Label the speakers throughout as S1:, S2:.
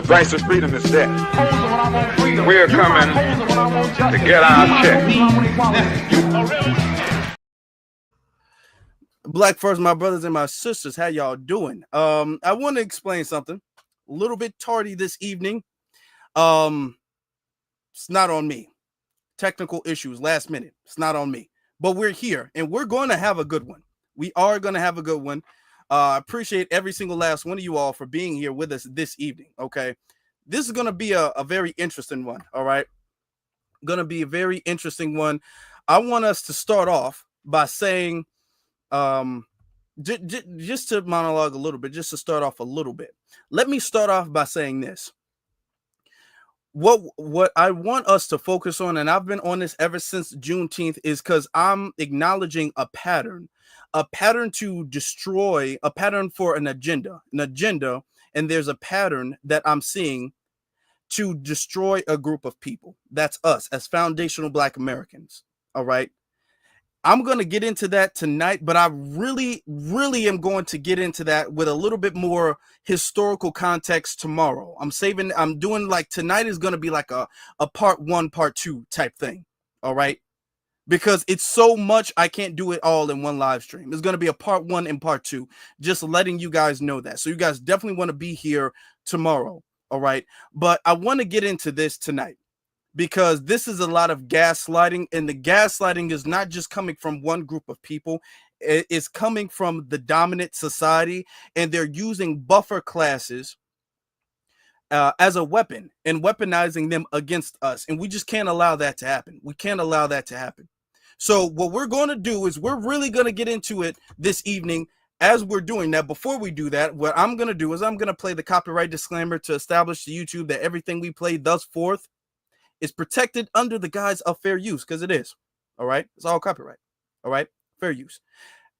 S1: price of freedom is death. We're coming to get our check.
S2: Black first, my brothers and my sisters, how y'all doing? I want to explain something a little bit tardy this evening. It's not on me. Technical issues, last minute. It's not on me. But we're here and we're going to have a good one. We are going to have a good one. I appreciate every single last one of you all for being here with us this evening. Okay. This is going to be a very interesting one. All right. Going to be a very interesting one. I want us to start off by saying, just to monologue a little bit, just to start off a little bit. Let me start off by saying this. What I want us to focus on, and I've been on this ever since Juneteenth, is because I'm acknowledging a pattern to destroy, a pattern for an agenda, and there's a pattern that I'm seeing to destroy a group of people. That's us as foundational Black Americans. All right. I'm going to get into that tonight, but I really am going to get into that with a little bit more historical context tomorrow. I'm doing like tonight is going to be like a part 1, part 2 type thing. All right. Because it's so much, I can't do it all in one live stream. It's going to be a part 1 and part 2, just letting you guys know that. So you guys definitely want to be here tomorrow. All right. But I want to get into this tonight, because this is a lot of gaslighting, and the gaslighting is not just coming from one group of people. It's coming from the dominant society, and they're using buffer classes as a weapon and weaponizing them against us. And we just can't allow that to happen. We can't allow that to happen. So what we're going to do is we're really going to get into it this evening. As we're doing that, before we do that, what I'm going to do is I'm going to play the copyright disclaimer to establish to YouTube that everything we play thus forth is protected under the guise of fair use, because it is. All right. It's all copyright. All right. Fair use.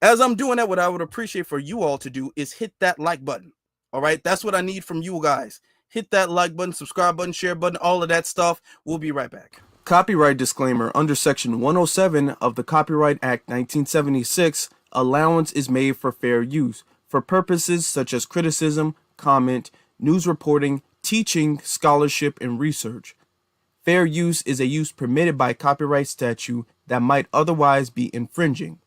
S2: As I'm doing that, what I would appreciate for you all to do is hit that like button. All right. That's what I need from you guys. Hit that like button, subscribe button, share button, all of that stuff. We'll be right back. Copyright disclaimer. Under Section 107 of the Copyright Act 1976, allowance is made for fair use for purposes such as criticism, comment, news reporting, teaching, scholarship, and research. Fair use is a use permitted by copyright statute that might otherwise be infringing.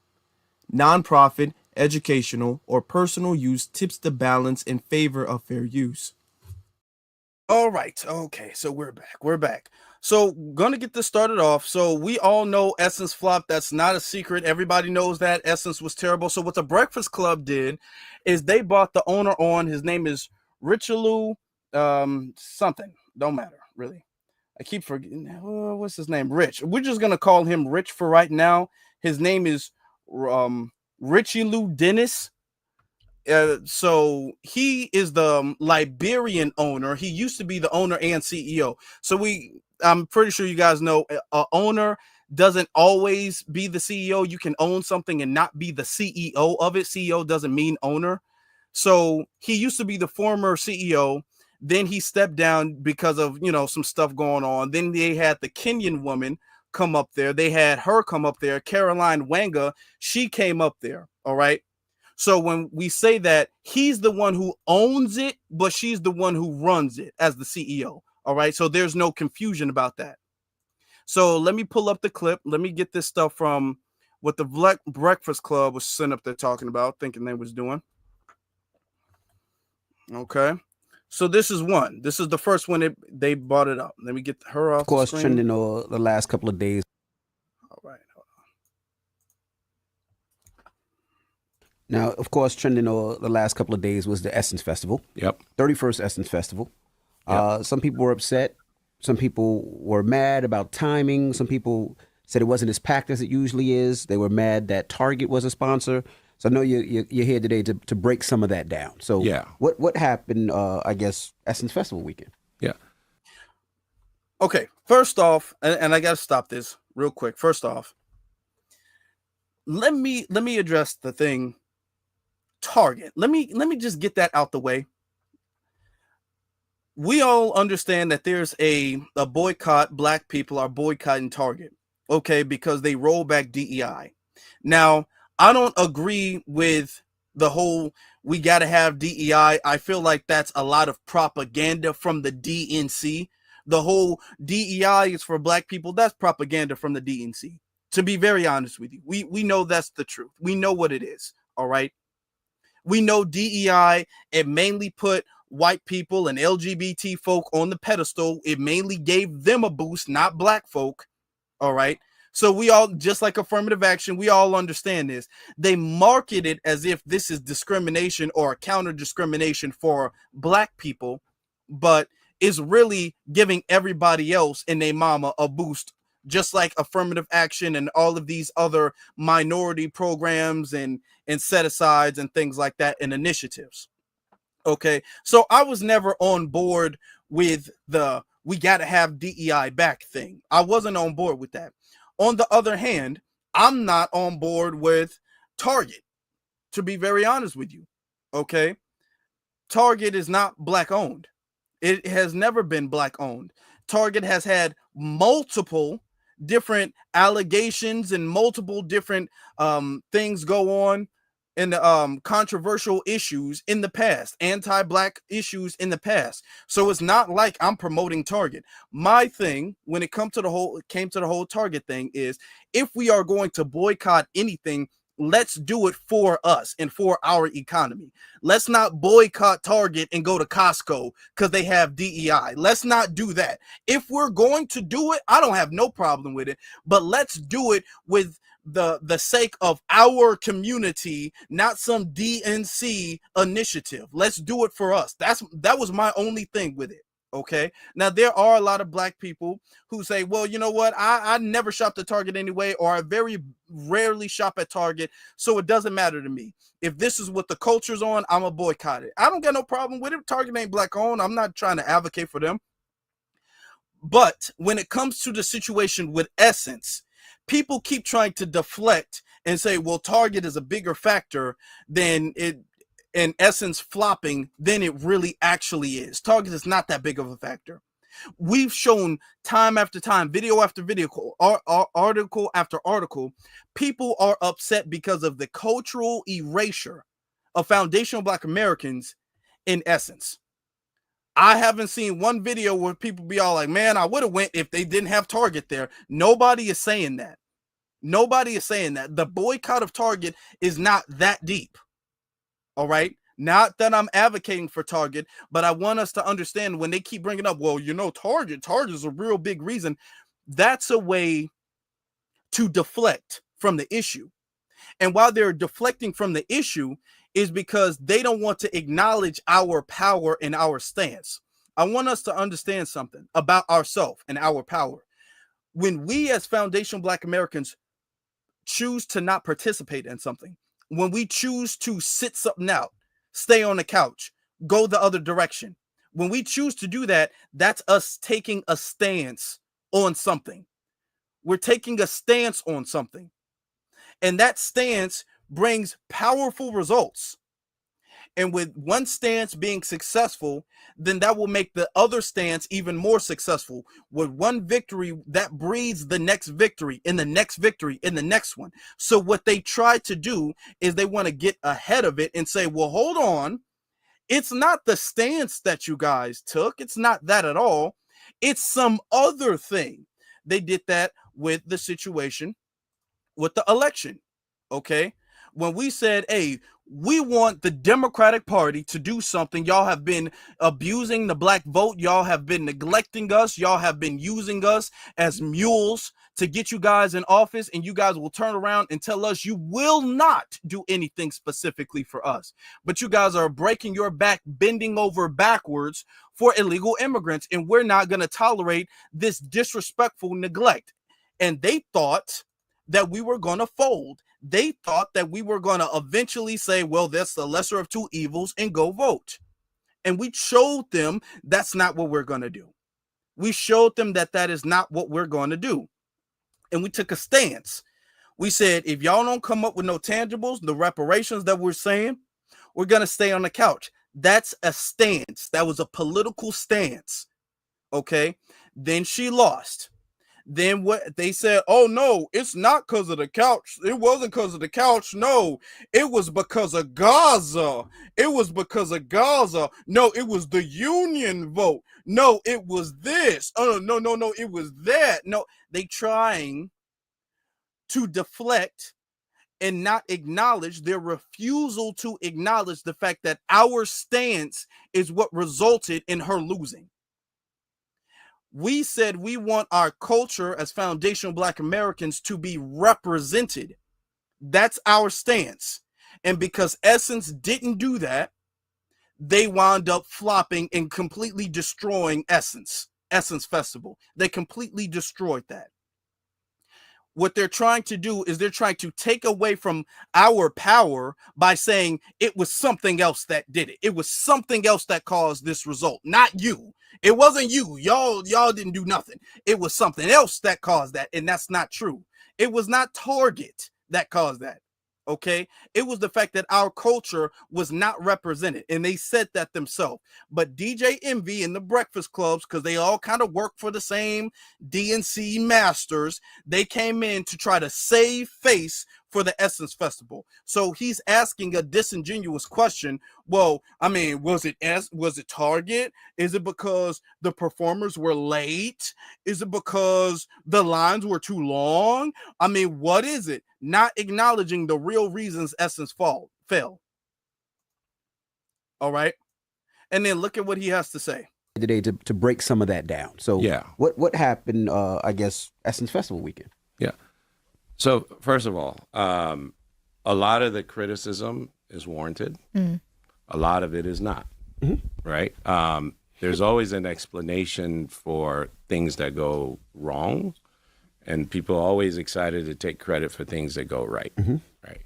S2: Nonprofit, educational, or personal use tips the balance in favor of fair use. All right. Okay. So we're back. So going to get this started off. So we all know Essence flopped. That's not a secret. Everybody knows that Essence was terrible. So what the Breakfast Club did is they brought the owner on. His name is Richelieu, something. Don't matter, really. I keep forgetting. What's his name? Rich. We're just going to call him Rich for right now. His name is Richelieu Dennis. So he is the Liberian owner. He used to be the owner and CEO. So I'm pretty sure you guys know a owner doesn't always be the CEO. You can own something and not be the CEO of it. CEO doesn't mean owner. So he used to be the former CEO. Then he stepped down because of, some stuff going on. Then they had the Kenyan woman come up there. They had her come up there. Caroline Wanga, she came up there. All right. So when we say that, he's the one who owns it, but she's the one who runs it as the CEO. All right. So there's no confusion about that. So let me pull up the clip. Let me get this stuff from what the Breakfast Club was sent up there talking about, thinking they was doing. Okay. So this is one. This is the first one they brought it up. Let me get her off.
S3: Of course,
S2: the
S3: trending the last couple of days.
S2: All right. Hold on.
S3: Now, of course, trending the last couple of days was the Essence Festival.
S4: Yep.
S3: 31st Essence Festival.
S4: Yep.
S3: Some people were upset. Some people were mad about timing. Some people said it wasn't as packed as it usually is. They were mad that Target was a sponsor. So I know you're here today to break some of that down. So
S4: yeah,
S3: what happened? I guess Essence Festival weekend.
S4: Yeah.
S2: Okay. First off, and I got to stop this real quick. First off, let me address the thing. Target. Let me just get that out the way. We all understand that there's a boycott. Black people are boycotting Target. Okay, because they roll back DEI. Now, I don't agree with the whole we got to have DEI. I feel like that's a lot of propaganda from the DNC. The whole DEI is for black people. That's propaganda from the DNC. To be very honest with you, we know that's the truth. We know what it is. All right. We know DEI, it mainly put white people and LGBT folk on the pedestal. It mainly gave them a boost, not black folk. All right. So we all, just like affirmative action, we all understand this. They market it as if this is discrimination or counter discrimination for black people, but it's really giving everybody else and their mama a boost, just like affirmative action and all of these other minority programs and set asides and things like that and initiatives. Okay. So I was never on board with the we got to have DEI back thing. I wasn't on board with that. On the other hand, I'm not on board with Target, to be very honest with you. Okay. Target is not black owned. It has never been black owned. Target has had multiple different allegations and multiple different things go on in the controversial issues in the past, anti-black issues in the past. So it's not like I'm promoting Target. My thing when it came to the whole Target thing is, if we are going to boycott anything, let's do it for us and for our economy. Let's not boycott Target and go to Costco because they have DEI. Let's not do that. If we're going to do it, I don't have no problem with it, but let's do it with the sake of our community, not some DNC initiative. Let's do it for us. That was my only thing with it. Okay. Now there are a lot of black people who say, well, you know what? I never shopped at Target anyway, or I very rarely shop at Target. So it doesn't matter to me. If this is what the culture's on, I'm a boycott it. I don't got no problem with it. Target ain't black owned. I'm not trying to advocate for them. But when it comes to the situation with Essence, people keep trying to deflect and say, well, Target is a bigger factor than it in Essence flopping than it really actually is. Target is not that big of a factor. We've shown time after time, video after video, article after article, people are upset because of the cultural erasure of foundational black Americans in Essence. I haven't seen one video where people be all like, man, I would have went if they didn't have Target there. Nobody is saying that. Nobody is saying that. The boycott of Target is not that deep. All right. Not that I'm advocating for Target, but I want us to understand when they keep bringing up, well, you know, Target is a real big reason. That's a way to deflect from the issue. And while they're deflecting from the issue is because they don't want to acknowledge our power and our stance. I want us to understand something about ourselves and our power. When we as foundational black Americans choose to not participate in something, when we choose to sit something out, stay on the couch, go the other direction, when we choose to do that, that's us taking a stance on something. We're taking a stance on something. And that stance brings powerful results. And with one stance being successful, then that will make the other stance even more successful. With one victory, that breeds the next victory and the next victory and the next one. So what they try to do is they want to get ahead of it and say, well, hold on. It's not the stance that you guys took. It's not that at all. It's some other thing. They did that with the situation with the election. Okay. When we said, hey, we want the Democratic Party to do something. Y'all have been abusing the black vote. Y'all have been neglecting us. Y'all have been using us as mules to get you guys in office, and you guys will turn around and tell us you will not do anything specifically for us. But you guys are breaking your back, bending over backwards for illegal immigrants, and we're not going to tolerate this disrespectful neglect. And they thought that we were going to fold. They thought that we were going to eventually say, well, that's the lesser of two evils and go vote. And we showed them that's not what we're going to do. We showed them that that is not what we're going to do. And we took a stance. We said, if y'all don't come up with no tangibles, the reparations that we're saying, we're going to stay on the couch. That's a stance. That was a political stance. Okay. Then she lost. Then what they said, oh no, it's not because of the couch. It wasn't because of the couch. No, it was because of Gaza. It was because of Gaza. No, it was the union vote. No, it was this. Oh, no, it was that. No, they trying to deflect and not acknowledge their refusal to acknowledge the fact that our stance is what resulted in her losing. We said we want our culture as foundational Black Americans to be represented. That's our stance. And because Essence didn't do that, they wound up flopping and completely destroying Essence Festival. They completely destroyed that. What they're trying to do is they're trying to take away from our power by saying it was something else that did it. It was something else that caused this result, not you. It wasn't you. Y'all didn't do nothing. It was something else that caused that, and that's not true. It was not Target that caused that. Okay, it was the fact that our culture was not represented, and they said that themselves. But DJ Envy and the Breakfast Clubs, because they all kind of work for the same DNC masters, they came in to try to save face for the Essence Festival. So he's asking a disingenuous question. Well, I mean, was it Target? Is it because the performers were late? Is it because the lines were too long? I mean, what is it? Not acknowledging the real reasons Essence fell. All right. And then look at what he has to say
S3: today to break some of that down. So
S4: yeah,
S3: what happened? I guess Essence Festival weekend.
S4: Yeah. So first of all, a lot of the criticism is warranted. A lot of it is not. Right. There's always an explanation for things that go wrong, and people are always excited to take credit for things that go right. Right.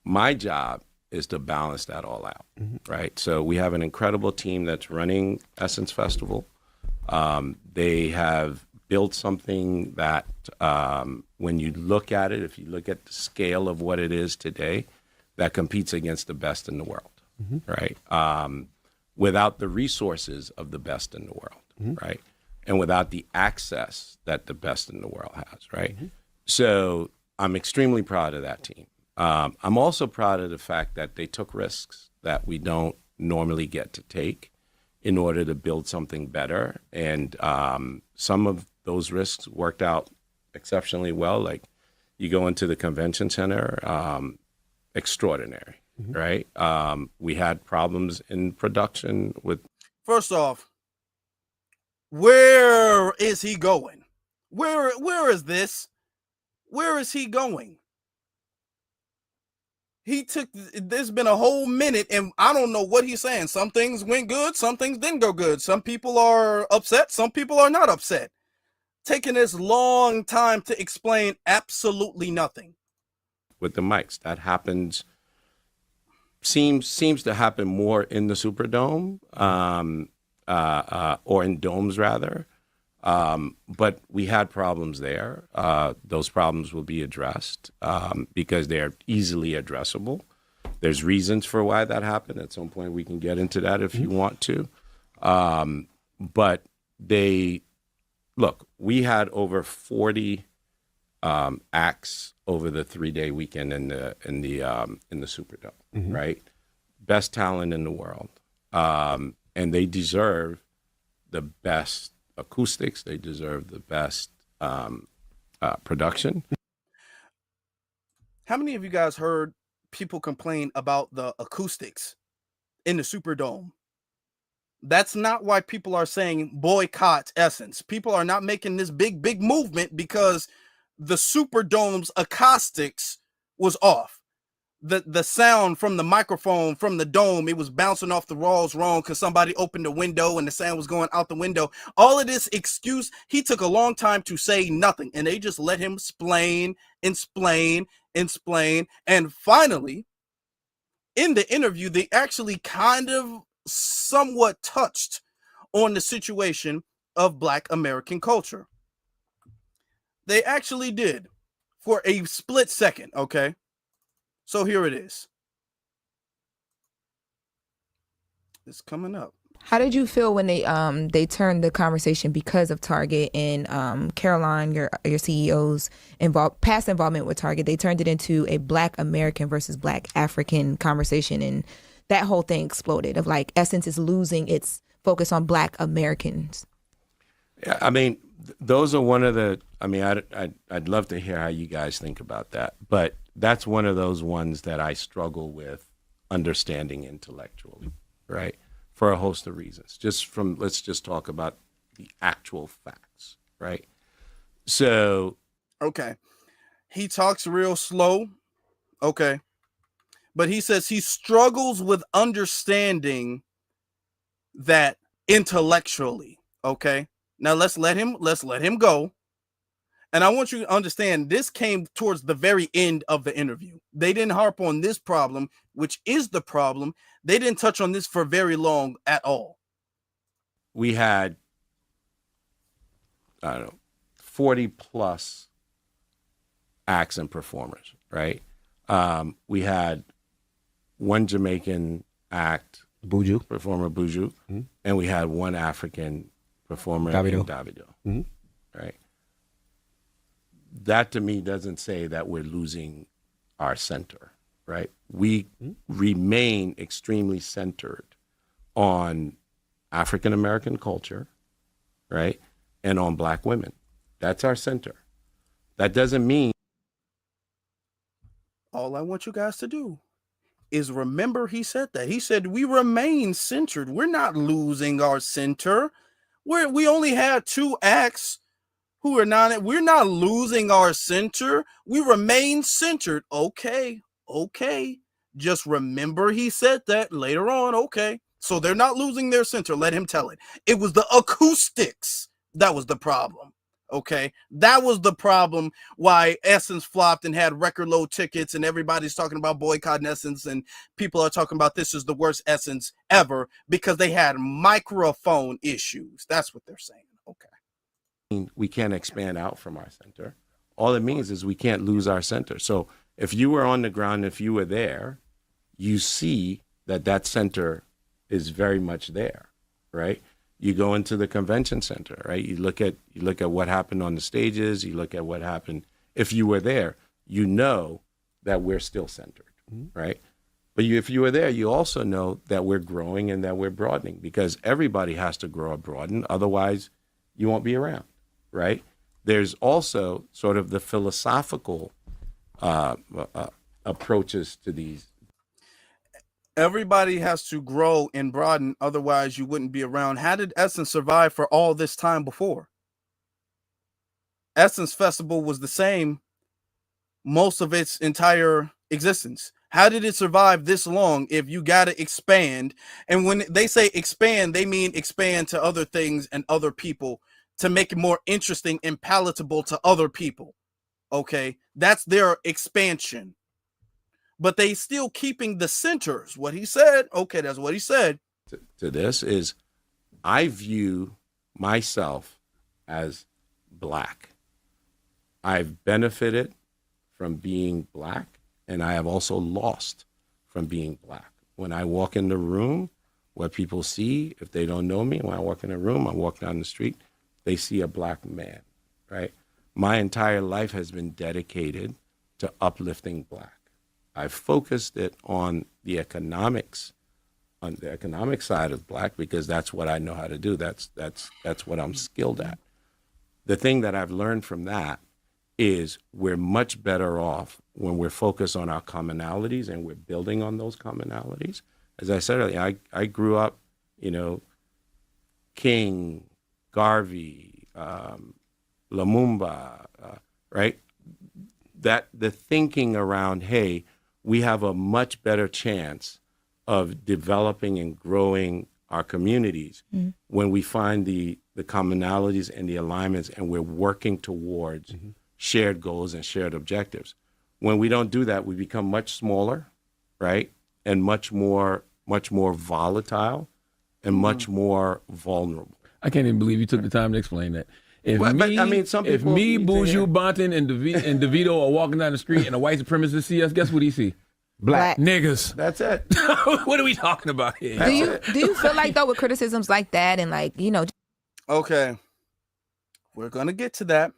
S4: My job is to balance that all out. Right. So we have an incredible team that's running Essence Festival. They have built something that when you look at it, if you look at the scale of what it is today, that competes against the best in the world, right? Without the resources of the best in the world, right? And without the access that the best in the world has, right? So I'm extremely proud of that team. I'm also proud of the fact that they took risks that we don't normally get to take in order to build something better. And some of those risks worked out exceptionally well. Like you go into the convention center, extraordinary, right? We had problems in production with.
S2: First off, where is he going? Where is this? Where is he going? There's been a whole minute and I don't know what he's saying. Some things went good, some things didn't go good. Some people are upset, some people are not upset. Taking this long time to explain absolutely nothing.
S4: With the mics, that happens, seems to happen more in the Superdome, or in domes rather. But we had problems there. Those problems will be addressed because they're easily addressable. There's reasons for why that happened. At some point, we can get into that if you want to. But look, we had over 40 acts over the 3-day weekend in the Superdome, right? Best talent in the world, and they deserve the best acoustics. They deserve the best production.
S2: How many of you guys heard people complain about the acoustics in the Superdome? That's not why people are saying boycott Essence. People are not making this big movement because the Superdome's acoustics was off. The sound from the microphone from the dome, it was bouncing off the walls wrong because somebody opened the window and the sound was going out the window. All of this excuse, he took a long time to say nothing, and they just let him explain. And finally, in the interview, they actually kind of somewhat touched on the situation of Black American culture. They actually did for a split second, okay? So here it is. It's coming up.
S5: How did you feel when they turned the conversation because of Target and Caroline, your CEO's past involvement with Target? They turned it into a Black American versus Black African conversation, and that whole thing exploded. Of like, Essence is losing its focus on Black Americans.
S4: Yeah, I mean, those are one of the. I mean, I'd love to hear how you guys think about that, but that's one of those ones that I struggle with understanding intellectually, right? For a host of reasons. Let's just talk about the actual facts, right? So,
S2: Okay. He talks real slow. Okay. But he says he struggles with understanding that intellectually. Okay. Now let's let him go. And I want you to understand this came towards the very end of the interview. They didn't harp on this problem, which is the problem. They didn't touch on this for very long at all.
S4: we had, I don't know, 40 plus acts and performers, right? We had one Jamaican act,
S3: Buju.
S4: performer Buju, and we had one African performer, Davido, right? That to me doesn't say that we're losing our center, right? We remain extremely centered on African American culture, right? And on Black women. That's our center. That doesn't mean.
S2: All I want you guys to do is remember he said that. He said we remain centered. We're not losing our center. We only had 2 acts who are not. We're not losing our center. We remain centered. Okay. Just remember he said that later on. Okay. So they're not losing their center. Let him tell it. It was the acoustics that was the problem. Okay, that was the problem why Essence flopped and had record low tickets, and everybody's talking about boycotting Essence, and people are talking about this is the worst Essence ever because they had microphone issues. That's what they're saying. Okay.
S4: We can't expand out from our center. All it means is we can't lose our center. So if you were on the ground, if you were there, you see that center is very much there, right? You go into the convention center, right? You look at what happened on the stages. You look at what happened. If you were there, you know that we're still centered, right? But if you were there, you also know that we're growing and that we're broadening because everybody has to grow or broaden. Otherwise, you won't be around, right? There's also sort of the philosophical approaches to these.
S2: Everybody has to grow and broaden, otherwise you wouldn't be around. How did Essence survive for all this time before? Essence Festival was the same most of its entire existence. How did it survive this long if you got to expand? And when they say expand, they mean expand to other things and other people to make it more interesting and palatable to other people. Okay, that's their expansion. But they still keeping the centers. What he said, okay, that's what he said.
S4: To this is, I view myself as Black. I've benefited from being Black, and I have also lost from being Black. When I walk in the room, what people see, if they don't know me, when I walk in the room, I walk down the street, they see a Black man, right? My entire life has been dedicated to uplifting Black. I've focused it on the economics, on the economic side of Black, because that's what I know how to do. That's what I'm skilled at. The thing that I've learned from that is we're much better off when we're focused on our commonalities and we're building on those commonalities. As I said earlier, I grew up, King, Garvey, Lumumba, right? That the thinking around, hey, we have a much better chance of developing and growing our communities when we find the commonalities and the alignments and we're working towards shared goals and shared objectives. When we don't do that, we become much smaller, right? And much more volatile and much more vulnerable.
S6: I can't even believe you took the time to explain that. If
S4: Well,
S6: me,
S4: but, I mean, some
S6: if
S4: people
S6: me,
S4: need to hear.
S6: Buju Banton, and DeVito are walking down the street and a white supremacist see us, guess what he see?
S3: Black.
S6: Niggas.
S4: That's it.
S6: What are we talking about here?
S5: Do you feel like though with criticisms like that and like, you know,
S2: Okay, we're gonna get to that.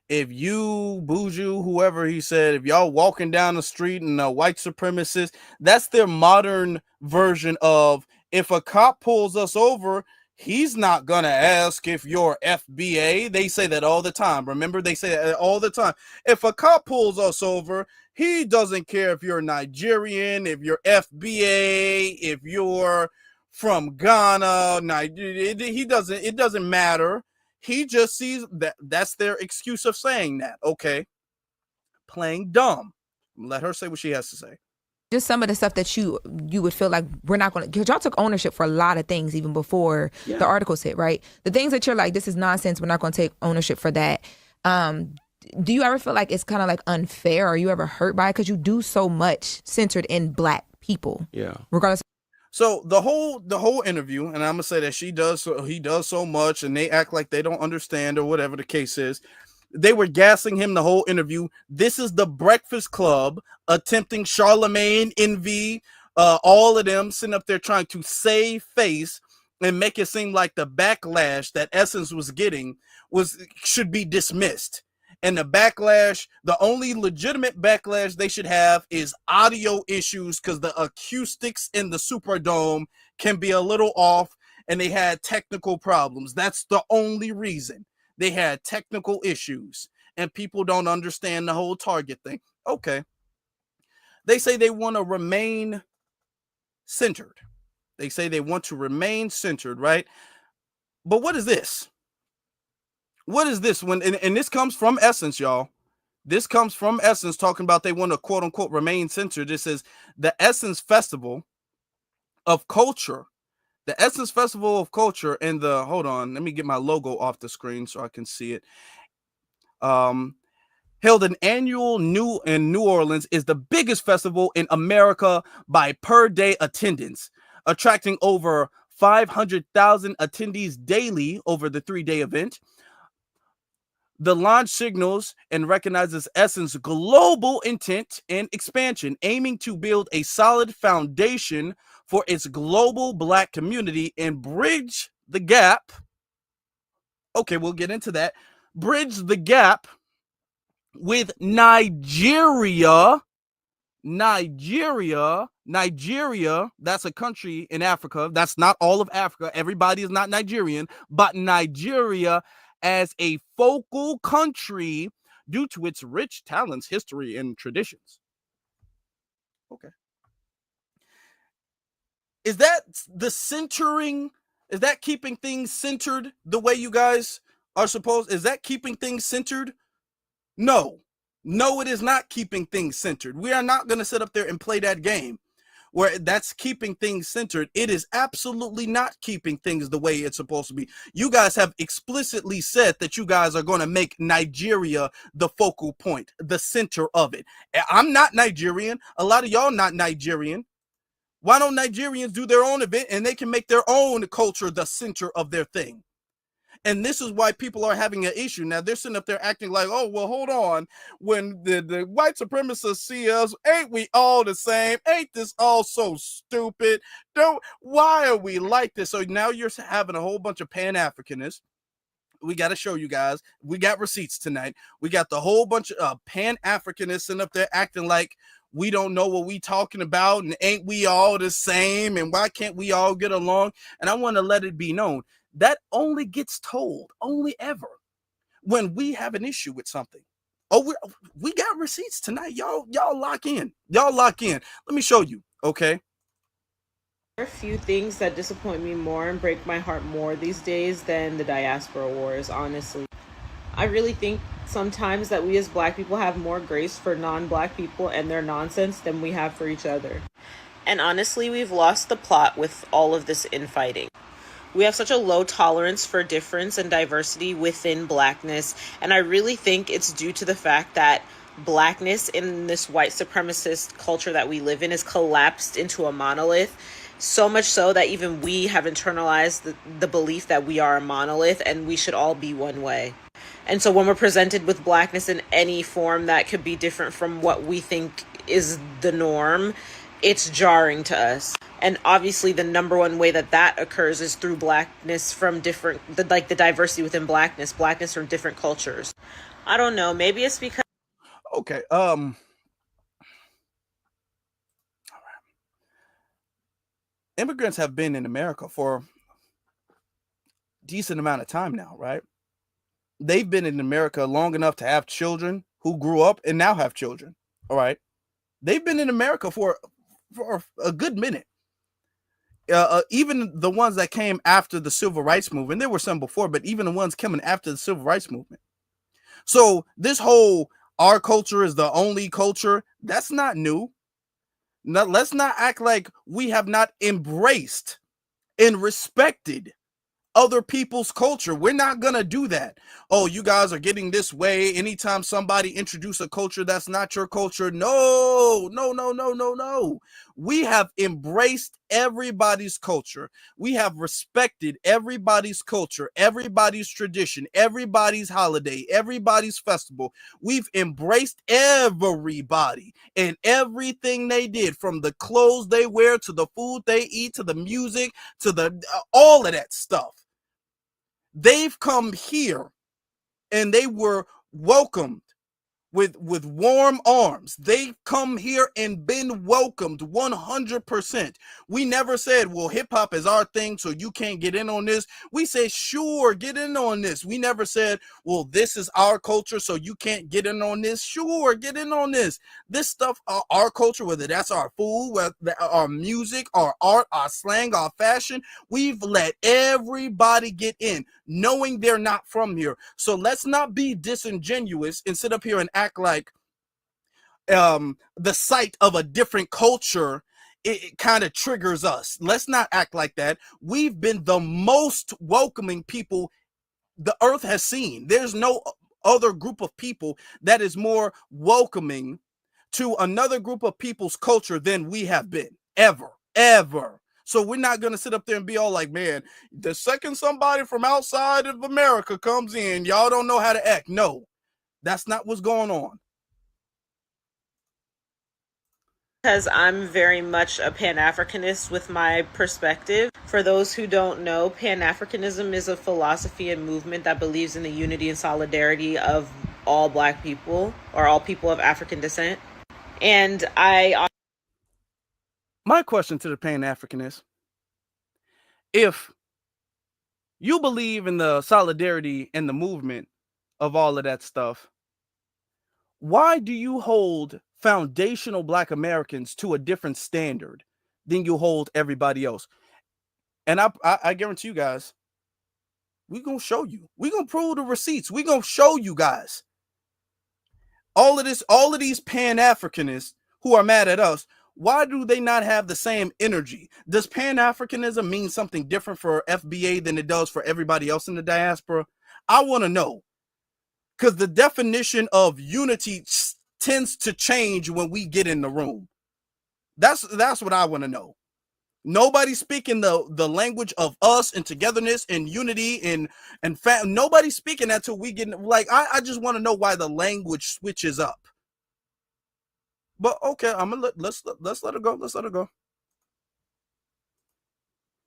S2: If you, Buju, whoever he said, if y'all walking down the street and a white supremacist, that's their modern version of if a cop pulls us over, he's not gonna ask if you're FBA. They say that all the time. Remember, they say that all the time. If a cop pulls us over, he doesn't care if you're Nigerian, if you're FBA, if you're from Ghana. He doesn't. It doesn't matter. He just sees that that's their excuse of saying that. Okay. Playing dumb. Let her say what she has to say.
S5: just some of the stuff that you would feel like we're not going to, because y'all took ownership for a lot of things even before the articles hit, right? The things that you're like, this is nonsense, we're not going to take ownership for that. Do you ever feel like it's kind of like unfair? Are you ever hurt by it? Because you do so much centered in Black people.
S4: Yeah.
S5: Regardless.
S2: So the whole interview, and I'm gonna say that he does so much, and they act like they don't understand or whatever the case is. They were gassing him the whole interview. This is the Breakfast Club attempting Charlemagne, Envy, all of them sitting up there trying to save face and make it seem like the backlash that Essence was getting should be dismissed. And the backlash, the only legitimate backlash they should have is audio issues, because the acoustics in the Superdome can be a little off and they had technical problems. That's the only reason. They had technical issues and people don't understand the whole Target thing. Okay. They say they want to remain centered. They say they want to remain centered, right? But what is this? What is this? And this comes from Essence, y'all. This comes from Essence talking about they want to quote unquote remain centered. It says the Essence Festival of Culture. The Essence Festival of Culture and the, hold on, let me get my logo off the screen so I can see it. Held an annual in New Orleans, is the biggest festival in America by per day attendance, attracting over 500,000 attendees daily over the 3-day event. The launch signals and recognizes Essence global intent and expansion, aiming to build a solid foundation for its global Black community and bridge the gap. Okay, we'll get into that. Bridge the gap with Nigeria. Nigeria, that's a country in Africa. That's not all of Africa. Everybody is not Nigerian, but Nigeria as a focal country due to its rich talents, history, and traditions. Okay. Is that the centering? Is that keeping things centered the way you guys are supposed? Is that keeping things centered? No, it is not keeping things centered. We are not going to sit up there and play that game where that's keeping things centered. It is absolutely not keeping things the way it's supposed to be. You guys have explicitly said that you guys are going to make Nigeria the focal point, the center of it. I'm not Nigerian. A lot of y'all not Nigerian. Why don't Nigerians do their own event and they can make their own culture the center of their thing? And this is why people are having an issue. Now, they're sitting up there acting like, oh, well, hold on. When the white supremacists see us, ain't we all the same? Ain't this all so stupid? Why are we like this? So now you're having a whole bunch of Pan-Africanists. We got to show you guys. We got receipts tonight. We got the whole bunch of Pan-Africanists sitting up there acting like we don't know what we talking about, and ain't we all the same, and why can't we all get along? And I want to let it be known that only gets told, only ever, when we have an issue with something. Oh, we got receipts tonight. Y'all lock in. Y'all lock in. Let me show you, okay?
S7: There are a few things that disappoint me more and break my heart more these days than the diaspora wars, honestly. I really think sometimes that we as Black people have more grace for non-Black people and their nonsense than we have for each other. And honestly, we've lost the plot with all of this infighting. We have such a low tolerance for difference and diversity within Blackness, and I really think it's due to the fact that Blackness in this white supremacist culture that we live in is collapsed into a monolith, so much so that even we have internalized the belief that we are a monolith and we should all be one way. And so when we're presented with Blackness in any form that could be different from what we think is the norm, it's jarring to us. And obviously the number one way that that occurs is through blackness from the diversity within blackness from different cultures. I don't know, maybe it's because
S2: Okay. Immigrants have been in America for a decent amount of time now, right? They've been in America long enough to have children who grew up and now have children. All right. They've been in America for a good minute. Even the ones that came after the civil rights movement, there were some before, but even the ones coming after the civil rights movement. So this whole our culture is the only culture, that's not new. Now, let's not act like we have not embraced and respected other people's culture. We're not gonna do that. Oh, you guys are getting this way anytime somebody introduce a culture that's not your culture. No. We have embraced everybody's culture. We have respected everybody's culture, everybody's tradition, everybody's holiday, everybody's festival. We've embraced everybody and everything they did, from the clothes they wear to the food they eat to the music to the all of that stuff. They've come here and they were welcomed with warm arms. They've come here and been welcomed 100%. We never said, well, hip hop is our thing, so you can't get in on this. We said, sure, get in on this. We never said, well, this is our culture, so you can't get in on this. Sure, get in on this. This stuff, our culture, whether that's our food, whether our music, our art, our slang, our fashion, we've let everybody get in, knowing they're not from here. So let's not be disingenuous and sit up here and act like the sight of a different culture, it kind of triggers us. Let's not act like that. We've been the most welcoming people the earth has seen. There's no other group of people that is more welcoming to another group of people's culture than we have been, ever. So we're not going to sit up there and be all like, man, the second somebody from outside of America comes in, y'all don't know how to act. No, that's not what's going on.
S7: Because I'm very much a Pan-Africanist with my perspective. For those who don't know, Pan-Africanism is a philosophy and movement that believes in the unity and solidarity of all Black people, or all people of African descent. And
S2: my question to the Pan-Africanist, if you believe in the solidarity and the movement of all of that stuff, why do you hold foundational Black Americans to a different standard than you hold everybody else? And I guarantee you guys, we're going to show you. We're going to prove the receipts. We're going to show you guys. All of these Pan-Africanists who are mad at us, why do they not have the same energy? Does Pan-Africanism mean something different for FBA than it does for everybody else in the diaspora? I want to know. Because the definition of unity tends to change when we get in the room. That's what I want to know. Nobody's speaking the language of us and togetherness and unity and nobody's speaking that till we get like I just want to know why the language switches up. But okay, let's let her go. Let's let her go.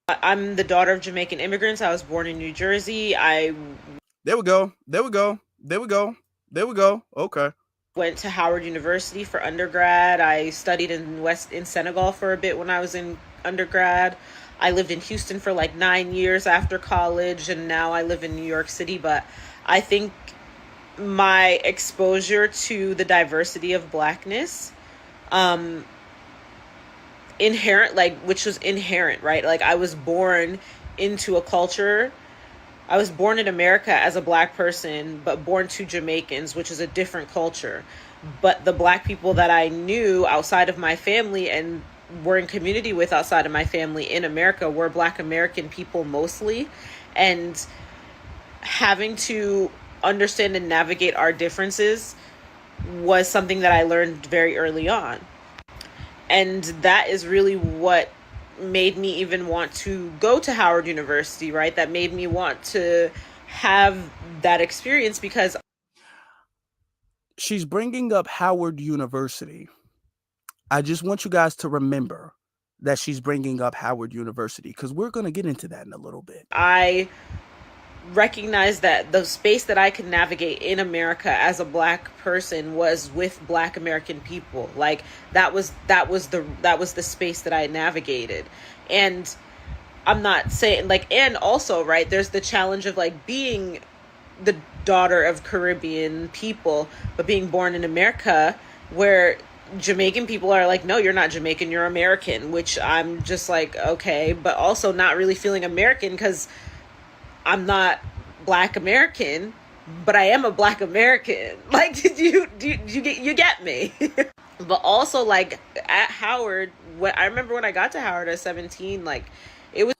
S7: I'm the daughter of Jamaican immigrants. I was born in New Jersey.
S2: There we go. Okay.
S7: Went to Howard University for undergrad. I studied in Senegal for a bit when I was in undergrad. I lived in Houston for like 9 years after college, and now I live in New York City. But I think my exposure to the diversity of Blackness, which was inherent, right? Like I was born into a culture. I was born in America as a Black person, but born to Jamaicans, which is a different culture. But the Black people that I knew outside of my family and were in community with outside of my family in America were Black American people mostly. And having to understand and navigate our differences was something that I learned very early on. And that is really what made me even want to go to Howard University, right? That made me want to have that experience, because
S2: she's bringing up Howard University. I just want you guys to remember that she's bringing up Howard University, because we're going to get into that in a little bit.
S7: I recognize that the space that I could navigate in America as a Black person was with Black American people. Like that was the space that I navigated. And I'm not saying like, and also, right, there's the challenge of like being the daughter of Caribbean people, but being born in America, where Jamaican people are like, no, you're not Jamaican, you're American, which I'm just like, okay, but also not really feeling American because I'm not Black American, but I am a Black American. Like, you get me? But also, like, at Howard, I remember when I got to Howard at 17, like, it was.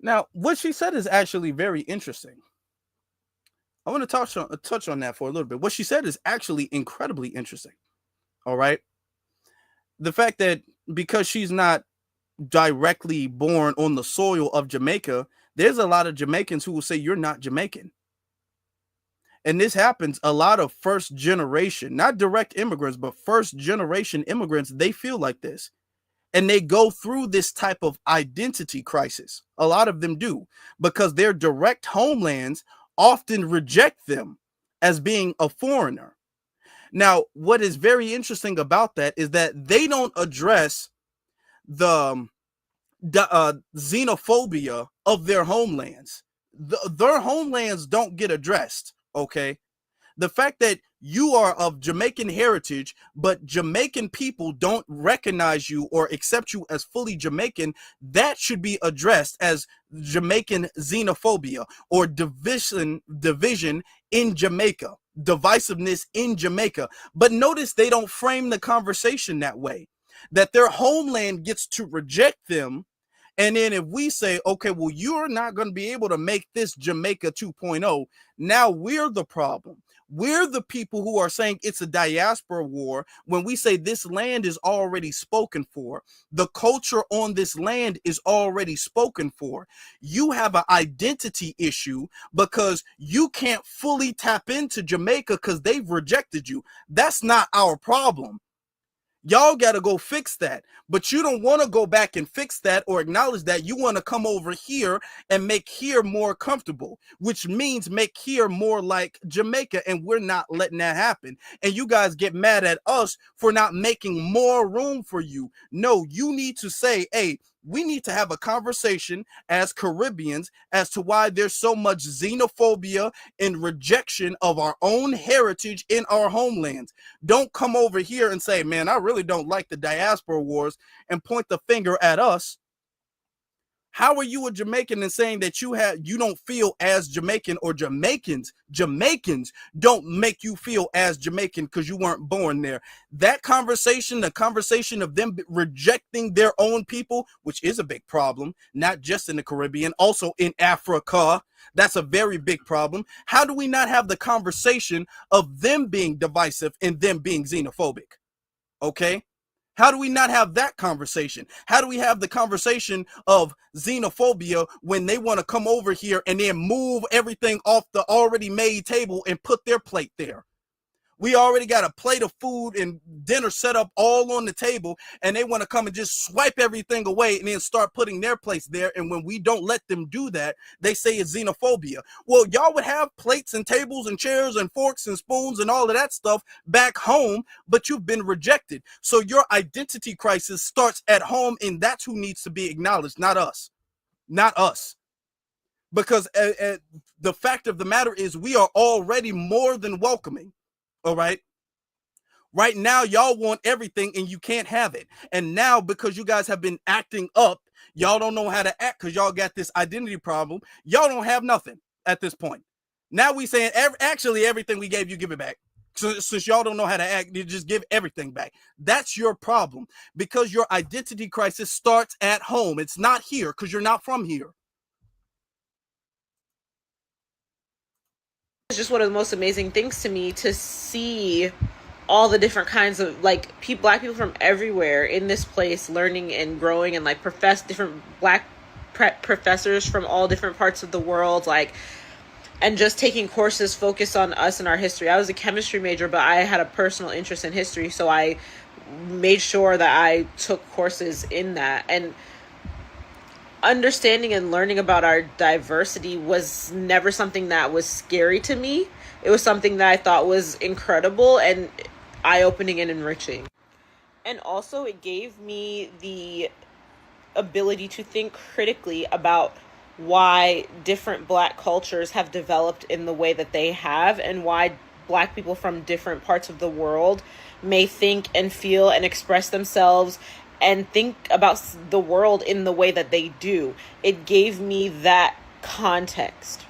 S2: Now, what she said is actually very interesting. I want to touch on that for a little bit. What she said is actually incredibly interesting. All right. The fact that because she's not directly born on the soil of Jamaica, there's a lot of Jamaicans who will say you're not Jamaican. And this happens a lot of first generation, not direct immigrants, but first generation immigrants. They feel like this. And they go through this type of identity crisis. A lot of them do, because their direct homelands often reject them as being a foreigner. Now, what is very interesting about that is that they don't address the xenophobia of their homelands. Their homelands don't get addressed, okay? The fact that you are of Jamaican heritage, but Jamaican people don't recognize you or accept you as fully Jamaican, that should be addressed as Jamaican xenophobia or division in Jamaica, divisiveness in Jamaica. But notice they don't frame the conversation that way, that their homeland gets to reject them. And then if we say, okay, well, you're not going to be able to make this Jamaica 2.0, now we're the problem. We're the people who are saying it's a diaspora war when we say this land is already spoken for. The culture on this land is already spoken for. You have an identity issue because you can't fully tap into Jamaica because they've rejected you. That's not our problem. Y'all got to go fix that. But you don't want to go back and fix that or acknowledge that. You want to come over here and make here more comfortable, which means make here more like Jamaica. And we're not letting that happen. And you guys get mad at us for not making more room for you. No, you need to say, hey, we need to have a conversation as Caribbeans as to why there's so much xenophobia and rejection of our own heritage in our homelands. Don't come over here and say, man, I really don't like the diaspora wars and point the finger at us. How are you a Jamaican and saying that you don't feel as Jamaican, or Jamaicans don't make you feel as Jamaican because you weren't born there? That conversation, the conversation of them rejecting their own people, which is a big problem, not just in the Caribbean, also in Africa. That's a very big problem. How do we not have the conversation of them being divisive and them being xenophobic? Okay. How do we not have that conversation? How do we have the conversation of xenophobia when they want to come over here and then move everything off the already made table and put their plate there? We already got a plate of food and dinner set up all on the table, and they want to come and just swipe everything away and then start putting their plates there. And when we don't let them do that, they say it's xenophobia. Well, y'all would have plates and tables and chairs and forks and spoons and all of that stuff back home, but you've been rejected. So your identity crisis starts at home, and that's who needs to be acknowledged, not us. Not us. Because the fact of the matter is we are already more than welcoming. All right. Right now, y'all want everything and you can't have it. And now, because you guys have been acting up, y'all don't know how to act because y'all got this identity problem. Y'all don't have nothing at this point. Now we saying actually everything we gave you, give it back. So, since y'all don't know how to act, you just give everything back. That's your problem, because your identity crisis starts at home. It's not here because you're not from here.
S7: It's just one of the most amazing things to me to see all the different kinds of like Black people from everywhere in this place learning and growing, and like different Black professors from all different parts of the world, like, and just taking courses focused on us and our history. I was a chemistry major, but I had a personal interest in history, so I made sure that I took courses in that. And understanding and learning about our diversity was never something that was scary to me. It was something that I thought was incredible and eye-opening and enriching. And also, it gave me the ability to think critically about why different Black cultures have developed in the way that they have, and why Black people from different parts of the world may think and feel and express themselves and think about the world in the way that they do. It gave me that context.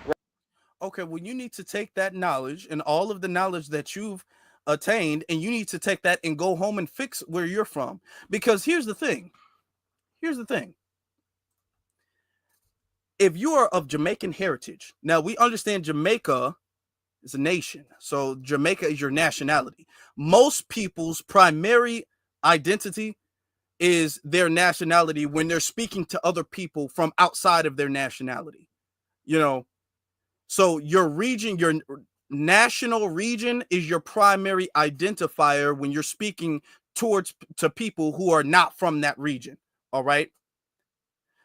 S2: Okay, well, you need to take that knowledge and all of the knowledge that you've attained, and you need to take that and go home and fix where you're from. Because here's the thing. Here's the thing. If you are of Jamaican heritage, now we understand Jamaica is a nation. So Jamaica is your nationality. Most people's primary identity is their nationality when they're speaking to other people from outside of their nationality. You know, so your region, your national region is your primary identifier when you're speaking to people who are not from that region. All right.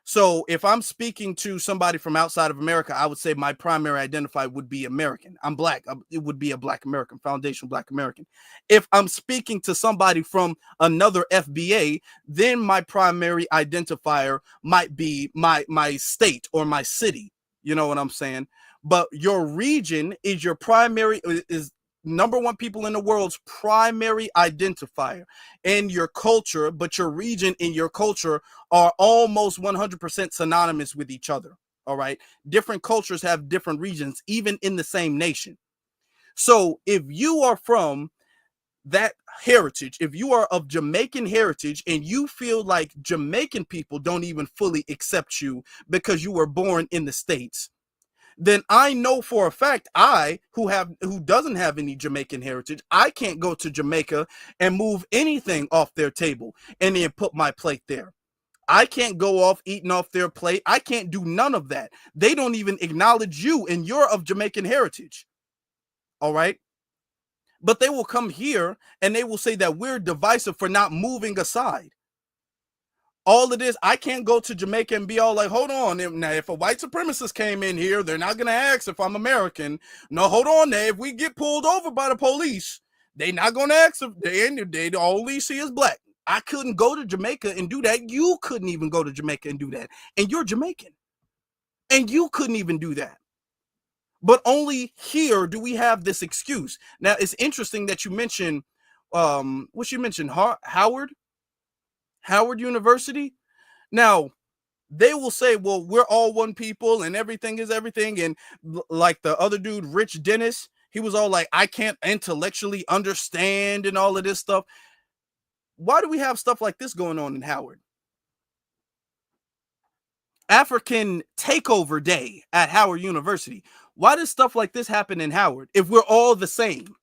S2: So if I'm speaking to somebody from outside of America, I would say my primary identifier would be American. I'm Black. It would be a Black American, foundational Black American. If I'm speaking to somebody from another FBA, then my primary identifier might be my state or my city. You know what I'm saying? But your region is your primary, is number one people in the world's primary identifier, and your culture, but your region and your culture are almost 100% synonymous with each other. All right. Different cultures have different regions, even in the same nation. So if you are from that heritage, if you are of Jamaican heritage and you feel like Jamaican people don't even fully accept you because you were born in the States, then I know for a fact who doesn't have any Jamaican heritage, I can't go to Jamaica and move anything off their table and then put my plate there. I can't go off eating off their plate. I can't do none of that. They don't even acknowledge you, and you're of Jamaican heritage. All right. But they will come here and they will say that we're divisive for not moving aside. All of this, I can't go to Jamaica and be all like, hold on. Now, if a white supremacist came in here, they're not going to ask if I'm American. No, hold on there. If we get pulled over by the police, they're not going to ask if they only see us Black. I couldn't go to Jamaica and do that. You couldn't even go to Jamaica and do that. And you're Jamaican. And you couldn't even do that. But only here do we have this excuse. Now, it's interesting that you mentioned, what you mentioned, Howard University. Now, they will say, well, we're all one people and everything is everything. And like the other dude, Rich Dennis, he was all like, I can't intellectually understand and all of this stuff. Why do we have stuff like this going on in Howard? African Takeover Day at Howard University. Why does stuff like this happen in Howard if we're all the same?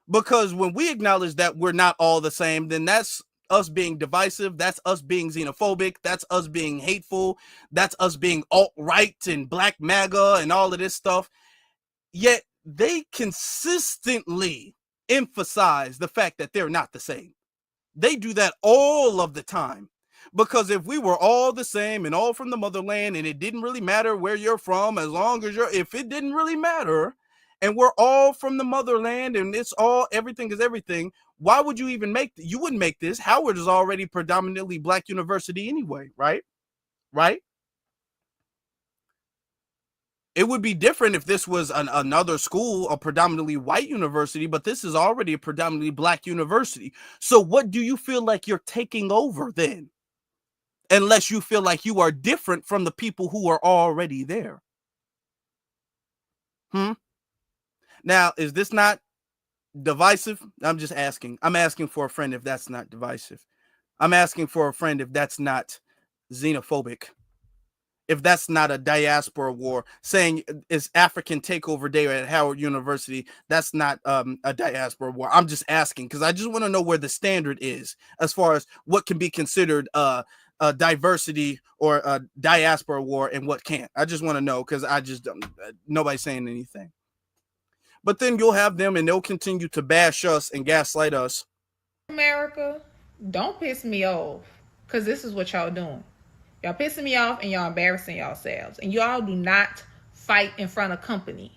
S2: Because when we acknowledge that we're not all the same, then that's us being divisive. That's us being xenophobic. That's us being hateful. That's us being alt-right and Black MAGA and all of this stuff. Yet they consistently emphasize the fact that they're not the same. They do that all of the time. Because if we were all the same and all from the motherland and it didn't really matter where you're from, as long as if it didn't really matter and we're all from the motherland and it's all, everything is everything, why would you even you wouldn't make this. Howard is already predominantly Black university anyway, right? Right? It would be different if this was another school, a predominantly white university, but this is already a predominantly Black university. So what do you feel like you're taking over then? Unless you feel like you are different from the people who are already there. Now, is this not divisive? I'm just asking. I'm asking for a friend if that's not divisive. I'm asking for a friend if that's not xenophobic. If that's not a diaspora war, saying it's African Takeover Day at Howard University, that's not a diaspora war. I'm just asking because I just want to know where the standard is as far as what can be considered a diversity or a diaspora war and what can't. I just want to know because I just don't, nobody's saying anything. But then you'll have them and they'll continue to bash us and gaslight us
S8: America, don't piss me off, because this is what y'all doing. Y'all pissing me off and y'all embarrassing yourselves. And y'all do not fight in front of company.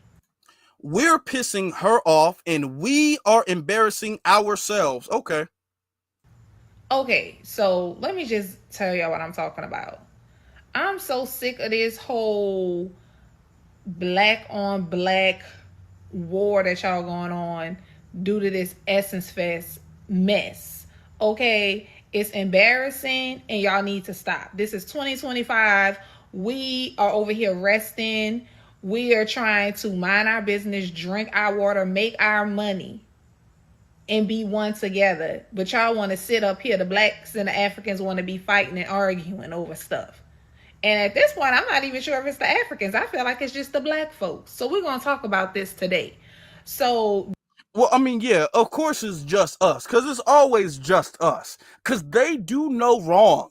S2: We're pissing her off and we are embarrassing ourselves. Okay.
S8: Okay, so let me just tell y'all what I'm talking about. I'm so sick of this whole black on black war that y'all going on due to this Essence Fest mess. Okay, it's embarrassing and y'all need to stop. This is 2025. We are over here resting. We are trying to mind our business, drink our water, make our money, and be one together. But y'all want to sit up here. The blacks and the Africans want to be fighting and arguing over stuff. And at this point, I'm not even sure if it's the Africans. I feel like it's just the black folks. So we're going to talk about this today. So,
S2: well, I mean, yeah, of course it's just us, because it's always just us, because they do no wrong.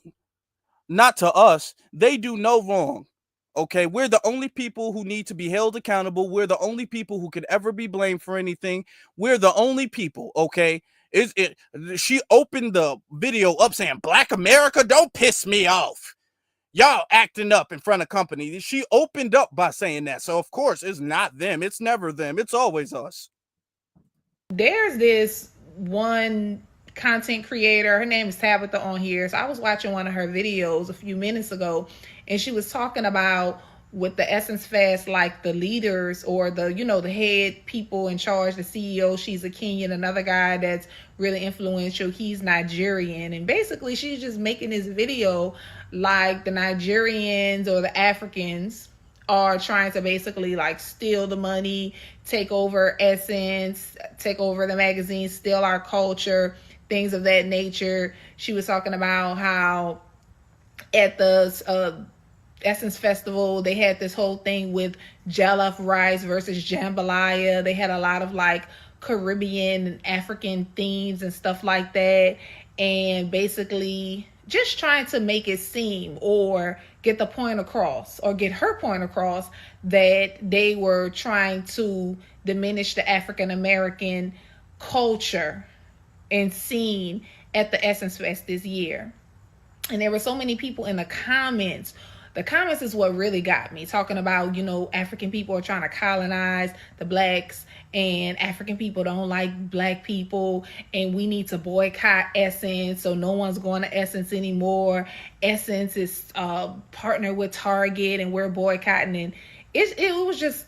S2: Not to us, they do no wrong. Okay, we're the only people who need to be held accountable. We're the only people who could ever be blamed for anything. We're the only people, okay? She opened the video up saying, Black America, don't piss me off. Y'all acting up in front of company. She opened up by saying that. So, of course, it's not them. It's never them. It's always us.
S8: There's this one content creator. Her name is Tabitha on here. So I was watching one of her videos a few minutes ago, and she was talking about with the Essence Fest, like the leaders or the, the head people in charge, the CEO, she's a Kenyan, another guy that's really influential, he's Nigerian. And basically she's just making this video like the Nigerians or the Africans are trying to basically like steal the money, take over Essence, take over the magazine, steal our culture, things of that nature. She was talking about how at the Essence Festival, they had this whole thing with jollof rice versus jambalaya. They had a lot of like Caribbean and African themes and stuff like that. And basically just trying to make it seem or get the point across or get her point across that they were trying to diminish the African American culture and scene at the Essence Fest this year. And there were so many people in the comments. The comments is what really got me, talking about, African people are trying to colonize the blacks and African people don't like black people and we need to boycott Essence, so no one's going to Essence anymore. Essence is partnered with Target and we're boycotting. And it was just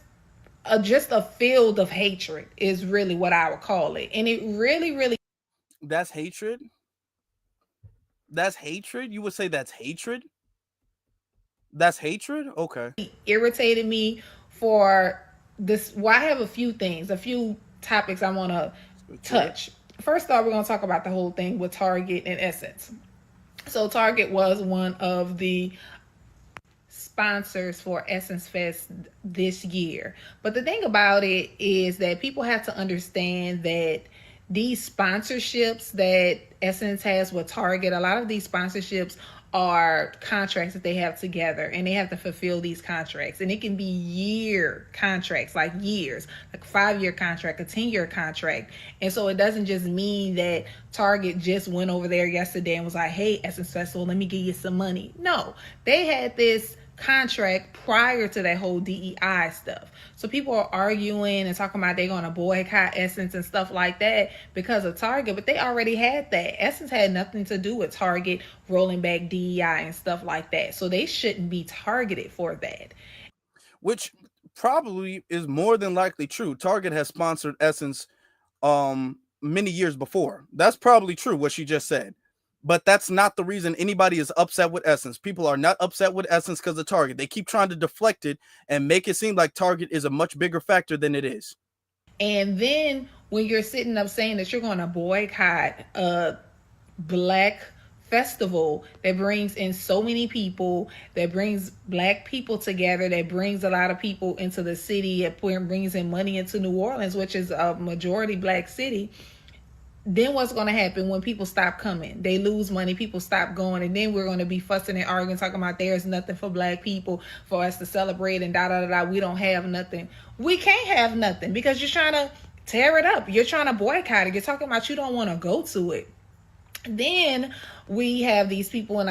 S8: a field of hatred is really what I would call it. And it really, really...
S2: That's hatred? That's hatred? You would say that's hatred? That's hatred? Okay.
S8: Irritated me for this. Well, I have a few topics I want to touch. First off, we're going to talk about the whole thing with Target and Essence. So Target was one of the sponsors for Essence Fest this year. But the thing about it is that people have to understand that these sponsorships that Essence has with Target, a lot of these sponsorships are contracts that they have together, and they have to fulfill these contracts. And it can be year contracts, like years, like 5-year contract, a 10-year contract. And so it doesn't just mean that Target just went over there yesterday and was like, hey, Essence Festival, let me give you some money. No, they had this contract prior to that whole DEI stuff. So people are arguing and talking about they're going to boycott Essence and stuff like that because of Target, but they already had that. Essence had nothing to do with Target rolling back DEI and stuff like that. So they shouldn't be targeted for that.
S2: Which probably is more than likely true. Target has sponsored Essence many years before. That's probably true, what she just said. But that's not the reason anybody is upset with Essence. People are not upset with Essence because of Target. They keep trying to deflect it and make it seem like Target is a much bigger factor than it is.
S8: And then when you're sitting up saying that you're going to boycott a black festival that brings in so many people, that brings black people together, that brings a lot of people into the city, it brings in money into New Orleans, which is a majority black city, then what's going to happen when people stop coming? They lose money, people stop going, and then we're going to be fussing and arguing, talking about there's nothing for black people for us to celebrate and da-da-da-da. We don't have nothing. We can't have nothing because you're trying to tear it up. You're trying to boycott it. You're talking about you don't want to go to it. Then we have these people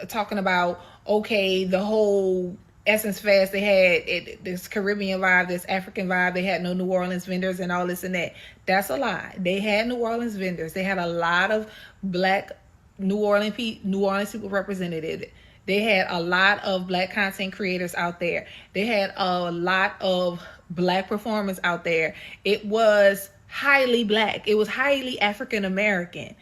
S8: talking about, okay, the whole Essence Fest, they had this Caribbean vibe, this African vibe. They had no New Orleans vendors and all this and that. That's a lie. They had New Orleans vendors. They had a lot of black New Orleans people represented. They had a lot of black content creators out there. They had a lot of black performers out there. It was highly black. It was highly African American.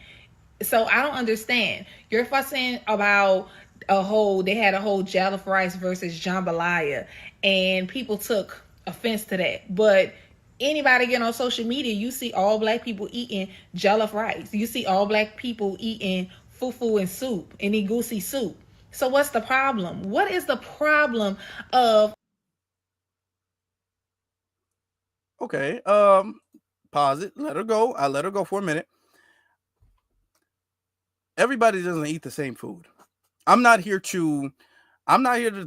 S8: So I don't understand. You're fussing about they had a whole jollof rice versus jambalaya, and people took offense to that. But anybody get on social media, you see all black people eating jollof rice. You see all black people eating fufu and soup, and egusi soup. So what's the problem? What is the problem of?
S2: Okay. Pause it. Let her go. I let her go for a minute. Everybody doesn't eat the same food. I'm not here to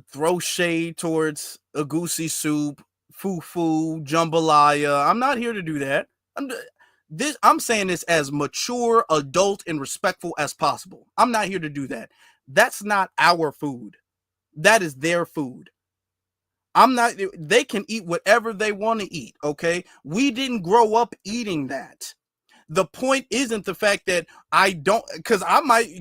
S2: throw shade towards egusi soup, fufu, jambalaya. I'm not here to do that. I'm saying this as mature, adult, and respectful as possible. I'm not here to do that. That's not our food. That is their food. They can eat whatever they want to eat, okay? We didn't grow up eating that. The point isn't the fact that I don't, because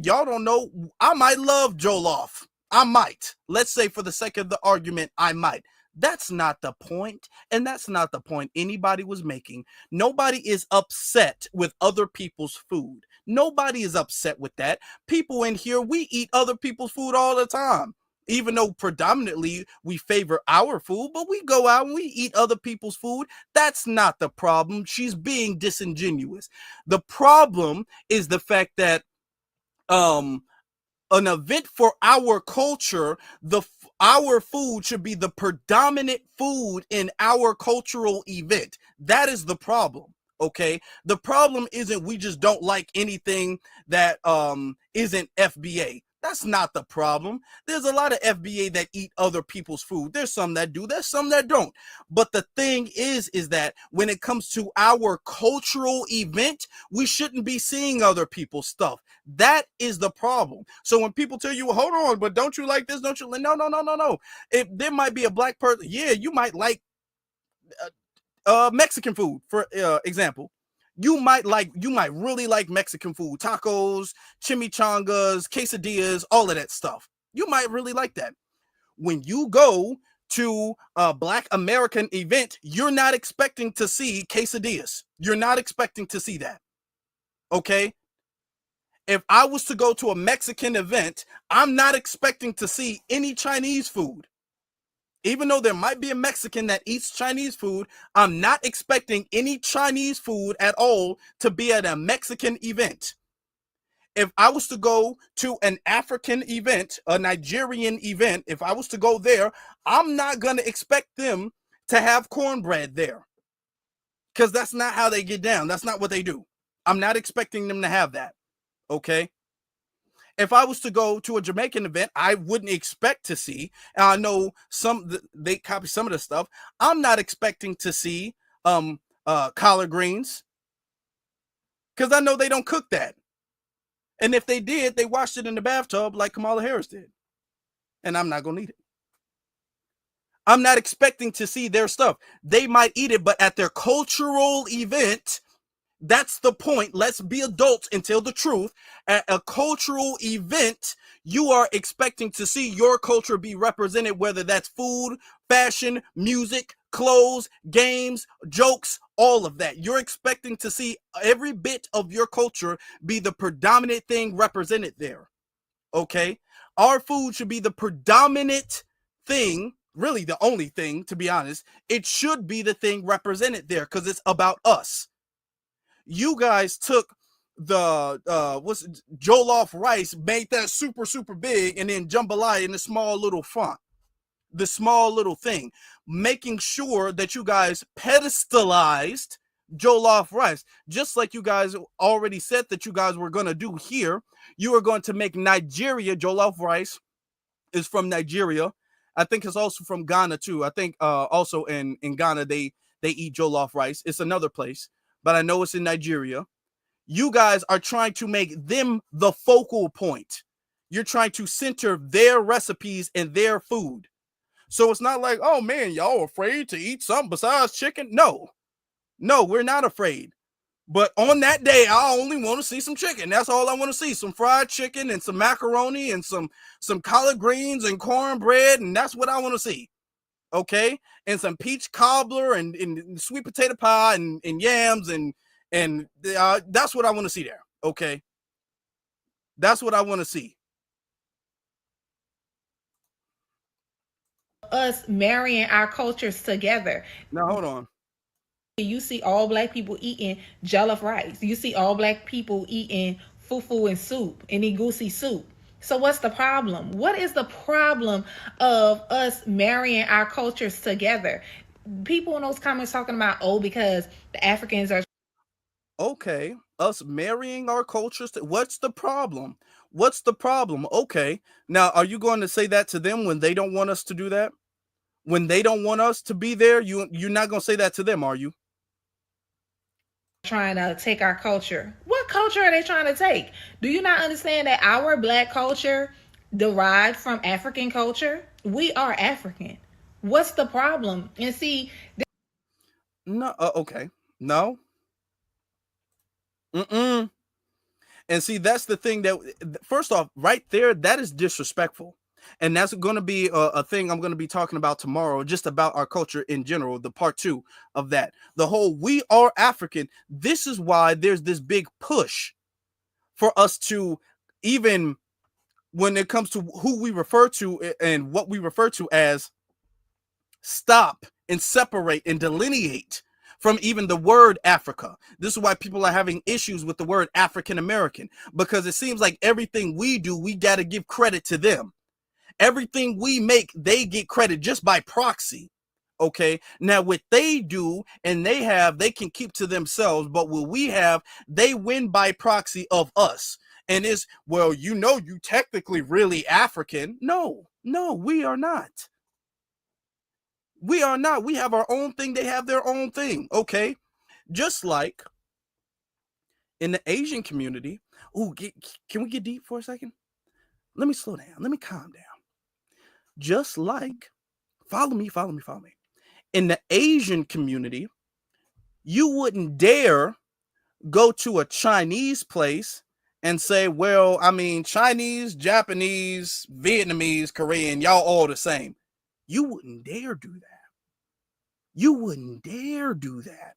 S2: y'all don't know, I might love jollof. I might. Let's say for the sake of the argument, I might. That's not the point, and that's not the point anybody was making. Nobody is upset with other people's food. Nobody is upset with that. People in here, we eat other people's food all the time. Even though predominantly we favor our food, but we go out and we eat other people's food. That's not the problem. She's being disingenuous. The problem is the fact that an event for our culture, our food should be the predominant food in our cultural event. That is the problem. Okay, the problem isn't we just don't like anything that isn't FBA. That's not the problem. There's a lot of FBA that eat other people's food. There's some that do, there's some that don't. But the thing is that when it comes to our cultural event, we shouldn't be seeing other people's stuff. That is the problem. So when people tell you, hold on, but don't you like this? Don't you? No. If there might be a black person, yeah, you might like Mexican food, for example. You might really like Mexican food, tacos, chimichangas, quesadillas, all of that stuff. You might really like that. When you go to a Black American event, you're not expecting to see quesadillas. You're not expecting to see that. Okay? If I was to go to a Mexican event, I'm not expecting to see any Chinese food. Even though there might be a Mexican that eats Chinese food, I'm not expecting any Chinese food at all to be at a Mexican event. If I was to go to an African event, a Nigerian event, if I was to go there, I'm not going to expect them to have cornbread there. Because that's not how they get down. That's not what they do. I'm not expecting them to have that. Okay? If I was to go to a Jamaican event, I wouldn't expect to see, and I know they copy some of the stuff. I'm not expecting to see collard greens because I know they don't cook that. And if they did, they washed it in the bathtub like Kamala Harris did. And I'm not going to eat it. I'm not expecting to see their stuff. They might eat it, but at their cultural event, that's the point. Let's be adults and tell the truth. At a cultural event, you are expecting to see your culture be represented, whether that's food, fashion, music, clothes, games, jokes, all of that. You're expecting to see every bit of your culture be the predominant thing represented there. Okay? Our food should be the predominant thing, really the only thing, to be honest. It should be the thing represented there because it's about us. You guys took the jollof rice, made that super big, and then jambalaya in the small little font, the small little thing, making sure that you guys pedestalized jollof rice, just like you guys already said that you guys were going to do here. You are going to make Nigeria. Jollof rice is from Nigeria. I think it's also from Ghana too. I think also in Ghana they eat jollof rice. It's another place, but I know it's in Nigeria. You guys are trying to make them the focal point. You're trying to center their recipes and their food. So it's not like, oh man, y'all afraid to eat something besides chicken? No, we're not afraid. But on that day, I only want to see some chicken. That's all I want to see. Some fried chicken and some macaroni and some collard greens and cornbread. And that's what I want to see. Okay. And some peach cobbler and sweet potato pie and yams. And that's what I want to see there. Okay. That's what I want to see.
S8: Us marrying our cultures together.
S2: Now, hold on.
S8: You see all black people eating jollof rice. You see all black people eating fufu and soup and egusi soup. So what's the problem? What is the problem of us marrying our cultures together? People in those comments talking about, oh, because the Africans are...
S2: Okay, us marrying our cultures. What's the problem? What's the problem? Okay, now are you going to say that to them when they don't want us to do that? When they don't want us to be there, you're not going to say that to them, are you?
S8: Trying to take our culture. What culture are they trying to take? Do you not understand that our black culture derived from African culture? We are African. What's the problem? And see,
S2: No, okay, no. And see, that's the thing that, first off, right there, that is disrespectful. And that's going to be a thing I'm going to be talking about tomorrow, just about our culture in general, the part 2 of that. The whole we are African. This is why there's this big push for us to, even when it comes to who we refer to and what we refer to as, stop and separate and delineate from even the word Africa. This is why people are having issues with the word African American, because it seems like everything we do, we got to give credit to them. Everything we make, they get credit just by proxy. Okay. Now what they do and they can keep to themselves, but what we have, they win by proxy of us. And it's, well, you technically really African. No, we are not. We are not. We have our own thing. They have their own thing. Okay. Just like in the Asian community. Ooh, can we get deep for a second? Let me slow down. Let me calm down. Just like, follow me. In the Asian community, you wouldn't dare go to a Chinese place and say, well, I mean, Chinese, Japanese, Vietnamese, Korean, y'all all the same. You wouldn't dare do that. You wouldn't dare do that.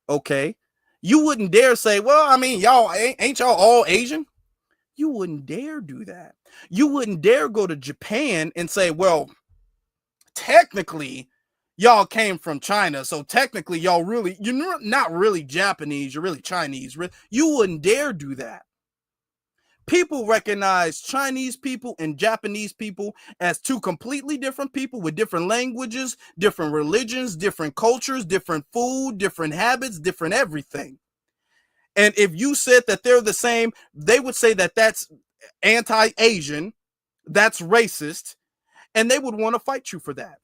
S2: Okay. You wouldn't dare say, well, I mean, y'all ain't y'all all Asian? You wouldn't dare do that. You wouldn't dare go to Japan and say, well, technically y'all came from China. So technically you're not really Japanese. You're really Chinese. You wouldn't dare do that. People recognize Chinese people and Japanese people as two completely different people with different languages, different religions, different cultures, different food, different habits, different everything. And if you said that they're the same, they would say that that's anti-Asian, that's racist, and they would want to fight you for that.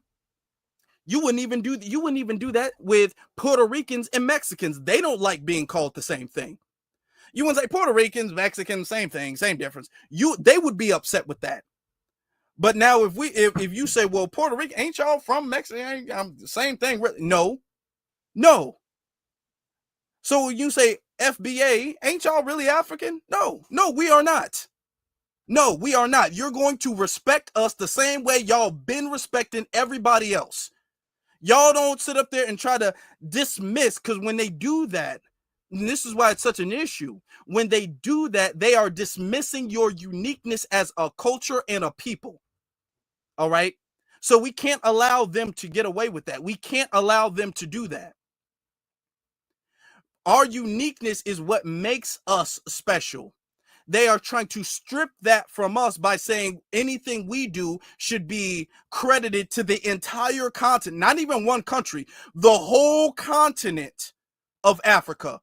S2: You wouldn't even do that with Puerto Ricans and Mexicans. They don't like being called the same thing. You wouldn't say Puerto Ricans, Mexicans, same thing, same difference. They would be upset with that. But now if you say, well, Puerto Rican, ain't y'all from Mexico? Same thing. No. So you say FBA, ain't y'all really African? No, we are not. No, we are not. You're going to respect us the same way y'all been respecting everybody else. Y'all don't sit up there and try to dismiss, because when they do that, and this is why it's such an issue, when they do that, they are dismissing your uniqueness as a culture and a people. All right? So we can't allow them to get away with that. We can't allow them to do that. Our uniqueness is what makes us special. They are trying to strip that from us by saying anything we do should be credited to the entire continent, not even one country, the whole continent of Africa.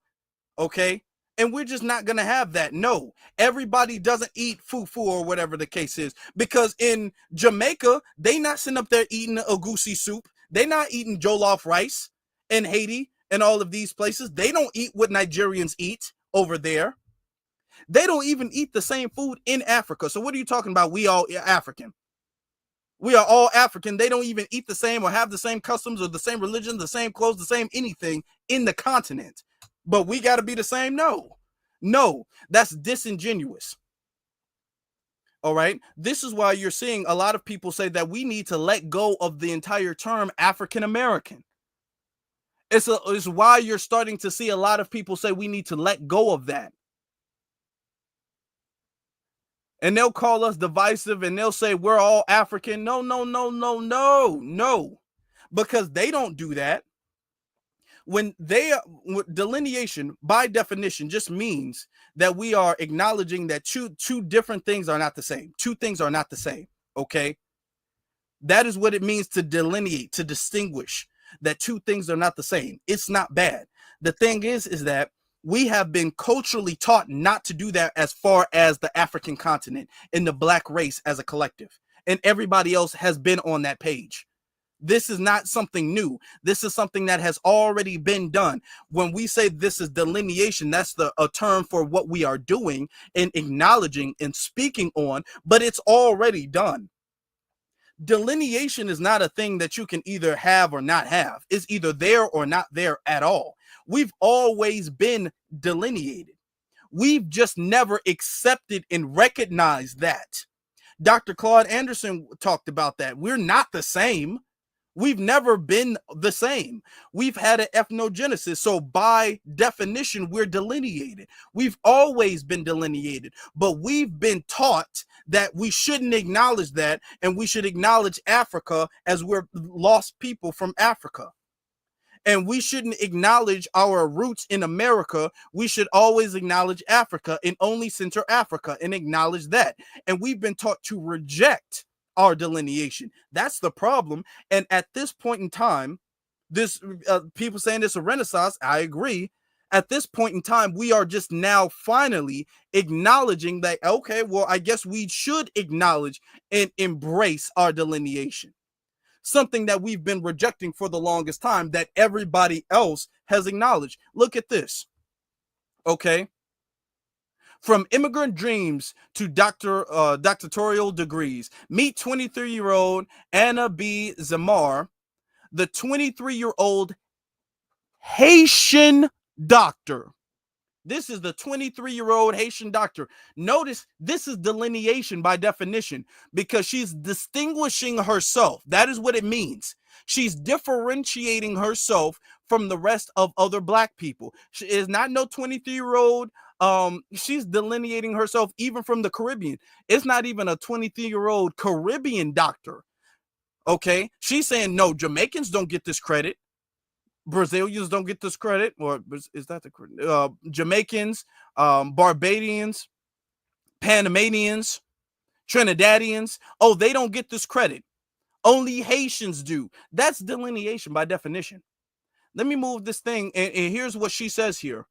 S2: Okay. And we're just not going to have that. No, everybody doesn't eat fufu or whatever the case is, because in Jamaica, they not sitting up there eating egusi soup. They not eating jollof rice. In Haiti, and all of these places. They don't eat what Nigerians eat over there. They don't even eat the same food in Africa. So what are you talking about? We all African. We are all African. They don't even eat the same or have the same customs or the same religion, the same clothes, the same anything in the continent. But we got to be the same? No, that's disingenuous. All right. This is why you're seeing a lot of people say that we need to let go of the entire term African American. It's why you're starting to see a lot of people say we need to let go of that. And they'll call us divisive and they'll say we're all African. No. Because they don't do that. When delineation by definition just means that we are acknowledging that two different things are not the same. Two things are not the same. Okay. That is what it means to delineate, to distinguish that two things are not the same. It's not bad. The thing is that we have been culturally taught not to do that as far as the African continent and the black race as a collective. And everybody else has been on that page. This is not something new. This is something that has already been done. When we say this is delineation, that's a term for what we are doing and acknowledging and speaking on, but it's already done. Delineation is not a thing that you can either have or not have. It's either there or not there at all. We've always been delineated. We've just never accepted and recognized that. Dr. Claude Anderson talked about that. We're not the same. We've never been the same. We've had an ethnogenesis. So by definition, we're delineated. We've always been delineated, but we've been taught that we shouldn't acknowledge that, and we should acknowledge Africa as we're lost people from Africa. And we shouldn't acknowledge our roots in America. We should always acknowledge Africa and only center Africa and acknowledge that. And we've been taught to reject our delineation. That's the problem. And at this point in time, this people saying it's a renaissance, I agree. At this point in time, we are just now finally acknowledging that, okay, well, I guess we should acknowledge and embrace our delineation. Something that we've been rejecting for the longest time that everybody else has acknowledged. Look at this. Okay. From immigrant dreams to doctoral degrees, meet 23-year-old Anna B. Zamar, the 23-year-old Haitian doctor. This is the 23-year-old Haitian doctor. Notice this is delineation by definition because she's distinguishing herself. That is what it means. She's differentiating herself from the rest of other black people. She is not no 23-year-old. She's delineating herself even from the Caribbean. It's not even a 23-year-old Caribbean doctor. Okay. She's saying, no, Jamaicans don't get this credit. Brazilians don't get this credit, or is that the credit? Jamaicans, Barbadians, Panamanians, Trinidadians. Oh, they don't get this credit. Only Haitians do. That's delineation by definition. Let me move this thing. And here's what she says here.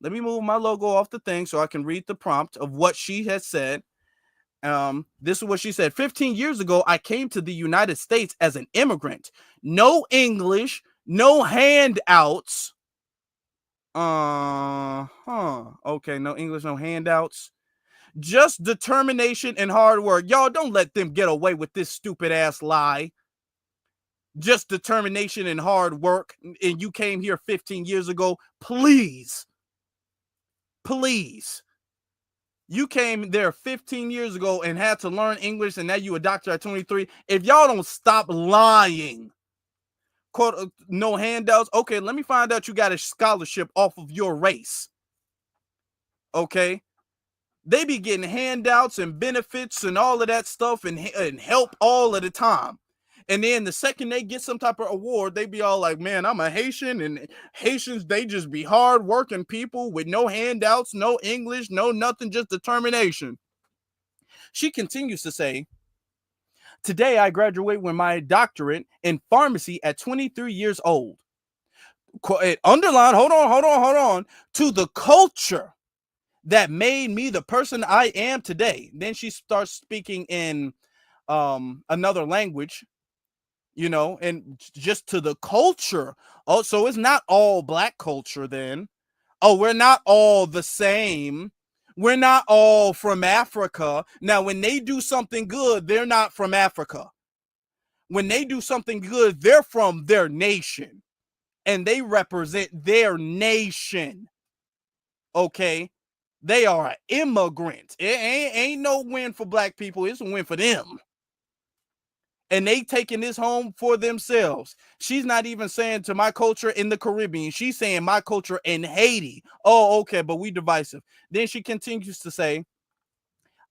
S2: Let me move my logo off the thing so I can read the prompt of what she has said. This is what she said. 15 years ago, I came to the United States as an immigrant. No English. No handouts. Okay, no English, no handouts. Just determination and hard work. Y'all don't let them get away with this stupid ass lie. Just determination and hard work. And you came here 15 years ago. Please. You came there 15 years ago and had to learn English, and now you a doctor at 23. If y'all don't stop lying. Quote, no handouts. Okay, let me find out you got a scholarship off of your race. Okay. They be getting handouts and benefits and all of that stuff and help all of the time. And then the second they get some type of award, they be all like, man, I'm a Haitian, and Haitians, they just be hard working people with no handouts, no English, no nothing, just determination. She continues to say, today, I graduate with my doctorate in pharmacy at 23 years old. Underline, hold on, to the culture that made me the person I am today. Then she starts speaking in another language. you know, and just to the culture. Oh, so it's not all black culture then. Oh, we're not all the same. We're not all from Africa. Now, when they do something good, they're not from Africa. When they do something good, they're from their nation and they represent their nation. Okay. They are immigrants. It ain't no win for black people. It's a win for them. And they taking this home for themselves. She's not even saying to my culture in the Caribbean. She's saying my culture in Haiti. Oh, okay, but we divisive. Then she continues to say,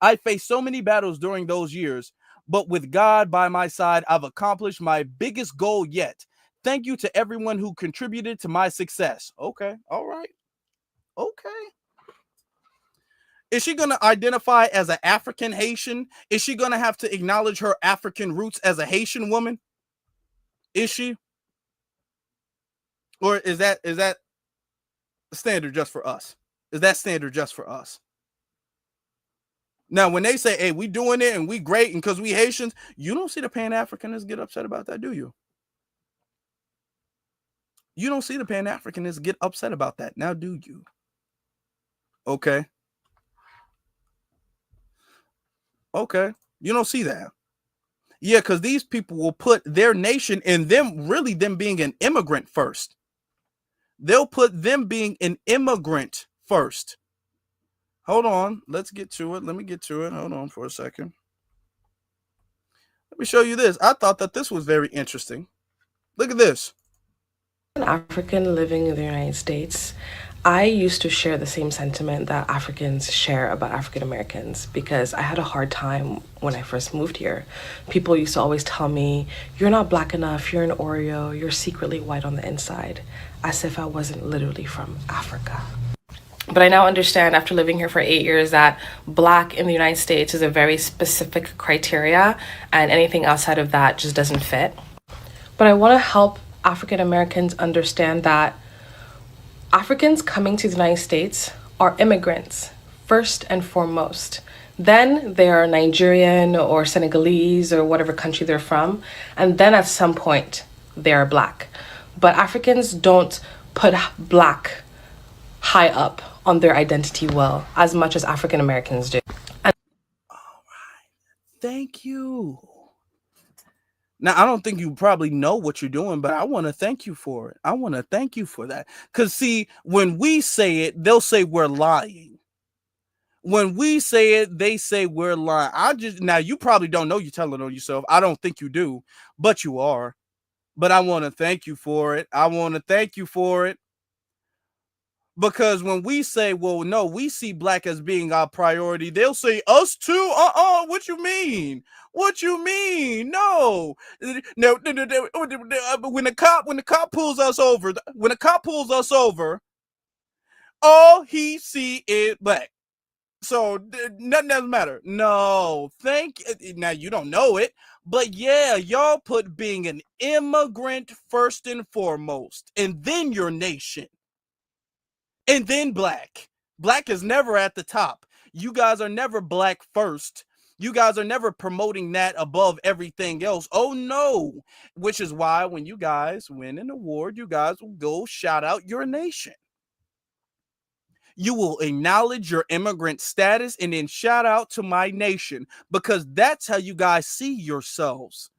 S2: I faced so many battles during those years, but with God by my side, I've accomplished my biggest goal yet. Thank you to everyone who contributed to my success. Okay, all right. Okay. Is she going to identify as an African Haitian? Is she going to have to acknowledge her African roots as a Haitian woman? Is she? Or is that standard just for us? Is that standard just for us? Now, when they say, hey, we doing it and we great and because we Haitians, you don't see the Pan-Africanists get upset about that, do you? You don't see the Pan-Africanists get upset about that. Now, do you? Okay. Okay. You don't see that. Yeah, because these people will put their nation and them really them being an immigrant first. They'll put them being an immigrant first. Hold on. Let's get to it. Let me get to it. Hold on for a second. Let me show you this. I thought that this was very interesting. Look at this.
S9: An African living in the United States, I used to share the same sentiment that Africans share about African Americans because I had a hard time when I first moved here. People used to always tell me, you're not black enough, you're an Oreo, you're secretly white on the inside, as if I wasn't literally from Africa. But I now understand after living here for 8 years that black in the United States is a very specific criteria and anything outside of that just doesn't fit. But I want to help African Americans understand that Africans coming to the United States are immigrants, first and foremost. Then they are Nigerian or Senegalese or whatever country they're from. And then at some point, they are black. But Africans don't put black high up on their identity well, as much as African Americans do.
S2: All right. Thank you. Now, I don't think you probably know what you're doing, but I want to thank you for it. I want to thank you for that. Because, see, when we say it, they'll say we're lying. When we say it, they say we're lying. Now, you probably don't know you're telling on yourself. I don't think you do, but you are. But I want to thank you for it. I want to thank you for it. Because when we say, well, no, we see black as being our priority, they'll say us too. What you mean? What you mean? No. No. When the cop pulls us over, all he see is black. So nothing doesn't matter. No, now you don't know it, but yeah, y'all put being an immigrant first and foremost, and then your nation. And then black. Black is never at the top. You guys are never black first. You guys are never promoting that above everything else. Oh, no. Which is why when you guys win an award, you guys will go shout out your nation. You will acknowledge your immigrant status and then shout out to my nation because that's how you guys see yourselves.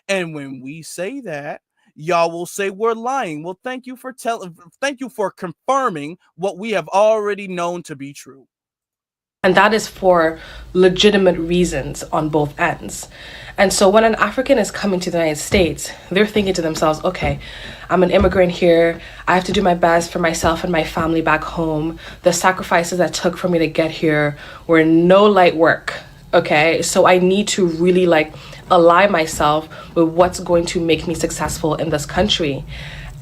S2: And when we say that, y'all will say we're lying. Well, thank you for confirming what we have already known to be true.
S9: And that is for legitimate reasons on both ends. And so when an African is coming to the United States, they're thinking to themselves, okay, I'm an immigrant here. I have to do my best for myself and my family back home. The sacrifices that took for me to get here were no light work. Okay, so I need to really align myself with what's going to make me successful in this country.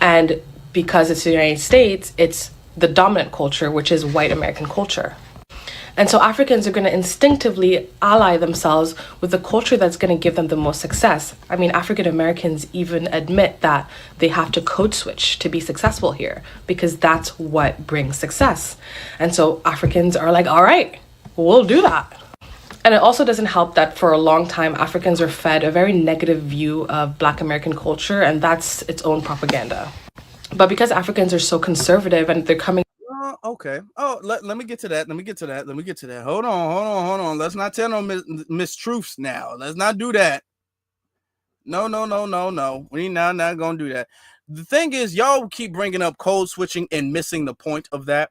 S9: And because it's the United States, it's the dominant culture, which is white American culture. And so Africans are going to instinctively ally themselves with the culture that's going to give them the most success. I mean, African Americans even admit that they have to code switch to be successful here because that's what brings success. And so Africans are like, all right, we'll do that. And it also doesn't help that for a long time, Africans are fed a very negative view of Black American culture, and that's its own propaganda. But because Africans are so conservative and they're coming.
S2: Okay. Oh, let me get to that. Let me get to that. Hold on. Let's not tell no mistruths now. Let's not do that. No. We not gonna do that. The thing is, y'all keep bringing up code switching and missing the point of that.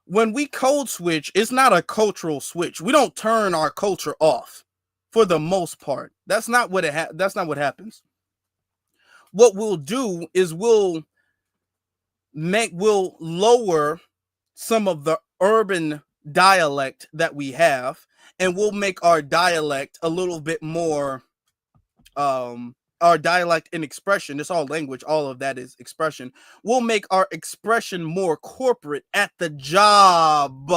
S2: When we code switch, it's not a cultural switch. We don't turn our culture off for the most part. That's not what that's not what happens. What we'll do is we'll lower some of the urban dialect that we have, and we'll make our dialect a little bit more our dialect and expression. It's all language, all of that is expression. We'll make our expression more corporate at the job.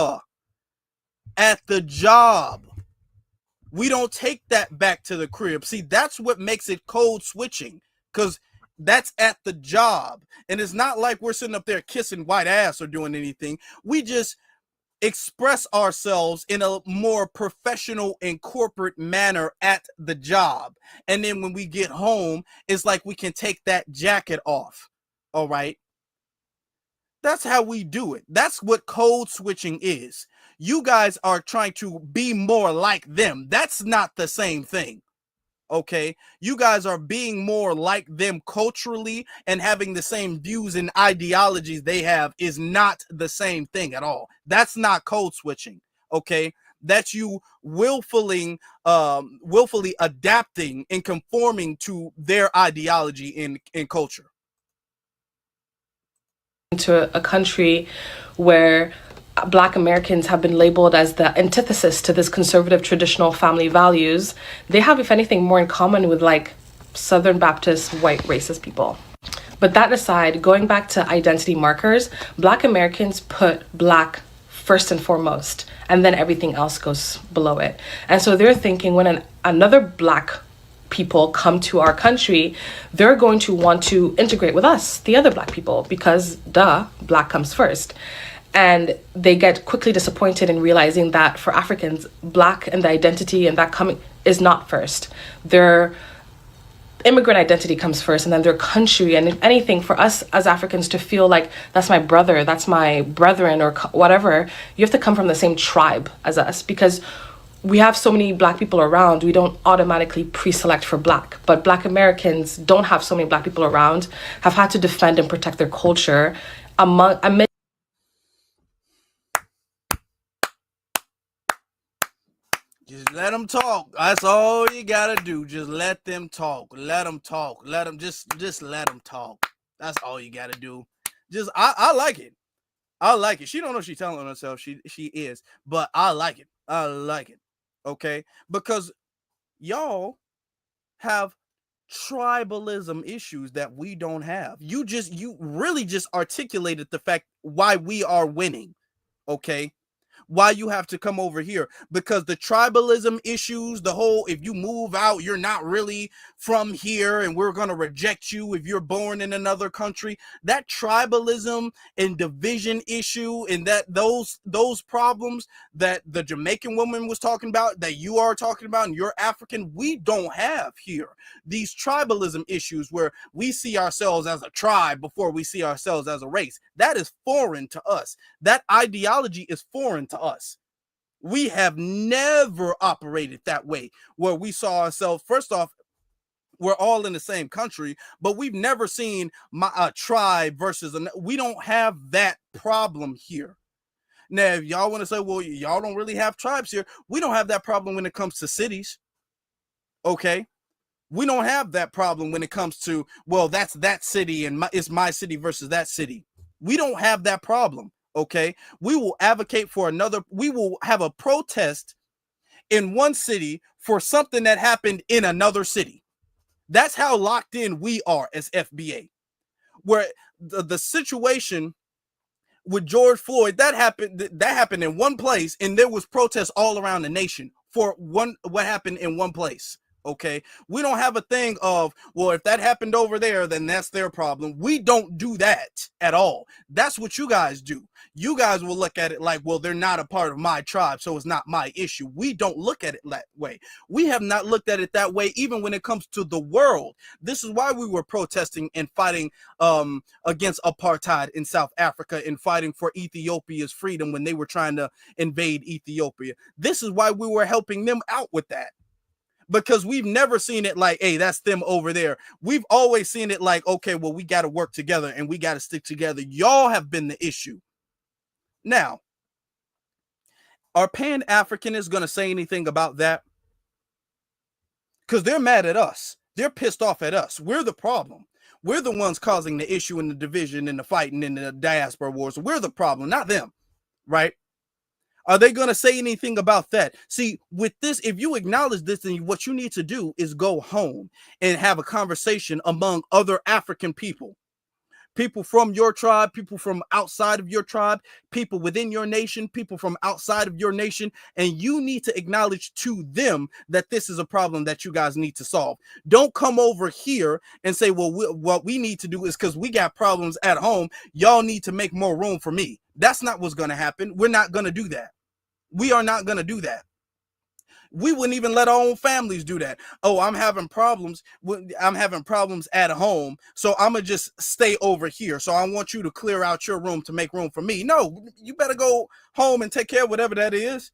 S2: We don't take that back to the crib. See, that's what makes it code switching, because that's at the job. And it's not like we're sitting up there kissing white ass or doing anything. We just express ourselves in a more professional and corporate manner at the job. And then when we get home, it's like we can take that jacket off. All right. That's how we do it. That's what code switching is. You guys are trying to be more like them. That's not the same thing. Okay, you guys are being more like them culturally and having the same views and ideologies they have is not the same thing at all. That's not code switching. Okay, that's you willfully adapting and conforming to their ideology in culture.
S9: To a country where Black Americans have been labeled as the antithesis to this conservative traditional family values. They have, if anything, more in common with like Southern Baptist white racist people. But that aside, going back to identity markers, Black Americans put Black first and foremost, and then everything else goes below it. And so they're thinking when another Black people come to our country, they're going to want to integrate with us, the other Black people, because duh, Black comes first. And they get quickly disappointed in realizing that for Africans, Black and the identity and that coming is not first. Their immigrant identity comes first, and then their country. And if anything, for us as Africans to feel like that's my brother, that's my brethren, or whatever, you have to come from the same tribe as us, because we have so many Black people around, we don't automatically pre-select for Black. But Black Americans don't have so many Black people around, have had to defend and protect their culture amid.
S2: Just let them talk. That's all you gotta do. Just let them talk. Let them talk. Let them just let them talk. That's all you gotta do. Just I like it. I like it. She don't know she's telling herself she is, but I like it. I like it. Okay, because y'all have tribalism issues that we don't have. You really just articulated the fact why we are winning. Okay. Why you have to come over here, because the tribalism issues, the whole if you move out you're not really from here and we're going to reject you if you're born in another country, that tribalism and division issue, and that those problems that the Jamaican woman was talking about, that you are talking about, and you're African, we don't have here. These tribalism issues where we see ourselves as a tribe before we see ourselves as a race, that is foreign to us. That ideology is foreign to us. We have never operated that way, where we saw ourselves, first off, we're all in the same country, but we've never seen a tribe versus we don't have that problem here. Now, if y'all want to say, well, y'all don't really have tribes here, we don't have that problem when it comes to cities. Okay, we don't have that problem when it comes to, well, that's that city and it's my city versus that city. We don't have that problem. Okay, we will advocate for another. We will have a protest in one city for something that happened in another city. That's how locked in we are as FBA. Where the situation with George Floyd, that happened in one place, and there was protests all around the nation for what happened in one place. Okay, we don't have a thing of, well, if that happened over there, then that's their problem. We don't do that at all. That's what you guys do. You guys will look at it like, well, they're not a part of my tribe, so it's not my issue. We don't look at it that way. We have not looked at it that way, even when it comes to the world. This is why we were protesting and fighting against apartheid in South Africa and fighting for Ethiopia's freedom when they were trying to invade Ethiopia. This is why we were helping them out with that. Because we've never seen it like, hey, that's them over there. We've always seen it like, okay, well, we got to work together and we got to stick together. Y'all have been the issue. Now, are Pan-Africanists going to say anything about that? Because they're mad at us. They're pissed off at us. We're the problem. We're the ones causing the issue and the division and the fighting and the diaspora wars. We're the problem, not them, right? Are they going to say anything about that? See, with this, if you acknowledge this, then what you need to do is go home and have a conversation among other African people. People from your tribe, people from outside of your tribe, people within your nation, people from outside of your nation. And you need to acknowledge to them that this is a problem that you guys need to solve. Don't come over here and say, well, what we need to do is because we got problems at home. Y'all need to make more room for me. That's not what's going to happen. We're not going to do that. We are not going to do that. We wouldn't even let our own families do that. Oh, I'm having problems. I'm having problems at home, so I'm going to just stay over here. So I want you to clear out your room to make room for me. No, you better go home and take care of whatever that is.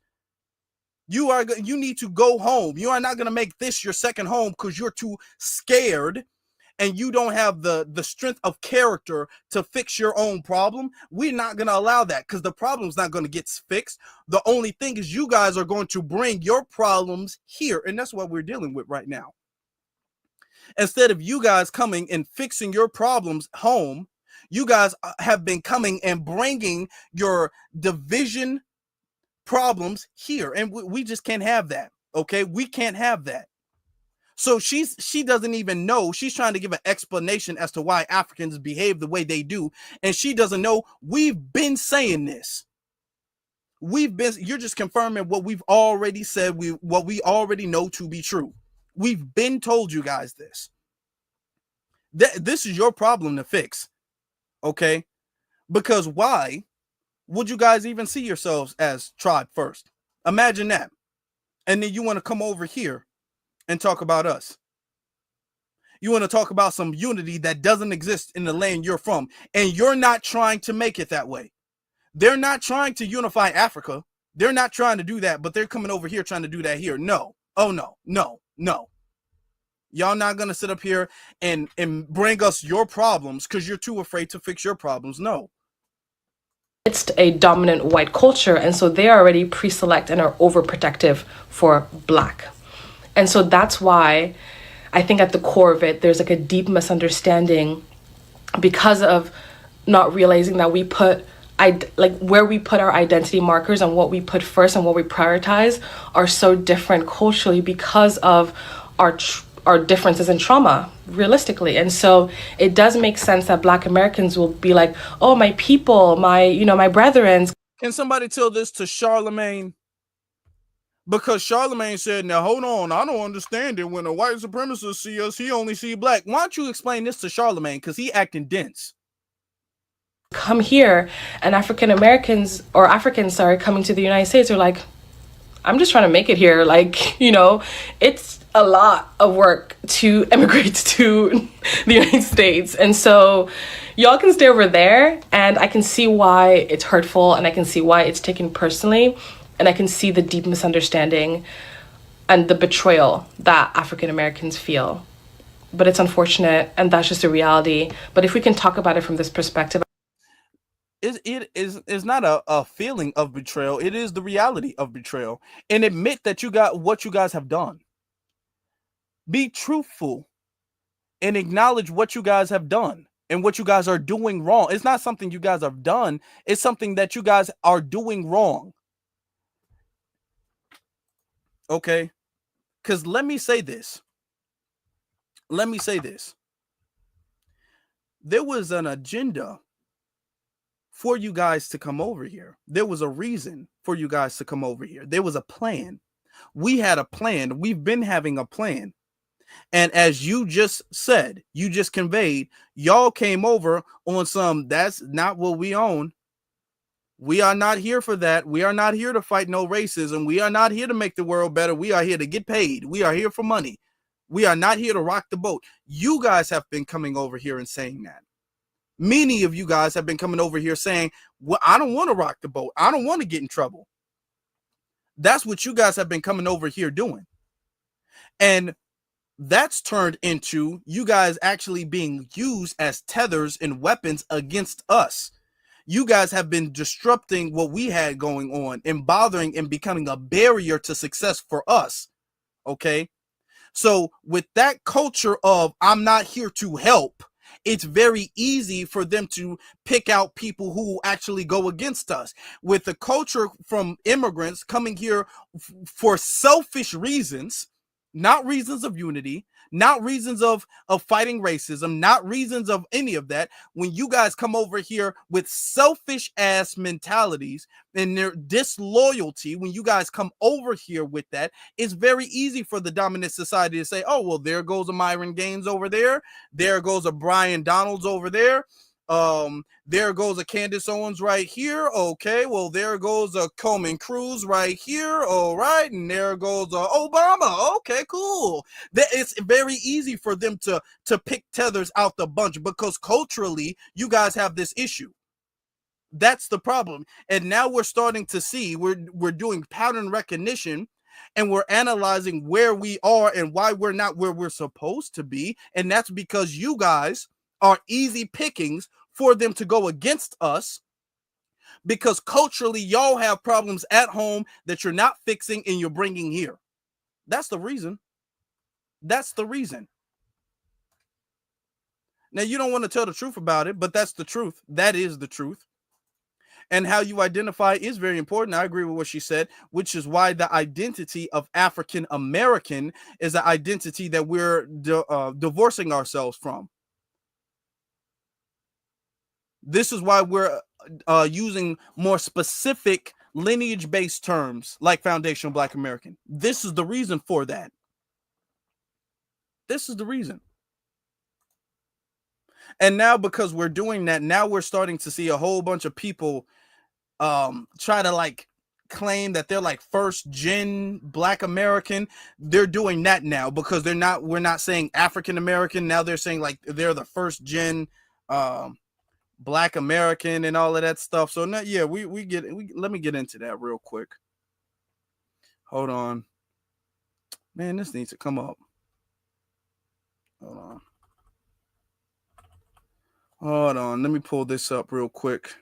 S2: You need to go home. You are not going to make this your second home because you're too scared and you don't have the strength of character to fix your own problem. We're not going to allow that because the problem's not going to get fixed. The only thing is you guys are going to bring your problems here. And that's what we're dealing with right now. Instead of you guys coming and fixing your problems home, you guys have been coming and bringing your division problems here. And we just can't have that. Okay, we can't have that. So she doesn't even know. She's trying to give an explanation as to why Africans behave the way they do. And she doesn't know. We've been saying this. You're just confirming what we've already said, what we already know to be true. We've been told you guys this. This is your problem to fix. Okay? Because why would you guys even see yourselves as tribe first? Imagine that. And then you want to come over here and talk about us. You want to talk about some unity that doesn't exist in the land you're from, and you're not trying to make it that way. They're not trying to unify Africa. They're not trying to do that, but they're coming over here trying to do that here. No. Oh, no, no, no. Y'all not going to sit up here and bring us your problems because you're too afraid to fix your problems. No.
S9: It's a dominant white culture, and so they already pre-select and are overprotective for Black. And so that's why I think at the core of it, there's like a deep misunderstanding because of not realizing that we put, where we put our identity markers and what we put first and what we prioritize are so different culturally because of our differences in trauma, realistically. And so it does make sense that Black Americans will be like, oh, my people, my brethren.
S2: Can somebody tell this to Charlemagne? Because Charlemagne said, now, hold on, I don't understand it. When a white supremacist see us, he only see Black. Why don't you explain this to Charlemagne? Because he acting dense.
S9: Come here, and Africans coming to the United States are like, I'm just trying to make it here. Like, it's a lot of work to immigrate to the United States. And so y'all can stay over there, and I can see why it's hurtful, and I can see why it's taken personally. And I can see the deep misunderstanding and the betrayal that African Americans feel. But it's unfortunate, and that's just a reality. But if we can talk about it from this perspective.
S2: It is not a feeling of betrayal. It is the reality of betrayal. And admit that you got what you guys have done. Be truthful and acknowledge what you guys have done and what you guys are doing wrong. It's not something you guys have done. It's something that you guys are doing wrong. Okay, because let me say this. There was an agenda for you guys to come over here. There was a reason for you guys to come over here. There was a plan. We had a plan. We've been having a plan. And as you just said, you just conveyed, y'all came over on some, that's not what we own. We are not here for that. We are not here to fight no racism. We are not here to make the world better. We are here to get paid. We are here for money. We are not here to rock the boat. You guys have been coming over here and saying that. Many of you guys have been coming over here saying, well, I don't want to rock the boat. I don't want to get in trouble. That's what you guys have been coming over here doing. And that's turned into you guys actually being used as tethers and weapons against us. You guys have been disrupting what we had going on and bothering and becoming a barrier to success for us. Okay. So with that culture of I'm not here to help, it's very easy for them to pick out people who actually go against us. With the culture from immigrants coming here for selfish reasons, not reasons of unity, not reasons of fighting racism, not reasons of any of that. When you guys come over here with selfish ass mentalities and their disloyalty, when you guys come over here with that, it's very easy for the dominant society to say, oh, well, there goes a Myron Gaines over there. There goes a Brian Donalds over there. There goes a Candace Owens right here. Okay, well, there goes a Coleman Cruz right here. All right, and there goes Obama. Okay, cool. It's very easy for them to pick tethers out the bunch because culturally, you guys have this issue. That's the problem. And now we're starting to see we're doing pattern recognition, and we're analyzing where we are and why we're not where we're supposed to be. And that's because you guys are easy pickings for them to go against us, because culturally y'all have problems at home that you're not fixing and you're bringing here. That's the reason. That's the reason. Now, you don't want to tell the truth about it, but that's the truth. That is the truth. And how you identify is very important. I agree with what she said, which is why the identity of African American is an identity that we're divorcing ourselves from. This is why we're using more specific lineage-based terms like foundational Black American. This is the reason for that. This is the reason. And now, because we're doing that, now we're starting to see a whole bunch of people try to like claim that they're like first gen Black American. They're doing that now because we're not saying African American. Now they're saying like they're the first gen Black American and all of that stuff. So now, yeah, let me get into that real quick. Hold on. Man, this needs to come up. Hold on. Let me pull this up real quick.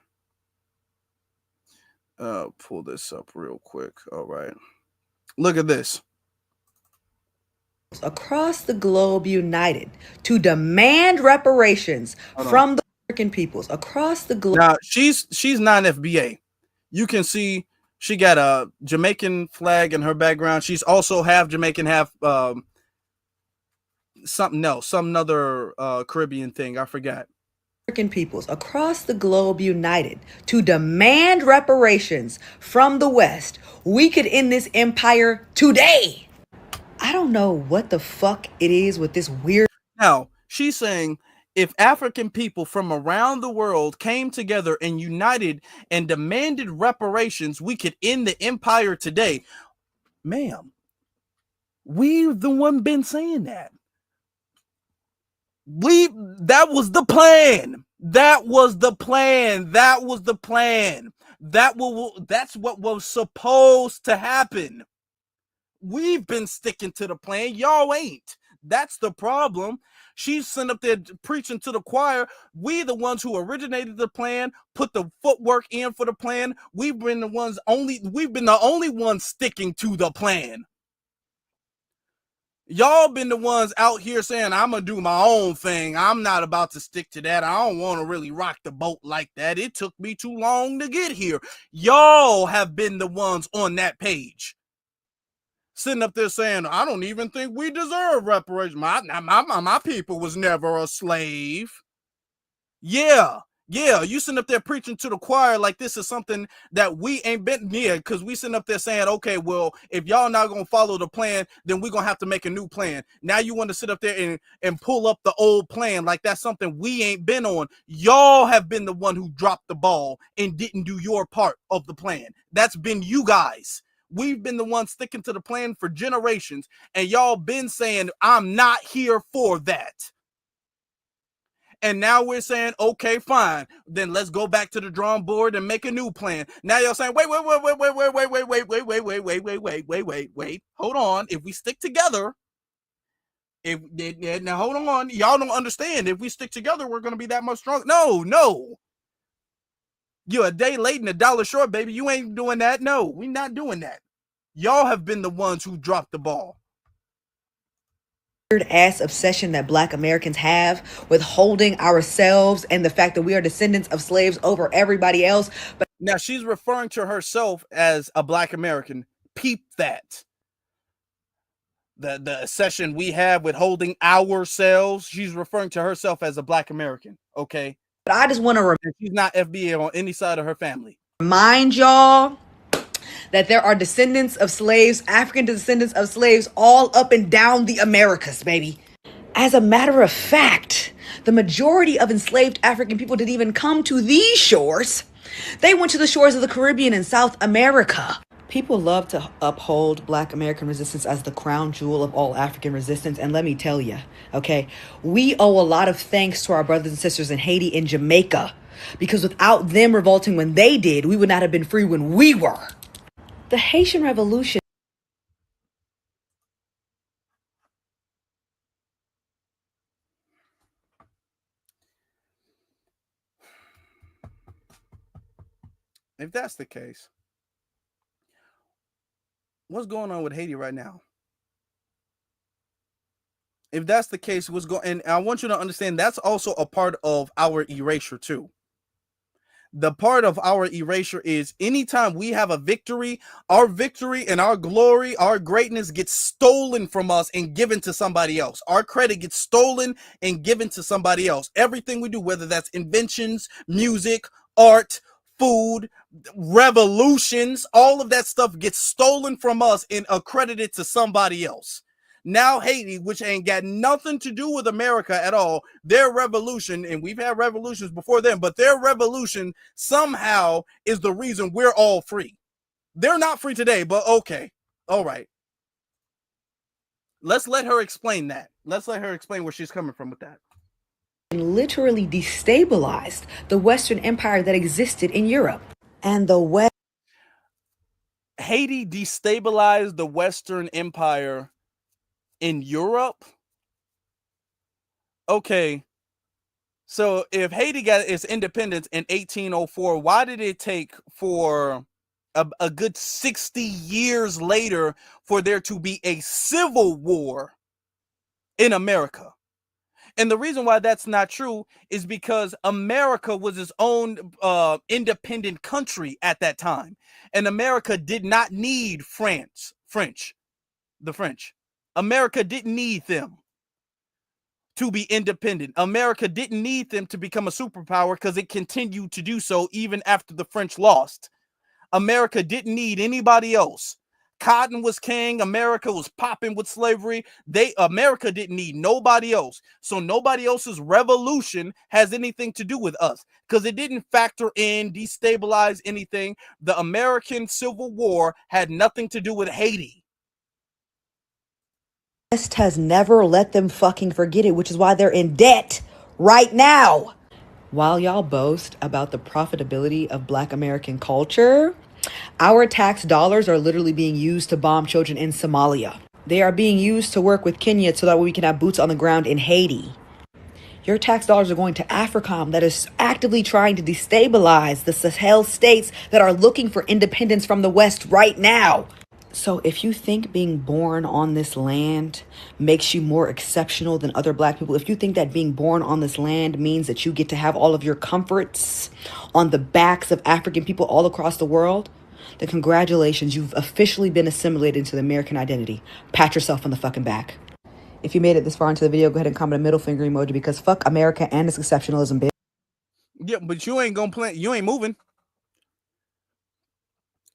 S2: All right. Look at this.
S10: Across the globe united to demand reparations from the American peoples across the globe.
S2: Now, she's non-FBA. You can see she got a Jamaican flag in her background. She's also half Jamaican, half something else, some other Caribbean thing. I forgot.
S10: American peoples across the globe united to demand reparations from the West. We could end this empire today. I don't know what the fuck it is with this weird.
S2: Now, she's saying if African people from around the world came together and united and demanded reparations, we could end the empire today. Ma'am, we've the one been saying that. That was the plan. That's what was supposed to happen. We've been sticking to the plan. Y'all ain't. That's the problem. She's sitting up there preaching to the choir. We the ones who originated the plan, put the footwork in for the plan. We've been the only ones sticking to the plan. Y'all been the ones out here saying, I'm going to do my own thing. I'm not about to stick to that. I don't want to really rock the boat like that. It took me too long to get here. Y'all have been the ones on that page. Sitting up there saying, I don't even think we deserve reparations. My people was never a slave. Yeah, Yeah, you sitting up there preaching to the choir like this is something that we ain't been near, because we sitting up there saying, okay, well, if y'all not gonna follow the plan, then we're gonna have to make a new plan. Now you want to sit up there and pull up the old plan like that's something we ain't been on. Y'all have been the one who dropped the ball and didn't do your part of the plan. That's been you guys. We've been the ones sticking to the plan for generations, and y'all been saying, I'm not here for that. And now we're saying, okay, fine. Then let's go back to the drawing board and make a new plan. Now y'all saying, wait. Hold on. If we stick together, now hold on. Y'all don't understand. If we stick together, we're gonna be that much stronger. No. You're a day late and a dollar short, baby. You ain't doing that. No, we're not doing that. Y'all have been the ones who dropped the ball.
S10: Ass obsession that Black Americans have with holding ourselves and the fact that we are descendants of slaves over everybody else. But
S2: now she's referring to herself as a Black American. Peep that. The obsession we have with holding ourselves, she's referring to herself as a Black American. Okay.
S10: But I just want to
S2: she's not FBA on any side of her family.
S10: Remind y'all that there are descendants of slaves, African descendants of slaves, all up and down the Americas, baby. As a matter of fact, the majority of enslaved African people didn't even come to these shores. They went to the shores of the Caribbean and South America. People love to uphold Black American resistance as the crown jewel of all African resistance. And let me tell you, okay, we owe a lot of thanks to our brothers and sisters in Haiti and Jamaica, because without them revolting when they did, we would not have been free when we were. The Haitian Revolution.
S2: If that's the case, what's going on with Haiti right now? If that's the case, what's going, and I want you to understand that's also a part of our erasure too. The part of our erasure is anytime we have a victory, our victory and our glory, our greatness gets stolen from us and given to somebody else. Our credit gets stolen and given to somebody else. Everything we do, whether that's inventions, music, art, food, revolutions, all of that stuff gets stolen from us and accredited to somebody else. Now Haiti, which ain't got nothing to do with America at all, their revolution, and we've had revolutions before them, but their revolution somehow is the reason we're all free. They're not free today, but okay. All right. Let's let her explain that. Let's let her explain where she's coming from with that.
S10: Literally destabilized the Western Empire that existed in Europe. And the West.
S2: Haiti destabilized the Western Empire in Europe? Okay. So if Haiti got its independence in 1804, why did it take for a good 60 years later for there to be a civil war in America? And the reason why that's not true is because America was its own independent country at that time. And America did not need the French. America didn't need them to be independent. America didn't need them to become a superpower because it continued to do so even after the French lost. America didn't need anybody else. Cotton was king. America was popping with slavery. America didn't need nobody else. So nobody else's revolution has anything to do with us because it didn't factor in, destabilize anything. The American Civil War had nothing to do with Haiti.
S10: West has never let them fucking forget it, which is why they're in debt right now. While y'all boast about the profitability of Black American culture, our tax dollars are literally being used to bomb children in Somalia. They are being used to work with Kenya so that we can have boots on the ground in Haiti. Your tax dollars are going to AFRICOM that is actively trying to destabilize the Sahel states that are looking for independence from the West right now. So if you think being born on this land makes you more exceptional than other Black people, if you think that being born on this land means that you get to have all of your comforts on the backs of African people all across the world, then congratulations, you've officially been assimilated into the American identity. Pat yourself on the fucking back. If you made it this far into the video, go ahead and comment a middle finger emoji because fuck America and its exceptionalism, bitch.
S2: Yeah, but you ain't gonna plant. You ain't moving.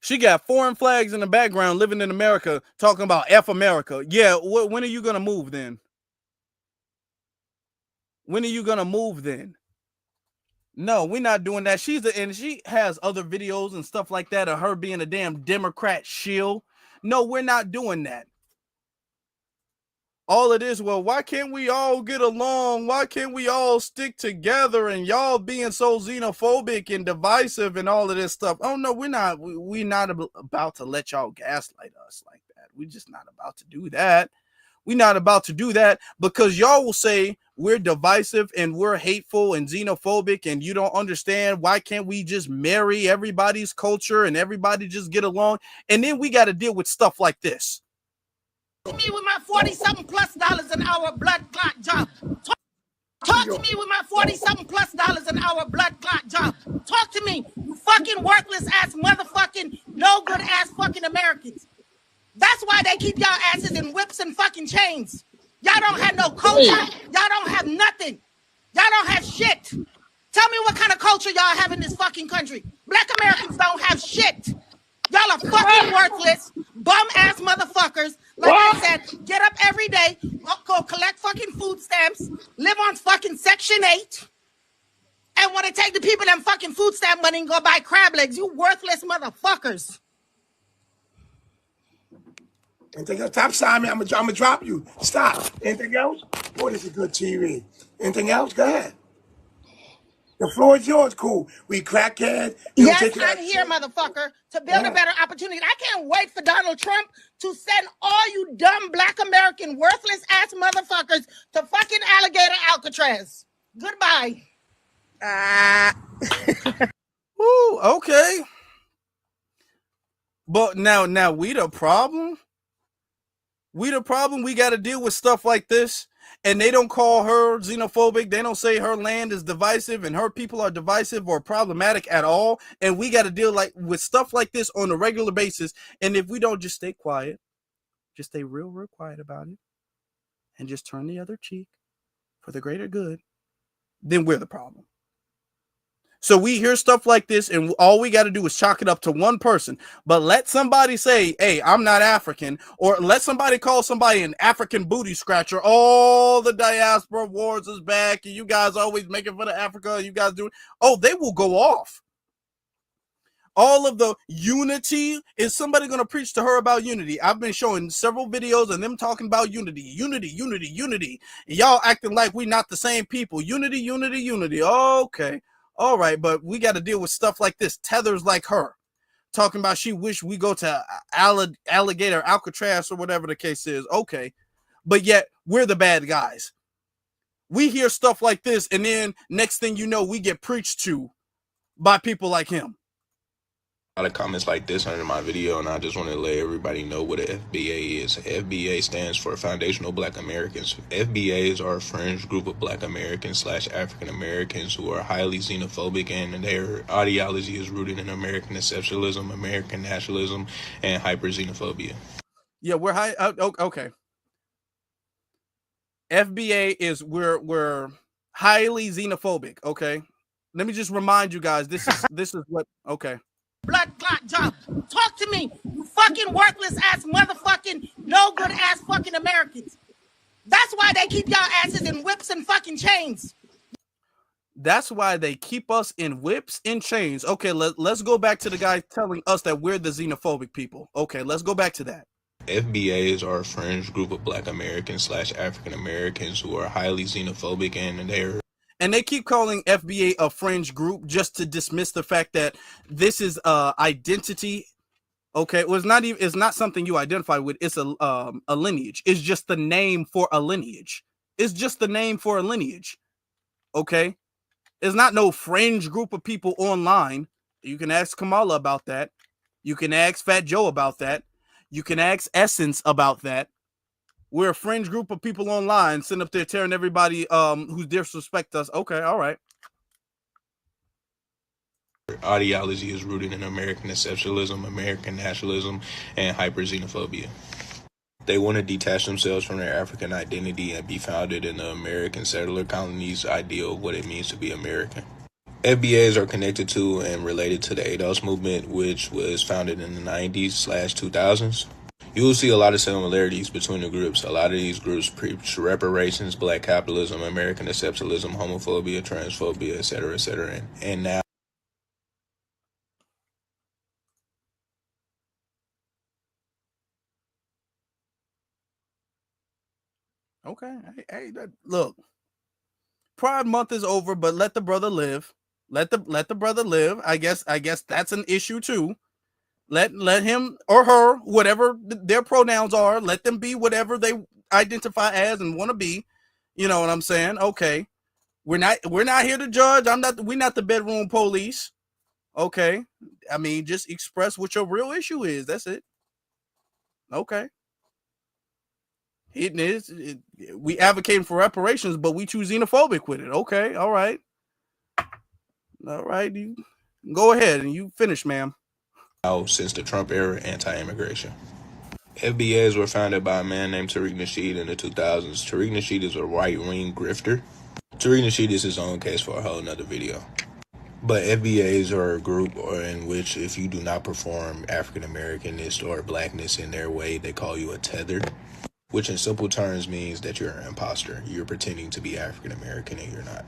S2: She got foreign flags in the background, living in America, talking about F America. Yeah, when are you gonna move then? When are you gonna move then? No, we're not doing that. And she has other videos and stuff like that of her being a damn Democrat shill. No, we're not doing that. All it is, well, why can't we all get along? Why can't we all stick together? And y'all being so xenophobic and divisive and all of this stuff. Oh no, we're not. We're not about to let y'all gaslight us like that. We're just not about to do that. We're not about to do that because y'all will say we're divisive and we're hateful and xenophobic and you don't understand. Why can't we just marry everybody's culture and everybody just get along? And then we got to deal with stuff like this.
S11: Me with my 40-something plus dollars an hour blood clot job. Talk to me with my 40-something plus dollars an hour blood clot job. Talk to me, you fucking worthless ass motherfucking no good ass fucking Americans. That's why they keep y'all asses in whips and fucking chains. Y'all don't have no culture. Y'all don't have nothing. Y'all don't have shit. Tell me what kind of culture y'all have in this fucking country. Black Americans don't have shit. Y'all are fucking worthless, bum-ass motherfuckers. Like I said, get up every day, go collect fucking food stamps, live on fucking Section 8, and want to take the people them fucking food stamp money and go buy crab legs. You worthless motherfuckers.
S12: Anything else? Stop signing me. I'm gonna drop you. Stop. Anything else? Boy, this is good TV. Anything else? Go ahead. The floor is yours. Cool. We crackhead.
S11: Yes, I'm here, motherfucker, to build a better opportunity. I can't wait for Donald Trump to send all you dumb Black American worthless ass motherfuckers to fucking alligator Alcatraz. Goodbye.
S2: Woo, okay. But now we the problem. We the problem. We got to deal with stuff like this. And they don't call her xenophobic. They don't say her land is divisive and her people are divisive or problematic at all. And we got to deal with stuff like this on a regular basis. And if we don't just stay quiet, just stay real quiet about it and just turn the other cheek for the greater good, then we're the problem. So we hear stuff like this and all we got to do is chalk it up to one person. But let somebody say, hey, I'm not African, or let somebody call somebody an African booty scratcher. All the diaspora wars is back and you guys always making fun of Africa. You guys do it. Oh, they will go off. All of the unity. Is somebody going to preach to her about unity? I've been showing several videos of them talking about unity. And y'all acting like we not the same people. Unity. Okay. All right, but we got to deal with stuff like this. Tethers like her talking about she wish we go to alligator Alcatraz or whatever the case is. Okay, but yet we're the bad guys. We hear stuff like this, and then next thing you know, we get preached to by people like him.
S13: A lot of comments like this under my video, and I just want to let everybody know what a FBA is. FBA stands for Foundational Black Americans. FBAs are a fringe group of Black Americans / African Americans who are highly xenophobic, and their ideology is rooted in American exceptionalism, American nationalism, and hyper xenophobia.
S2: Yeah, we're high. Okay. FBA is we're highly xenophobic. Okay, let me just remind you guys. This is what. Okay.
S11: Blood clot job. Talk to me, you fucking worthless ass motherfucking no good ass fucking Americans. That's why they keep y'all asses in whips and fucking chains.
S2: That's why they keep us in whips and chains. Okay, let's go back to the guy telling us that we're the xenophobic people. Okay, let's go back to that.
S13: FBAs are a fringe group of Black Americans / African Americans who are highly xenophobic,
S2: and they keep calling FBA a fringe group just to dismiss the fact that this is identity. Okay, well, it's not something you identify with. It's a lineage. It's just the name for a lineage. Okay, it's not no fringe group of people online. You can ask Kamala about that. You can ask Fat Joe about that. You can ask Essence about that. We're a fringe group of people online sitting up there tearing everybody who disrespect us. Okay, all right.
S13: ideology is rooted in American exceptionalism, American nationalism, and hyper xenophobia. They want to detach themselves from their African identity and be founded in the American settler colonies' ideal of what it means to be American. FBAs are connected to and related to the ADOS movement, which was founded in the 90s/2000s. You will see a lot of similarities between the groups. A lot of these groups preach reparations, black capitalism, American exceptionalism, homophobia, transphobia, etc., etc. And now
S2: Okay. Hey, look, Pride Month is over, but let the brother live. Let the brother live. I guess that's an issue too. Let him or her, whatever their pronouns are, let them be whatever they identify as and want to be. You know what I'm saying? Okay. We're not here to judge. We're not the bedroom police. Okay. I mean, just express what your real issue is. That's it. Okay. We advocating for reparations, but we too xenophobic with it. Okay. All right. All right. You go ahead and you finish, ma'am.
S13: Since the Trump era, anti-immigration. FBAs were founded by a man named Tariq Nasheed in the 2000s. Tariq Nasheed is a right-wing grifter. Tariq Nasheed is his own case for a whole nother video. But FBAs are a group in which if you do not perform African Americanness or blackness in their way, they call you a tether, which in simple terms means that you're an imposter. You're pretending to be African American and you're not.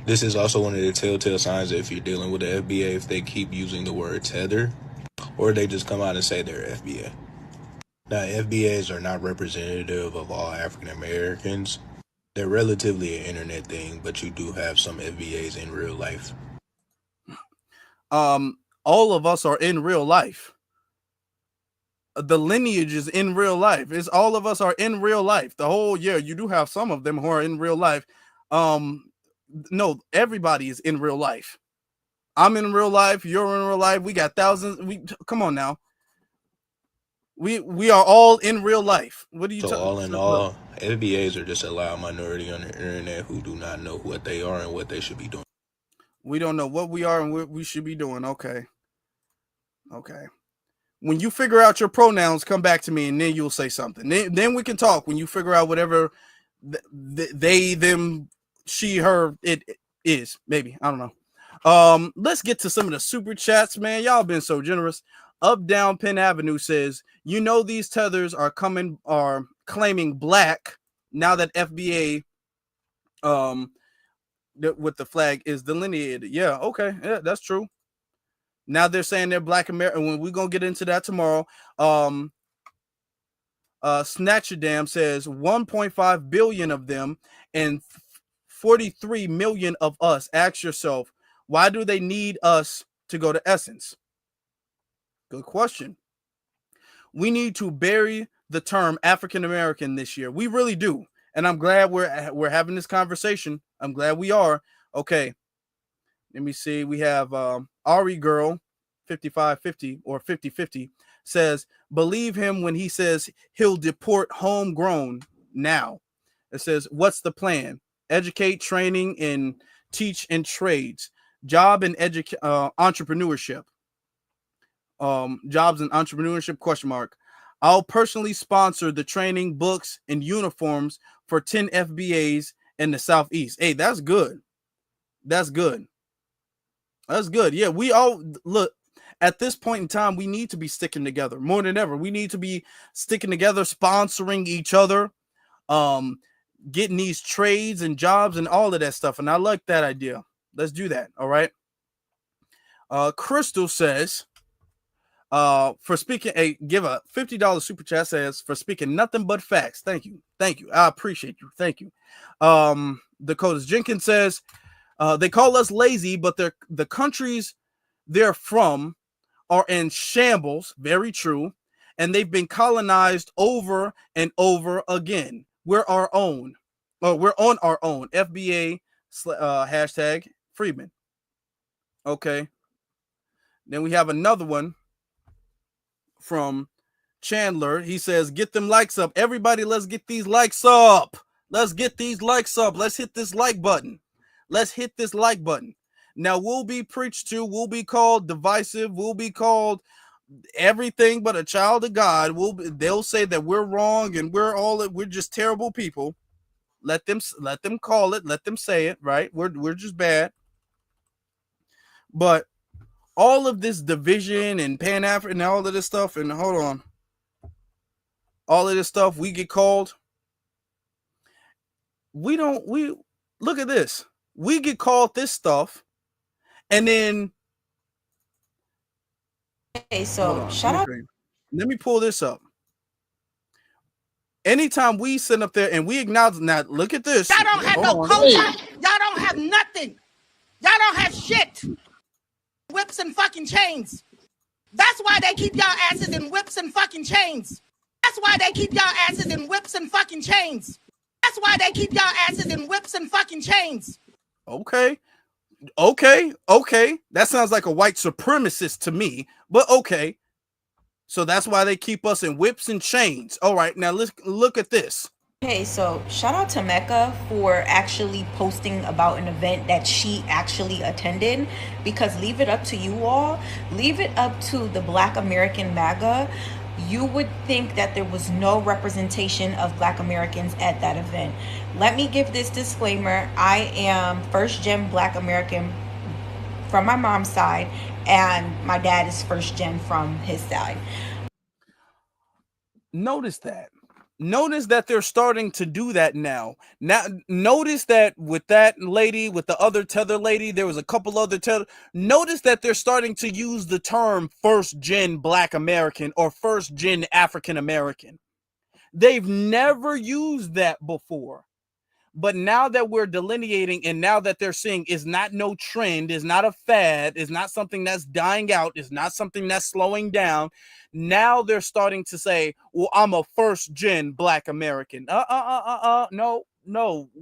S13: This is also one of the telltale signs that if you're dealing with the FBA, if they keep using the word tether, or they just come out and say they're FBA. Now, FBAs are not representative of all African Americans. They're relatively an internet thing, but you do have some FBAs in real life.
S2: All of us are in real life. The lineage is in real life. It's all of us are in real life. The whole year, you do have some of them who are in real life. No, everybody is in real life. I'm in real life. You're in real life. We got thousands. Come on now. We are all in real life. What do you?
S13: So all in all, FBAs are just a loud minority on the internet who do not know what they are and what they should be doing.
S2: We don't know what we are and what we should be doing. Okay. When you figure out your pronouns, come back to me and then you'll say something. Then we can talk when you figure out whatever they, them, she, her, it is. Maybe. I don't know. Let's get to some of the super chats, man. Y'all been so generous. Up Down Penn Avenue says, you know these tethers are claiming black now that FBA with the flag is delineated. Yeah, okay. Yeah, that's true. Now they're saying they're black American. When we're gonna get into that tomorrow. Snatcherdam says 1.5 billion of them and 43 million of us. Ask yourself, why do they need us to go to Essence? Good question. We need to bury the term African American this year. We really do. And I'm glad we're having this conversation. I'm glad we are. Okay. Let me see. We have Ari Girl 5550 or 5050 says, believe him when he says he'll deport homegrown now. It says, what's the plan? Educate, training, and teach in trades. Job and entrepreneurship. Jobs and entrepreneurship, question mark. I'll personally sponsor the training, books, and uniforms for 10 FBAs in the Southeast. Hey, that's good. That's good. That's good. Yeah, we all look at this point in time. We need to be sticking together more than ever. We need to be sticking together, sponsoring each other, getting these trades and jobs and all of that stuff. And I like that idea. Let's do that. All right. Crystal says, for speaking, give a $50 super chat, says for speaking nothing but facts. Thank you. I appreciate you. Thank you. Dakota's Jenkins says, they call us lazy, but the countries they're from are in shambles. Very true. And they've been colonized over and over again. We're our own. We're on our own. FBA hashtag Freeman. Okay. Then we have another one from Chandler. He says, get them likes up. Everybody, let's get these likes up. Let's get these likes up. Let's hit this like button. Let's hit this like button. Now we'll be preached to. We'll be called divisive. We'll be called everything but a child of God. They'll say that we're wrong and we're just terrible people. Let them call it. Let them say it. Right? We're just bad. But all of this division and Pan-African and all of this stuff, and hold on, all of this stuff we get called. We look at this. We get called this stuff, and then
S10: so shout out.
S2: Let me pull this up. Anytime we sit up there and we acknowledge, now look at this.
S11: Y'all don't have no culture. Y'all don't have nothing. Y'all don't have shit. Whips and fucking chains. That's why they keep y'all asses in whips and fucking chains. That's why they keep y'all asses in whips and fucking chains. That's why they keep y'all asses in whips and fucking chains.
S2: Okay. That sounds like a white supremacist to me, but okay. So that's why they keep us in whips and chains. All right, now let's look at this.
S10: Okay, so shout out to Mecca for actually posting about an event that she actually attended, because leave it up to you all, leave it up to the Black American MAGA. You would think that there was no representation of Black Americans at that event. Let me give this disclaimer. I am first gen Black American from my mom's side, and my dad is first gen from his side.
S2: Notice that they're starting to do that now. Now, notice that with that lady, with the other tether lady, there was a couple other tether. Notice that they're starting to use the term first gen Black American or first gen African American. They've never used that before. But now that we're delineating, and now that they're saying it's not no trend, is not a fad, is not something that's dying out, is not something that's slowing down. Now they're starting to say, well, I'm a first gen Black American. No.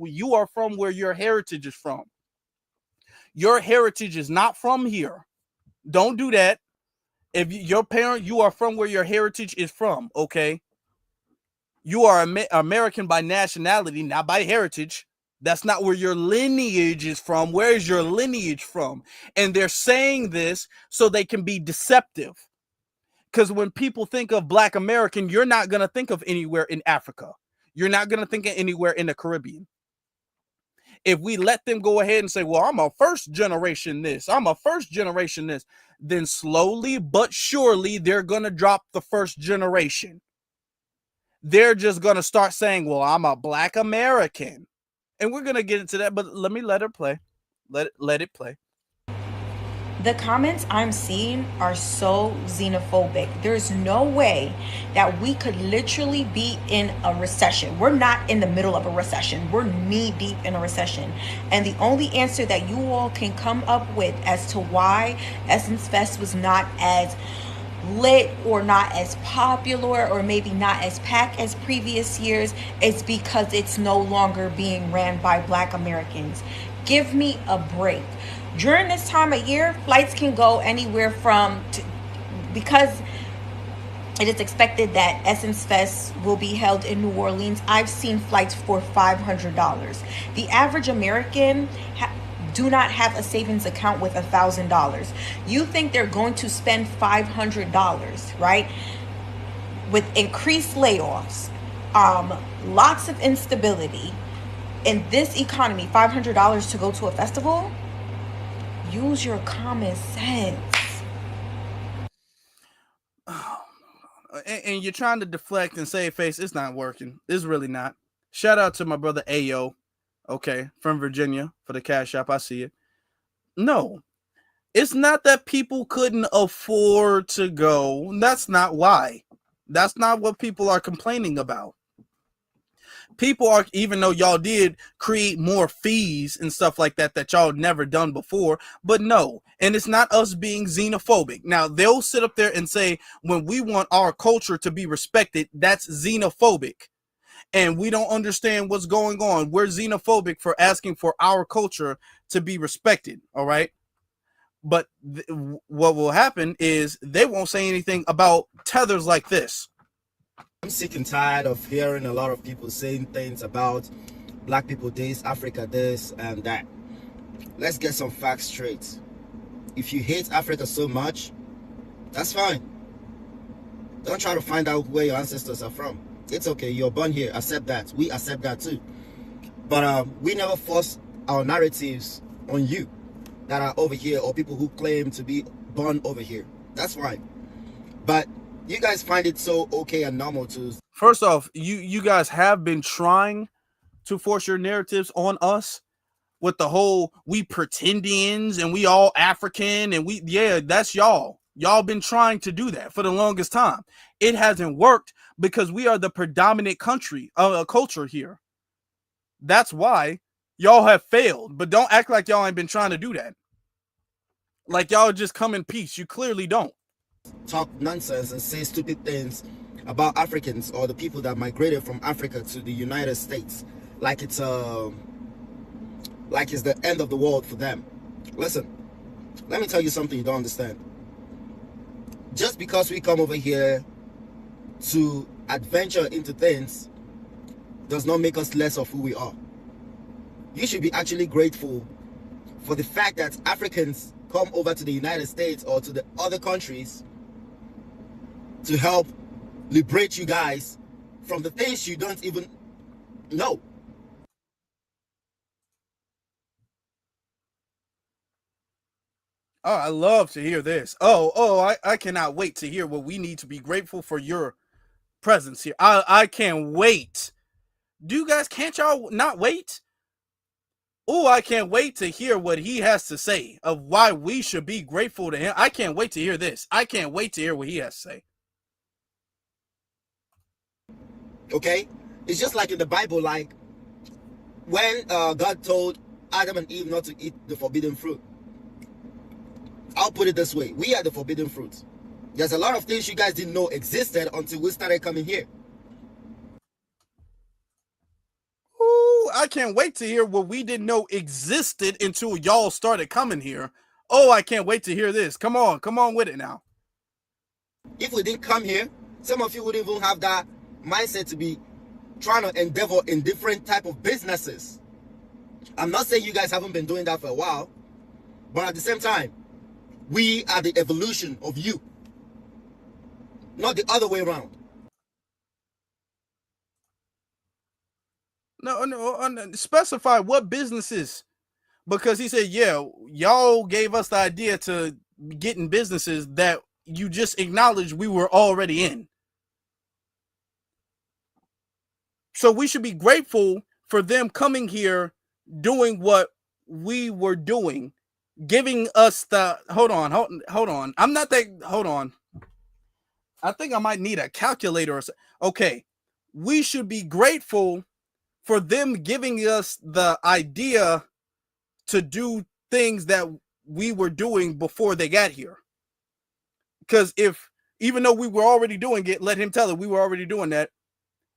S2: You are from where your heritage is from. Your heritage is not from here. Don't do that. If your parent, you are from where your heritage is from, okay? You are American by nationality, not by heritage. That's not where your lineage is from. Where is your lineage from? And they're saying this so they can be deceptive. Because when people think of Black American, you're not going to think of anywhere in Africa. You're not going to think of anywhere in the Caribbean. If we let them go ahead and say, well, I'm a first generation this, I'm a first generation this, then slowly but surely they're going to drop the first generation. They're just going to start saying, well, I'm a Black American. And we're going to get into that, but let me let it play. Let it play.
S10: The comments I'm seeing are so xenophobic. There's no way that we could literally be in a recession. We're not in the middle of a recession. We're knee deep in a recession. And the only answer that you all can come up with as to why Essence Fest was not as lit or not as popular or maybe not as packed as previous years is because it's no longer being ran by Black Americans. Give me a break. During this time of year, flights can go anywhere from, because it is expected that Essence Fest will be held in New Orleans. I've seen flights for $500. The average American do not have a savings account with $1,000. You think they're going to spend $500, right? With increased layoffs, lots of instability in this economy, $500 to go to a festival? Use your common sense.
S2: And you're trying to deflect and save face. It's not working. It's really not. Shout out to my brother Ayo, okay, from Virginia for the Cash App. I see it. No, it's not that people couldn't afford to go. That's not why. That's not what people are complaining about. People are, even though y'all did create more fees and stuff like that y'all never done before, but no, and it's not us being xenophobic. Now, they'll sit up there and say, when we want our culture to be respected, that's xenophobic. And we don't understand what's going on. We're xenophobic for asking for our culture to be respected, all right? But what will happen is they won't say anything about tethers like this.
S14: I'm sick and tired of hearing a lot of people saying things about Black people this, Africa this, and that. Let's get some facts straight. If you hate Africa so much, that's fine. Don't try to find out where your ancestors are from. It's okay, you're born here, accept that. We accept that too. But we never force our narratives on you. that are over here or people who claim to be born over here. That's fine. But you guys find it so okay and normal to...
S2: First off, you guys have been trying to force your narratives on us with the whole we pretendians and we all African and that's y'all. Y'all been trying to do that for the longest time. It hasn't worked because we are the predominant culture here. That's why y'all have failed. But don't act like y'all ain't been trying to do that. Like y'all just come in peace. You clearly don't.
S14: Talk nonsense and say stupid things about Africans or the people that migrated from Africa to the United States like it's the end of the world for them. Listen, let me tell you something you don't understand. Just because we come over here to adventure into things does not make us less of who we are. You should be actually grateful for the fact that Africans come over to the United States or to the other countries to help liberate you guys from the things you don't even know.
S2: Oh, I love to hear this. I cannot wait to hear what we need to be grateful for your presence here. I can't wait. Can't y'all not wait? Oh, I can't wait to hear what he has to say of why we should be grateful to him. I can't wait to hear this. I can't wait to hear what he has to say.
S14: Okay? It's just like in the Bible, like when God told Adam and Eve not to eat the forbidden fruit. I'll put it this way. We are the forbidden fruit. There's a lot of things you guys didn't know existed until we started coming here.
S2: Ooh, I can't wait to hear what we didn't know existed until y'all started coming here. Oh, I can't wait to hear this. Come on with it now.
S14: If we didn't come here, some of you wouldn't even have that mindset to be trying to endeavor in different type of businesses. I'm not saying you guys haven't been doing that for a while, but at the same time, we are the evolution of you, not the other way around.
S2: No, specify what businesses. Because he said, yeah, y'all gave us the idea to get in businesses that you just acknowledged we were already in. So we should be grateful for them coming here, doing what we were doing, giving us the, hold on. Hold on. I think I might need a calculator or something. Okay. We should be grateful for them giving us the idea to do things that we were doing before they got here. Because even though we were already doing it, let him tell it, we were already doing that.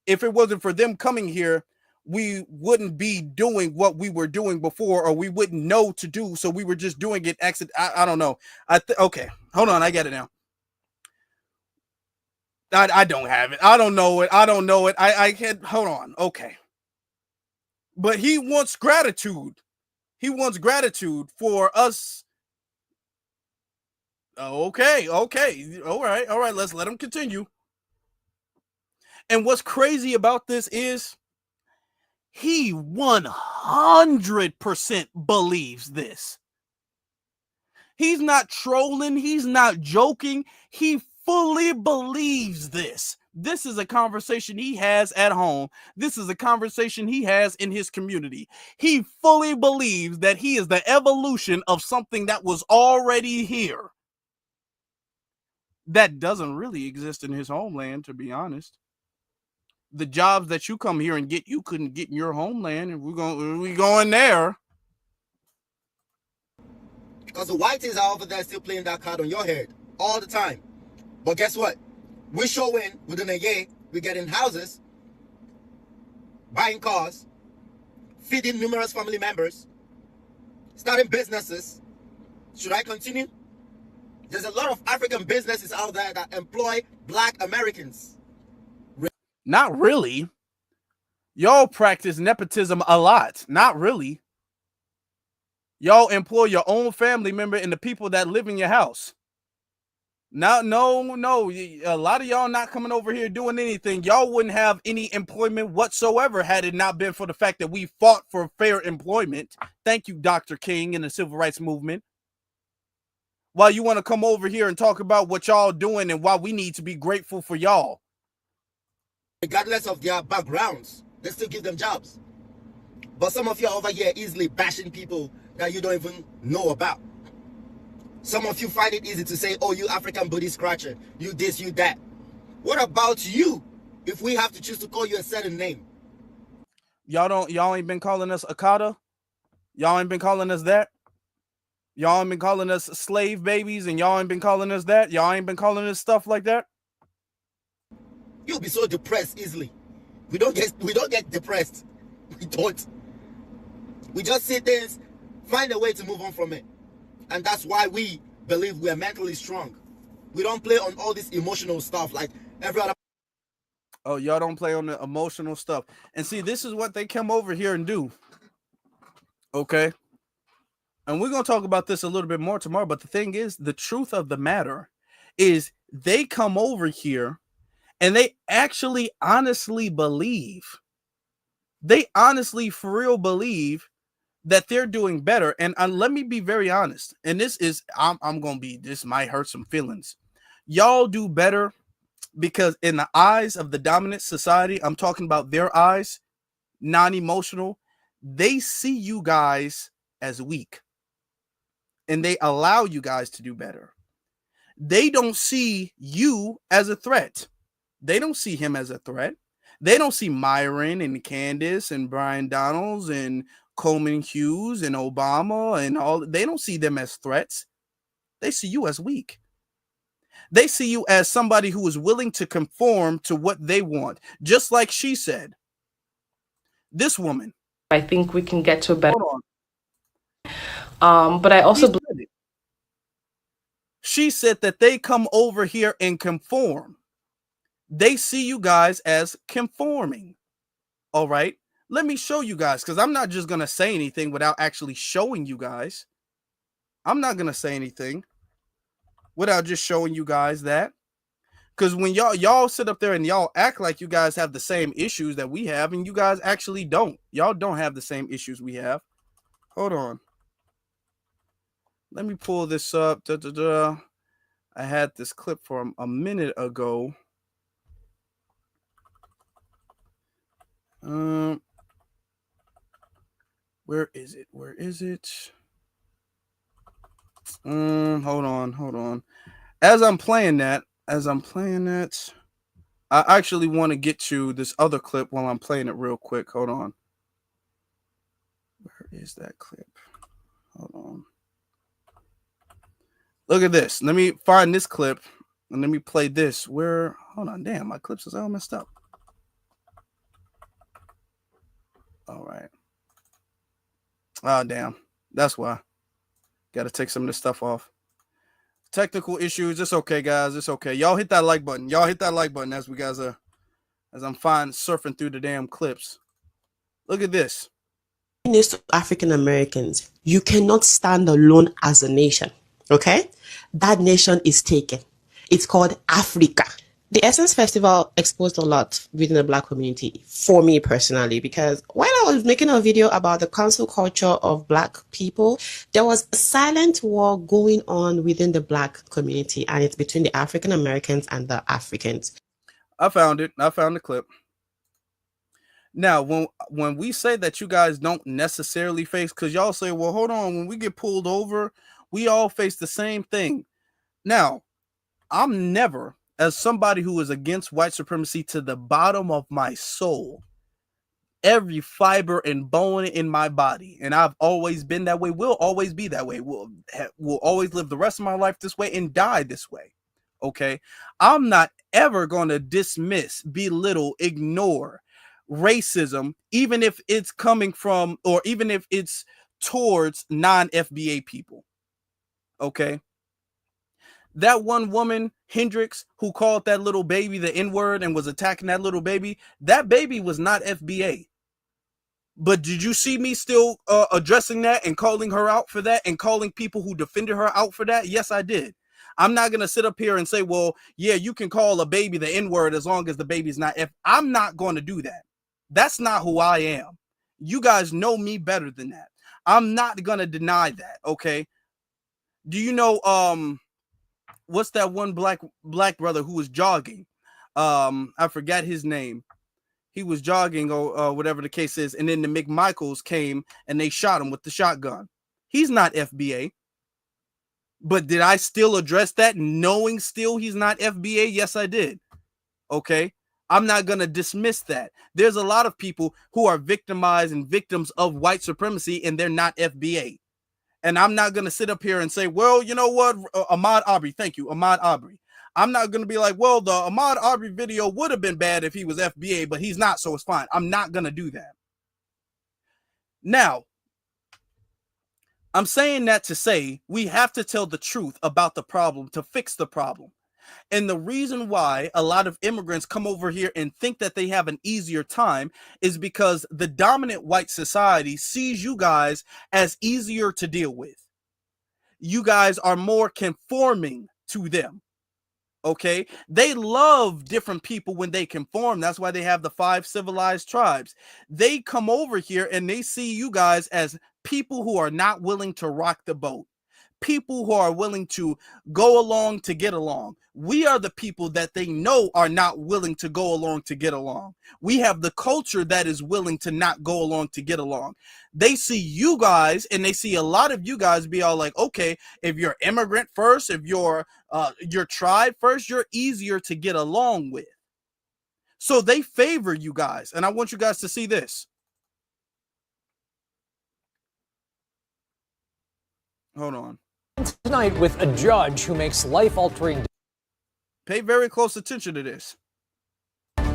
S2: If it wasn't for them coming here, we wouldn't be doing what we were doing before, or we wouldn't know to do. So we were just doing it. I don't know. Okay, hold on. I get it now. I don't have it. I don't know it. I can't. Hold on. Okay. But he wants gratitude. He wants gratitude for us. Okay. All right. Let's let him continue. And what's crazy about this is he 100% believes this. He's not trolling. He's not joking. He fully believes this. This is a conversation he has at home. This is a conversation he has in his community. He fully believes that he is the evolution of something that was already here. That doesn't really exist in his homeland, to be honest. The jobs that you come here and get, you couldn't get in your homeland, and we're going there.
S14: Because the whiteys are over there still playing that card on your head all the time. But guess what? We show in within a year, we get in houses, buying cars, feeding numerous family members, starting businesses. Should I continue? There's a lot of African businesses out there that employ Black Americans.
S2: Not really. Y'all practice nepotism a lot. Not really. Y'all employ your own family member and the people that live in your house. No. A lot of y'all not coming over here doing anything. Y'all wouldn't have any employment whatsoever had it not been for the fact that we fought for fair employment. Thank you, Dr. King and the Civil Rights Movement. While you want to come over here and talk about what y'all doing and why we need to be grateful for y'all.
S14: Regardless of their backgrounds, they still give them jobs. But some of you are over here easily bashing people that you don't even know about. Some of you find it easy to say, oh, you African booty scratcher, you this, you that. What about you if we have to choose to call you a certain name?
S2: Y'all ain't been calling us Akata? Y'all ain't been calling us that? Y'all ain't been calling us slave babies, and y'all ain't been calling us that? Y'all ain't been calling us stuff like that?
S14: You'll be so depressed easily. We don't get depressed. We don't. We just see things, find a way to move on from it. And that's why we believe we are mentally strong. We don't play on all this emotional stuff like every other.
S2: Oh, y'all don't play on the emotional stuff. And see, this is what they come over here and do. Okay. And we're going to talk about this a little bit more tomorrow. But the thing is, the truth of the matter is they come over here and they actually honestly believe, they honestly for real believe that they're doing better. And let me be very honest. And this is, I'm going to be, this might hurt some feelings. Y'all do better because in the eyes of the dominant society, I'm talking about their eyes, non-emotional, they see you guys as weak. And they allow you guys to do better. They don't see you as a threat. They don't see him as a threat. They don't see Myron and Candace and Brian Donalds and Coleman Hughes and Obama and all. They don't see them as threats. They see you as weak. They see you as somebody who is willing to conform to what they want. Just like she said. This woman.
S9: I think we can get to a better.
S2: Hold on.
S9: But I also
S2: she said that they come over here and conform. They see you guys as conforming. All right. Let me show you guys, because I'm not just going to say anything without actually showing you guys. I'm not going to say anything without just showing you guys that. Because when y'all sit up there and y'all act like you guys have the same issues that we have, and you guys actually don't. Y'all don't have the same issues we have. Hold on. Let me pull this up. I had this clip from a minute ago. Where is it? Where is it? Hold on. As I'm playing that, I actually want to get to this other clip while I'm playing it real quick. Hold on. Where is that clip? Hold on. Look at this. Let me find this clip and let me play this. Hold on. Damn, my clips is all messed up. All right. Oh, damn. That's why. Got to take some of this stuff off. Technical issues. It's okay, guys. It's okay. Y'all hit that like button. As we guys are, as I'm fine surfing through the damn clips. Look at this.
S15: To African Americans, you cannot stand alone as a nation. Okay? That nation is taken. It's called Africa. The Essence Festival exposed a lot within the Black community for me personally, because while I was making a video about the cancel culture of Black people, there was a silent war going on within the Black community, and it's between the African Americans and the Africans.
S2: I found it. I found the clip. Now, when we say that you guys don't necessarily face, because y'all say, well, hold on, when we get pulled over, we all face the same thing. Now, I'm never, as somebody who is against white supremacy to the bottom of my soul, every fiber and bone in my body, and I've always been that way, will always be that way, will always live the rest of my life this way and die this way. Okay? I'm not ever going to dismiss, belittle, ignore racism, even if it's coming from, or even if it's towards non-FBA people. Okay? That one woman, Hendrix, who called that little baby the N-word and was attacking that little baby, that baby was not FBA. But did you see me still addressing that and calling her out for that and calling people who defended her out for that? Yes, I did. I'm not going to sit up here and say, well, yeah, you can call a baby the N-word as long as the baby's not F. I'm not going to do that. That's not who I am. You guys know me better than that. I'm not going to deny that, okay? Do you know what's that one black brother who was jogging? I forgot his name. He was jogging or whatever the case is, and then the McMichaels came and they shot him with the shotgun. He's not FBA. But did I still address that knowing still he's not FBA? Yes, I did. Okay. I'm not going to dismiss that. There's a lot of people who are victimized and victims of white supremacy, and they're not FBA. And I'm not going to sit up here and say, well, you know what, Ahmaud Arbery, thank you, Ahmaud Arbery. I'm not going to be like, well, the Ahmaud Arbery video would have been bad if he was FBA, but he's not, so it's fine. I'm not going to do that. Now, I'm saying that to say we have to tell the truth about the problem to fix the problem. And the reason why a lot of immigrants come over here and think that they have an easier time is because the dominant white society sees you guys as easier to deal with. You guys are more conforming to them. Okay, they love different people when they conform. That's why they have the 5 civilized tribes. They come over here and they see you guys as people who are not willing to rock the boat, people who are willing to go along to get along. We are the people that they know are not willing to go along to get along. We have the culture that is willing to not go along to get along. They see you guys and they see a lot of you guys be all like, okay, if you're immigrant first, if you're your tribe first, you're easier to get along with. So they favor you guys. And I want you guys to see this. Hold on.
S16: Tonight with a judge who makes life-altering.
S2: Pay very close attention to this.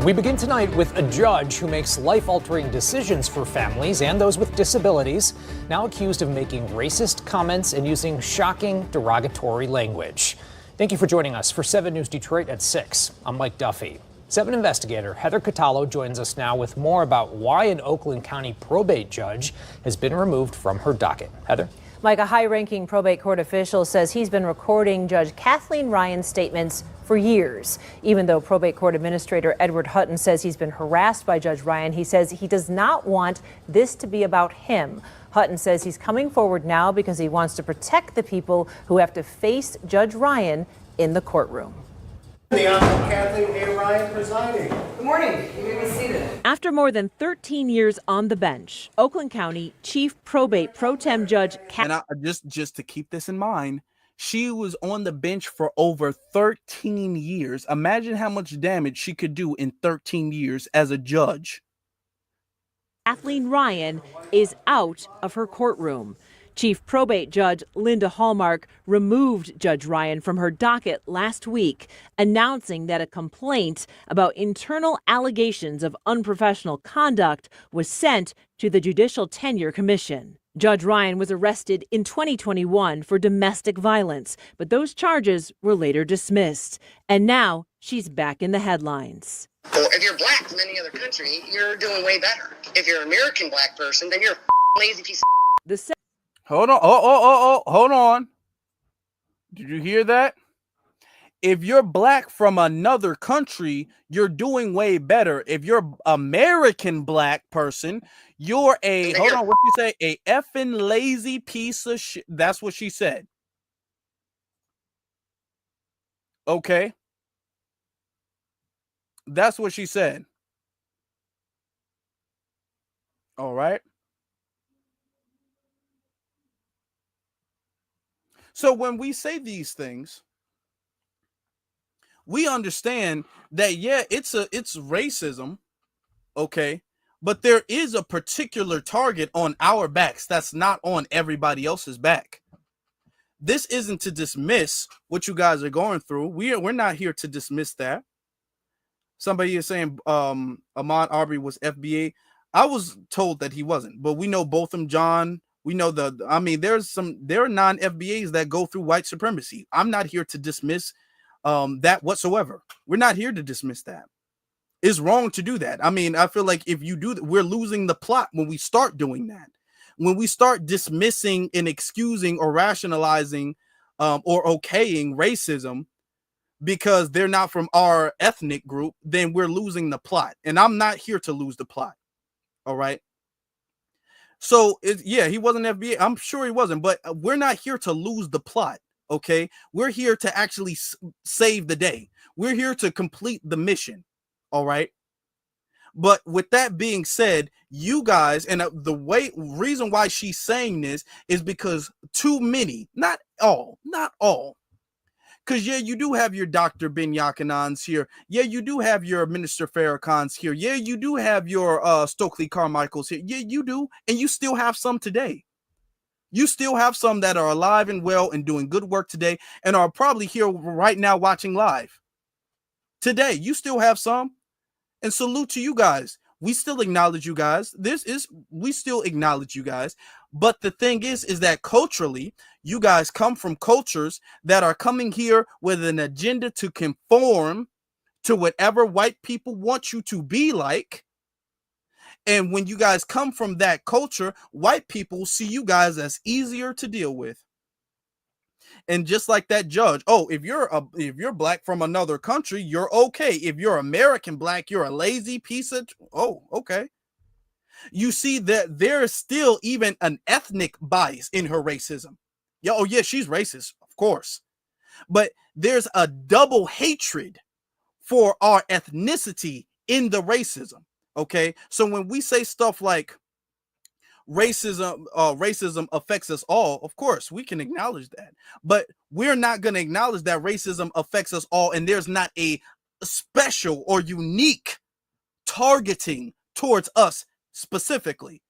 S16: We begin tonight with a judge who makes life-altering decisions for families and those with disabilities, now accused of making racist comments and using shocking, derogatory language. Thank you for joining us for 7 News Detroit at 6. I'm Mike Duffy. 7 investigator Heather Catallo joins us now with more about why an Oakland County probate judge has been removed from her docket. Heather?
S17: Mike, a high-ranking probate court official says he's been recording Judge Kathleen Ryan's statements for years. Even though probate court administrator Edward Hutton says he's been harassed by Judge Ryan, he says he does not want this to be about him. Hutton says he's coming forward now because he wants to protect the people who have to face Judge Ryan in the courtroom.
S18: The Honorable Kathleen A. Ryan presiding. Good morning. You may be seated.
S17: After more than 13 years on the bench, Oakland County Chief Probate Pro Tem Judge
S2: just to keep this in mind, she was on the bench for over 13 years. Imagine how much damage she could do in 13 years as a judge.
S17: Kathleen Ryan is out of her courtroom. Chief Probate Judge Linda Hallmark removed Judge Ryan from her docket last week, announcing that a complaint about internal allegations of unprofessional conduct was sent to the Judicial Tenure Commission. Judge Ryan was arrested in 2021 for domestic violence, but those charges were later dismissed. And now she's back in the headlines.
S19: Well, if you're black from any other country, you're doing way better. If you're an American black person, then you're a lazy piece of
S2: Hold on. Hold on. Did you hear that? If you're black from another country, you're doing way better. If you're American black person, you're a, hold on, what you say? A effing lazy piece of shit. That's what she said. Okay. That's what she said. All right. So when we say these things, we understand that, yeah, it's racism, okay, but there is a particular target on our backs that's not on everybody else's back. This isn't to dismiss what you guys are going through. We're not here to dismiss that. Somebody is saying Ahmaud Arbery was FBA. I was told that he wasn't, but we know Botham John. We know there are non-FBAs that go through white supremacy. I'm not here to dismiss that whatsoever. We're not here to dismiss that. It's wrong to do that. I mean, I feel like if you do that, we're losing the plot when we start doing that. When we start dismissing and excusing or rationalizing or okaying racism because they're not from our ethnic group, then we're losing the plot. And I'm not here to lose the plot. All right. So yeah, he wasn't FBA. I'm sure he wasn't, but we're not here to lose the plot. Okay. We're here to actually save the day. We're here to complete the mission. All right. But with that being said, you guys, and the reason why she's saying this is because too many, not all, because yeah, you do have your Dr. Ben Yakinans here. Yeah, you do have your Minister Farrakhan's here. Yeah, you do have your Stokely Carmichael's here. Yeah, you do. And you still have some today. You still have some that are alive and well and doing good work today and are probably here right now watching live. Today, you still have some. And salute to you guys. We still acknowledge you guys. We still acknowledge you guys. But the thing is that culturally, you guys come from cultures that are coming here with an agenda to conform to whatever white people want you to be like. And when you guys come from that culture, white people see you guys as easier to deal with. And just like that judge, oh, if you're black from another country, you're okay. If you're American black, you're a lazy piece of, oh, okay. You see that there's still even an ethnic bias in her racism. Yeah, oh yeah, she's racist, of course. But there's a double hatred for our ethnicity in the racism. Okay. So when we say stuff like racism affects us all, of course we can acknowledge that, but we're not going to acknowledge that racism affects us all and there's not a special or unique targeting towards us specifically.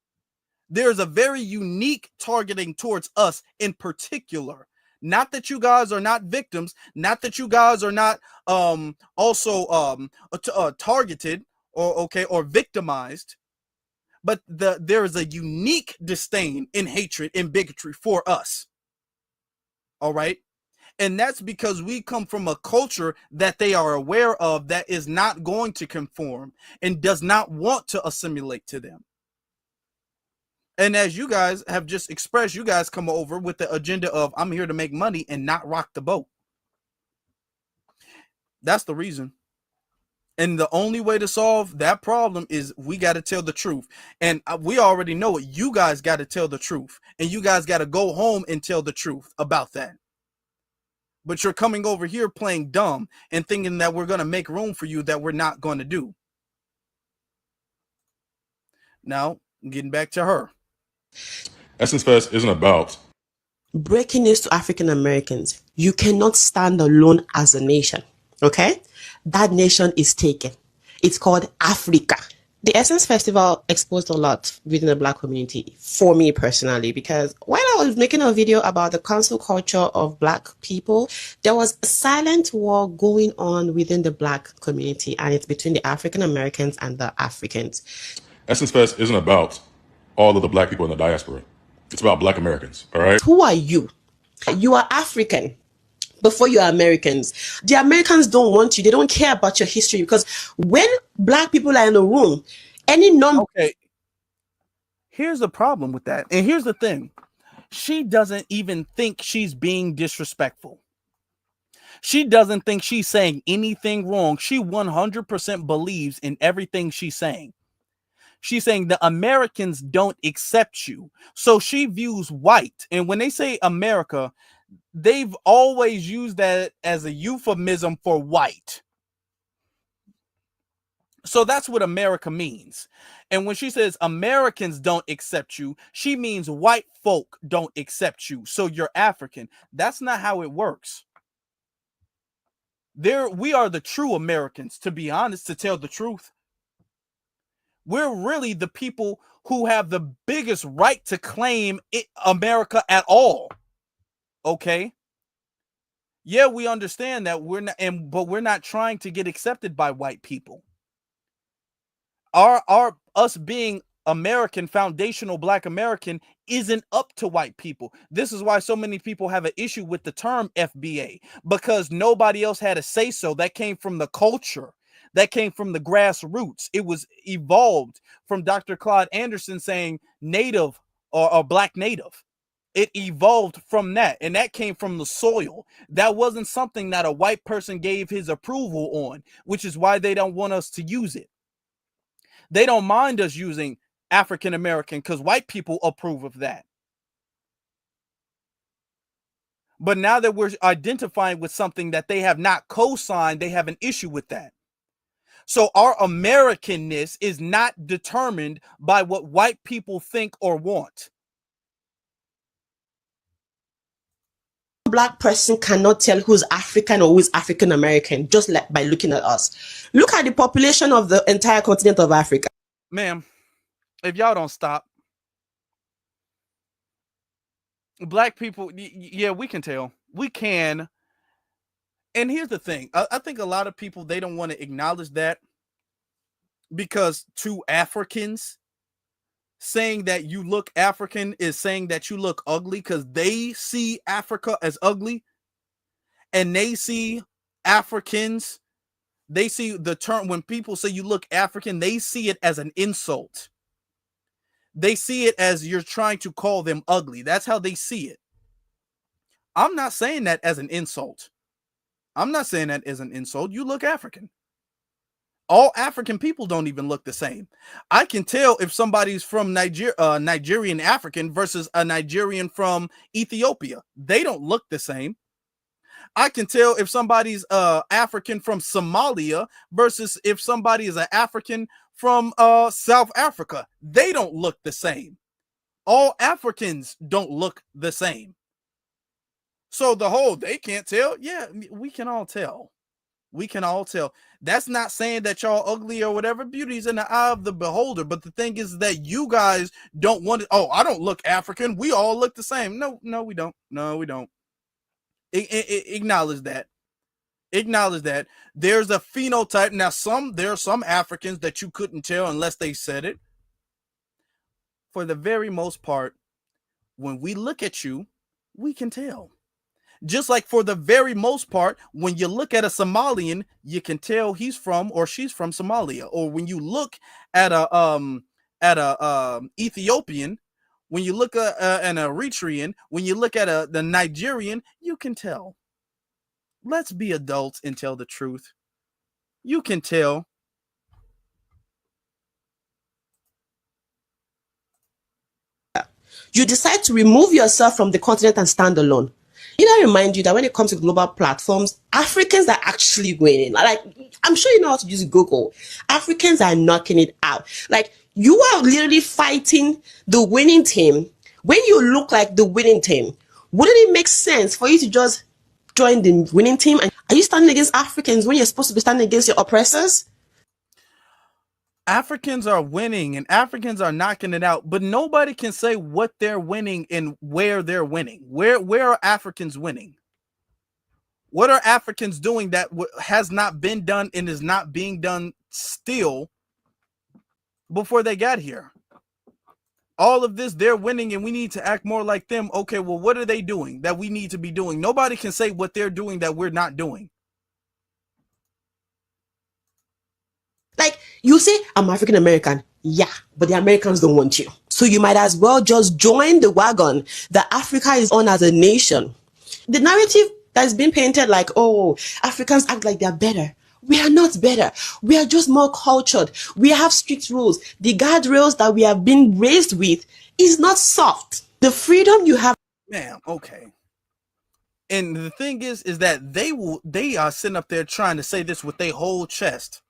S2: There's a very unique targeting towards us in particular. Not that you guys are not victims, not that you guys are not also targeted or victimized, but there is a unique disdain and hatred and bigotry for us. All right. And that's because we come from a culture that they are aware of that is not going to conform and does not want to assimilate to them. And as you guys have just expressed, you guys come over with the agenda of I'm here to make money and not rock the boat. That's the reason. And the only way to solve that problem is we got to tell the truth. And we already know it. You guys got to tell the truth. And you guys got to go home and tell the truth about that. But you're coming over here playing dumb and thinking that we're going to make room for you that we're not going to do. Now, getting back to her.
S20: Essence Fest isn't about
S15: breaking news to African Americans. You cannot stand alone as a nation. Okay? That nation is taken. It's called Africa. The Essence Festival exposed a lot within the Black community for me personally, because while I was making a video about the cancel culture of Black people, there was a silent war going on within the Black community, and it's between the African Americans and the Africans.
S20: Essence Fest isn't about all of the Black people in the diaspora. It's about Black Americans, all right?
S15: Who are you? You are African before you are Americans. The Americans don't want you. They don't care about your history, because when Black people are in the room, any number.
S2: Okay. Here's the problem with that. And here's the thing. She doesn't even think she's being disrespectful. She doesn't think she's saying anything wrong. She 100% believes in everything she's saying. She's saying the Americans don't accept you. So she views white. And when they say America, they've always used that as a euphemism for white. So that's what America means. And when she says Americans don't accept you, she means white folk don't accept you. So you're African. That's not how it works. We are the true Americans, to be honest, to tell the truth. We're really the people who have the biggest right to claim America at all. Okay? Yeah, we understand that we're not, but we're not trying to get accepted by white people. Us being American, foundational Black American, isn't up to white people. This is why so many people have an issue with the term FBA, because nobody else had a say so. That came from the culture. That came from the grassroots. It was evolved from Dr. Claude Anderson saying native or Black native. It evolved from that, and that came from the soil. That wasn't something that a white person gave his approval on, which is why they don't want us to use it. They don't mind us using African American because white people approve of that. But now that we're identifying with something that they have not co-signed, they have an issue with that. So our Americanness is not determined by what white people think or want.
S15: Black person cannot tell who's African or who's African American just like by looking at us. Look at the population of the entire continent of Africa.
S2: Ma'am, if y'all don't stop, black people, yeah, we can tell. We can. And here's the thing. I think a lot of people, they don't want to acknowledge that because to Africans, saying that you look African is saying that you look ugly because they see Africa as ugly. And they see Africans, they see the term, when people say you look African, they see it as an insult. They see it as you're trying to call them ugly. That's how they see it. I'm not saying that as an insult. I'm not saying that as an insult. You look African. All African people don't even look the same. I can tell if somebody's from Nigerian African versus a Nigerian from Ethiopia. They don't look the same. I can tell if somebody's African from Somalia versus if somebody is an African from South Africa. They don't look the same. All Africans don't look the same. So the whole they can't tell. Yeah, we can all tell. We can all tell. That's not saying that y'all ugly or whatever. Beauty's in the eye of the beholder. But the thing is that you guys don't want it. Oh, I don't look African. We all look the same. No, we don't. No, we don't. Acknowledge that. Acknowledge that. There's a phenotype. Now, there are some Africans that you couldn't tell unless they said it. For the very most part, when we look at you, we can tell. Just like for the very most part, when you look at a Somalian, you can tell he's from or she's from Somalia. Or when you look at a Ethiopian, when you look at an Eritrean, when you look at the Nigerian, you can tell. Let's be adults and tell the truth. You can tell.
S15: You decide to remove yourself from the continent and stand alone. I remind you that when it comes to global platforms, Africans are actually winning. Like, I'm sure you know how to use Google. Africans are knocking it out. Like, you are literally fighting the winning team. When you look like the winning team, wouldn't it make sense for you to just join the winning team? And are you standing against Africans when you're supposed to be standing against your oppressors?
S2: Africans are winning and Africans are knocking it out, but nobody can say what they're winning and where they're winning. Where are Africans winning? What are Africans doing that has not been done and is not being done still before they got here? All of this, they're winning and we need to act more like them. Okay, well, what are they doing that we need to be doing? Nobody can say what they're doing that we're not doing.
S15: Like, you say, I'm African American. Yeah, but the Americans don't want you. So you might as well just join the wagon that Africa is on as a nation. The narrative that's been painted like, oh, Africans act like they're better. We are not better. We are just more cultured. We have strict rules. The guardrails that we have been raised with is not soft. The freedom you have.
S2: Man, okay. And the thing is that they are sitting up there trying to say this with their whole chest.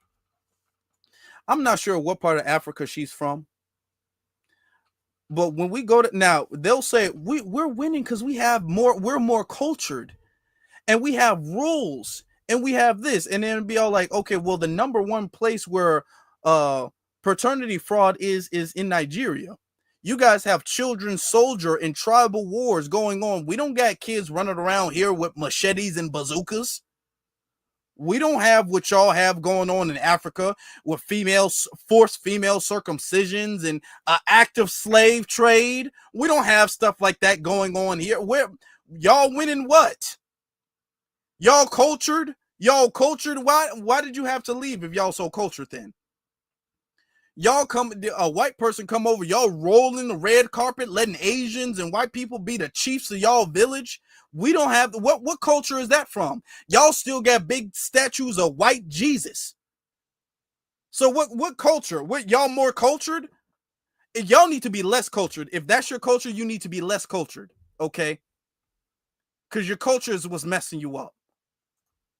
S2: I'm not sure what part of Africa she's from. But when we go to now, they'll say we're winning because we're more cultured and we have rules and we have this. And then it'll be all like, okay, well, the number one place where paternity fraud is in Nigeria. You guys have children soldier and tribal wars going on. We don't got kids running around here with machetes and bazookas. We don't have what y'all have going on in Africa with forced female circumcisions and active slave trade. We don't have stuff like that going on here. Y'all winning what? Y'all cultured? Y'all cultured? Why did you have to leave if y'all so cultured then? Y'all come, a white person come over, y'all rolling the red carpet, letting Asians and white people be the chiefs of y'all village. We don't have, what culture is that from? Y'all still got big statues of white Jesus. So what culture? What, y'all more cultured? Y'all need to be less cultured. If that's your culture, you need to be less cultured, okay? Because your culture is what's messing you up.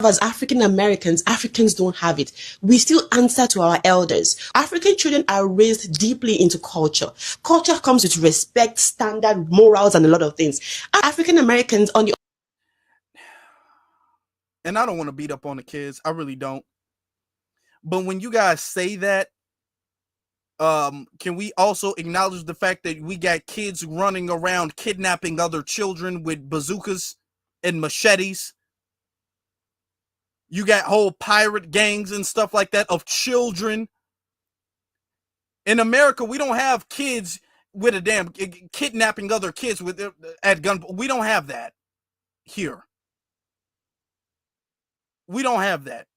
S15: As African Americans, Africans don't have it. We still answer to our elders. African children are raised deeply into culture. Culture comes with respect, standard, morals, and a lot of things. African Americans on the
S2: And I don't want to beat up on the kids. I really don't. But when you guys say that, can we also acknowledge the fact that we got kids running around kidnapping other children with bazookas and machetes? You got whole pirate gangs and stuff like that of children. In America, we don't have kids with a damn kidnapping other kids with at gun. We don't have that here. We don't have that.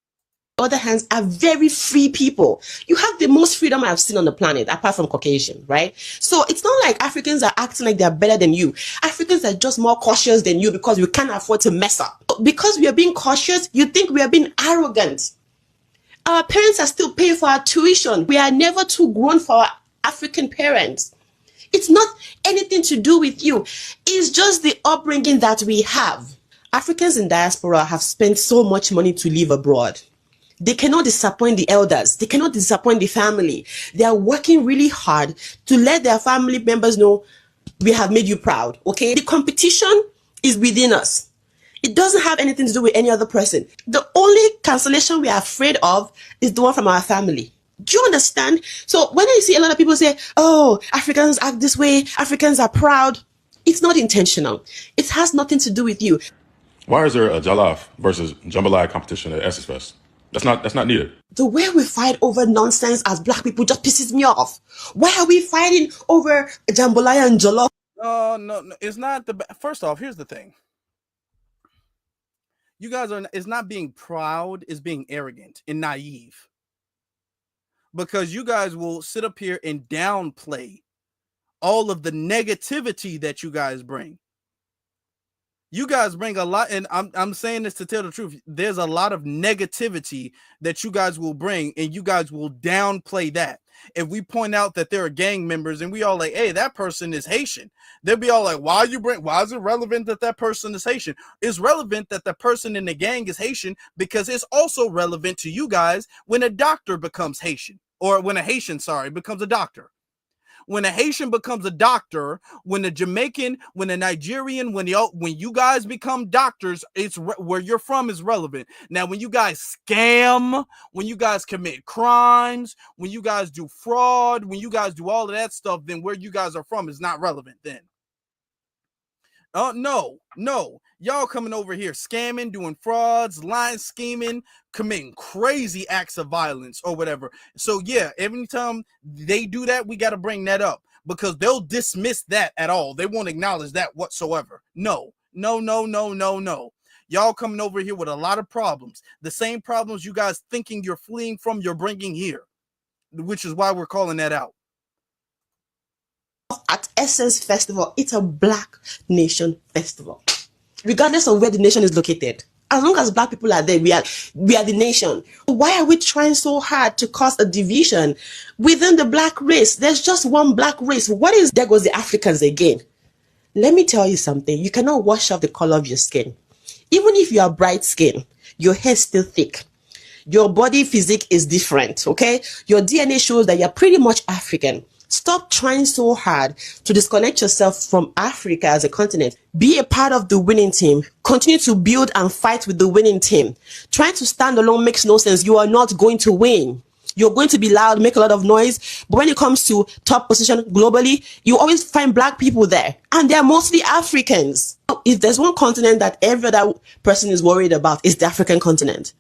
S15: other hands are very free people. You have the most freedom I've seen on the planet, apart from Caucasian, right? So it's not like Africans are acting like they're better than you. Africans are just more cautious than you because we can't afford to mess up. Because we are being cautious, you think we are being arrogant. Our parents are still paying for our tuition. We are never too grown for our African parents. It's not anything to do with you. It's just the upbringing that we have. Africans in diaspora have spent so much money to live abroad. They cannot disappoint the elders. They cannot disappoint the family. They are working really hard to let their family members know we have made you proud, okay? The competition is within us. It doesn't have anything to do with any other person. The only cancellation we are afraid of is the one from our family. Do you understand? So when I see a lot of people say, oh, Africans act this way, Africans are proud, it's not intentional. It has nothing to do with you.
S20: Why is there a Jollof versus Jambalaya competition at Essence Fest? That's not needed.
S15: The way we fight over nonsense as black people just pisses me off. Why are we fighting over jambalaya and jollof?
S2: No, it's not the. First off, here's the thing. You guys are. It's not being proud. It's being arrogant and naive. Because you guys will sit up here and downplay all of the negativity that you guys bring. You guys bring a lot, and I'm saying this to tell the truth. There's a lot of negativity that you guys will bring, and you guys will downplay that. If we point out that there are gang members, and we all like, hey, that person is Haitian, they'll be all like, why is it relevant that that person is Haitian? It's relevant that the person in the gang is Haitian because it's also relevant to you guys when a doctor becomes Haitian, or when a Haitian, becomes a doctor. When a Haitian becomes a doctor, when a Jamaican, when a Nigerian, when you guys become doctors, it's where you're from is relevant. Now, when you guys scam, when you guys commit crimes, when you guys do fraud, when you guys do all of that stuff, then where you guys are from is not relevant then. No. Y'all coming over here scamming, doing frauds, lying, scheming, committing crazy acts of violence or whatever. So yeah, every time they do that, we got to bring that up because they'll dismiss that at all. They won't acknowledge that whatsoever. No. Y'all coming over here with a lot of problems. The same problems you guys thinking you're fleeing from, you're bringing here, which is why we're calling that out.
S15: At Essence Festival, it's a Black Nation festival. Regardless of where the nation is located. As long as black people are there, we are the nation. Why are we trying so hard to cause a division within the black race? There's just one black race. There goes the Africans again. Let me tell you something. You cannot wash off the color of your skin. Even if you are bright skin, your hair is still thick. Your body physique is different, okay? Your DNA shows that you're pretty much African. Stop trying so hard to disconnect yourself from Africa as a continent. Be a part of the winning team. Continue to build and fight with the winning team. Trying to stand alone makes no sense. You are not going to win. You're going to be loud, make a lot of noise. But when it comes to top position globally, you always find black people there. And they're mostly Africans. If there's one continent that every other person is worried about, it's the African continent.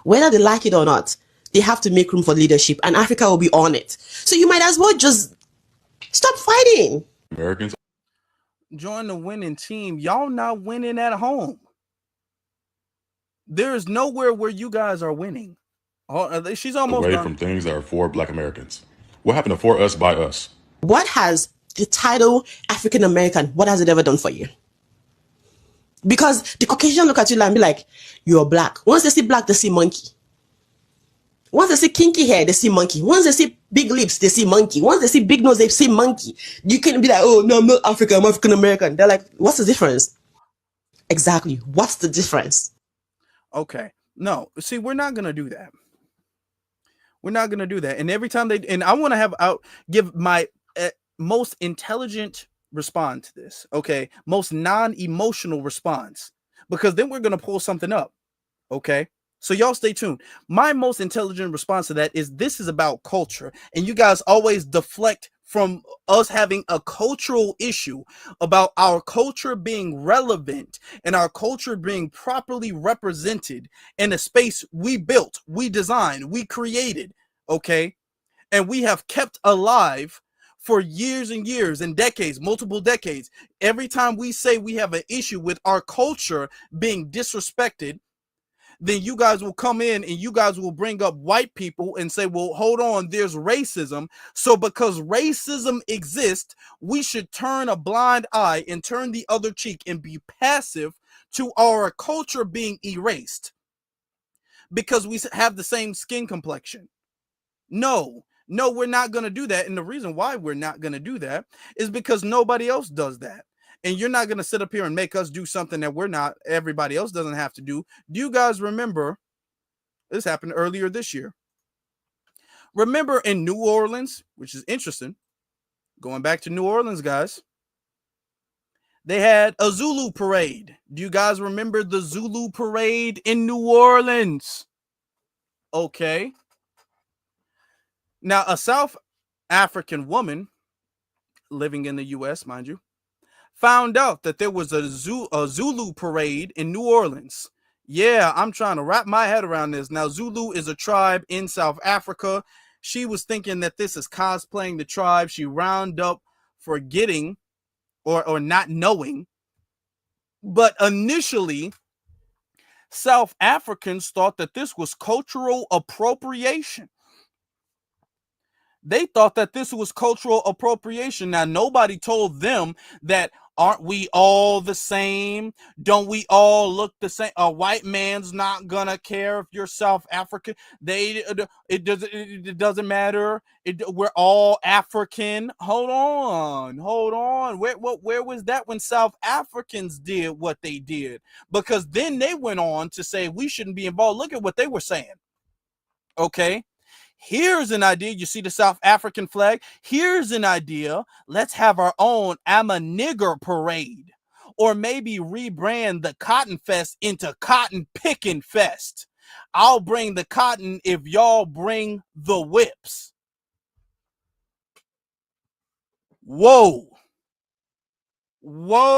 S15: Whether they like it or not, they have to make room for leadership. And Africa will be on it. So you might as well just stop fighting.
S20: Americans
S2: join the winning team. Y'all not winning at home. There is nowhere where you guys are winning. She's almost
S20: away
S2: done.
S20: from things that are for Black Americans. What happened to for us, by us?
S15: What has the title African American, what has it ever done for you? Because the Caucasian look at you and be like, you're black. Once they see black, they see monkey. Once they see kinky hair, they see monkey. Once they see big lips, they see monkey. Once they see big nose, they see monkey. You can't be like, oh, no, I'm not African, I'm African American. They're like, what's the difference? Exactly. What's the difference?
S2: Okay. No, see, we're not going to do that. We're not going to do that. And every time and I want to give my most intelligent response to this. Okay. Most non-emotional response, because then we're going to pull something up. Okay. So y'all stay tuned. My most intelligent response to that is this is about culture. And you guys always deflect from us having a cultural issue about our culture being relevant and our culture being properly represented in a space we built, we designed, we created. Okay. And we have kept alive for years and years and decades, multiple decades. Every time we say we have an issue with our culture being disrespected, then you guys will come in and you guys will bring up white people and say, well, hold on, there's racism. So because racism exists, we should turn a blind eye and turn the other cheek and be passive to our culture being erased because we have the same skin complexion. No, we're not going to do that. And the reason why we're not going to do that is because nobody else does that. And you're not going to sit up here and make us do something that everybody else doesn't have to do. Do you guys remember? This happened earlier this year. Remember in New Orleans, which is interesting, going back to New Orleans, guys, they had a Zulu parade. Do you guys remember the Zulu parade in New Orleans? Okay. Now, a South African woman living in the U.S., mind you, found out that there was a Zulu parade in New Orleans. Yeah, I'm trying to wrap my head around this. Now, Zulu is a tribe in South Africa. She was thinking that this is cosplaying the tribe. She wound up forgetting or not knowing. But initially, South Africans thought that this was cultural appropriation. They thought that this was cultural appropriation. Now, nobody told them that, aren't we all the same? Don't we all look the same? A white man's not gonna care if you're South African. It doesn't matter. We're all African. Hold on. Where was that when South Africans did what they did? Because then they went on to say we shouldn't be involved. Look at what they were saying. Okay. Here's an idea. You see the South African flag? Here's an idea. Let's have our own I'm a nigger parade. Or maybe rebrand the Cotton Fest into Cotton Picking Fest. I'll bring the cotton if y'all bring the whips. Whoa. Wow.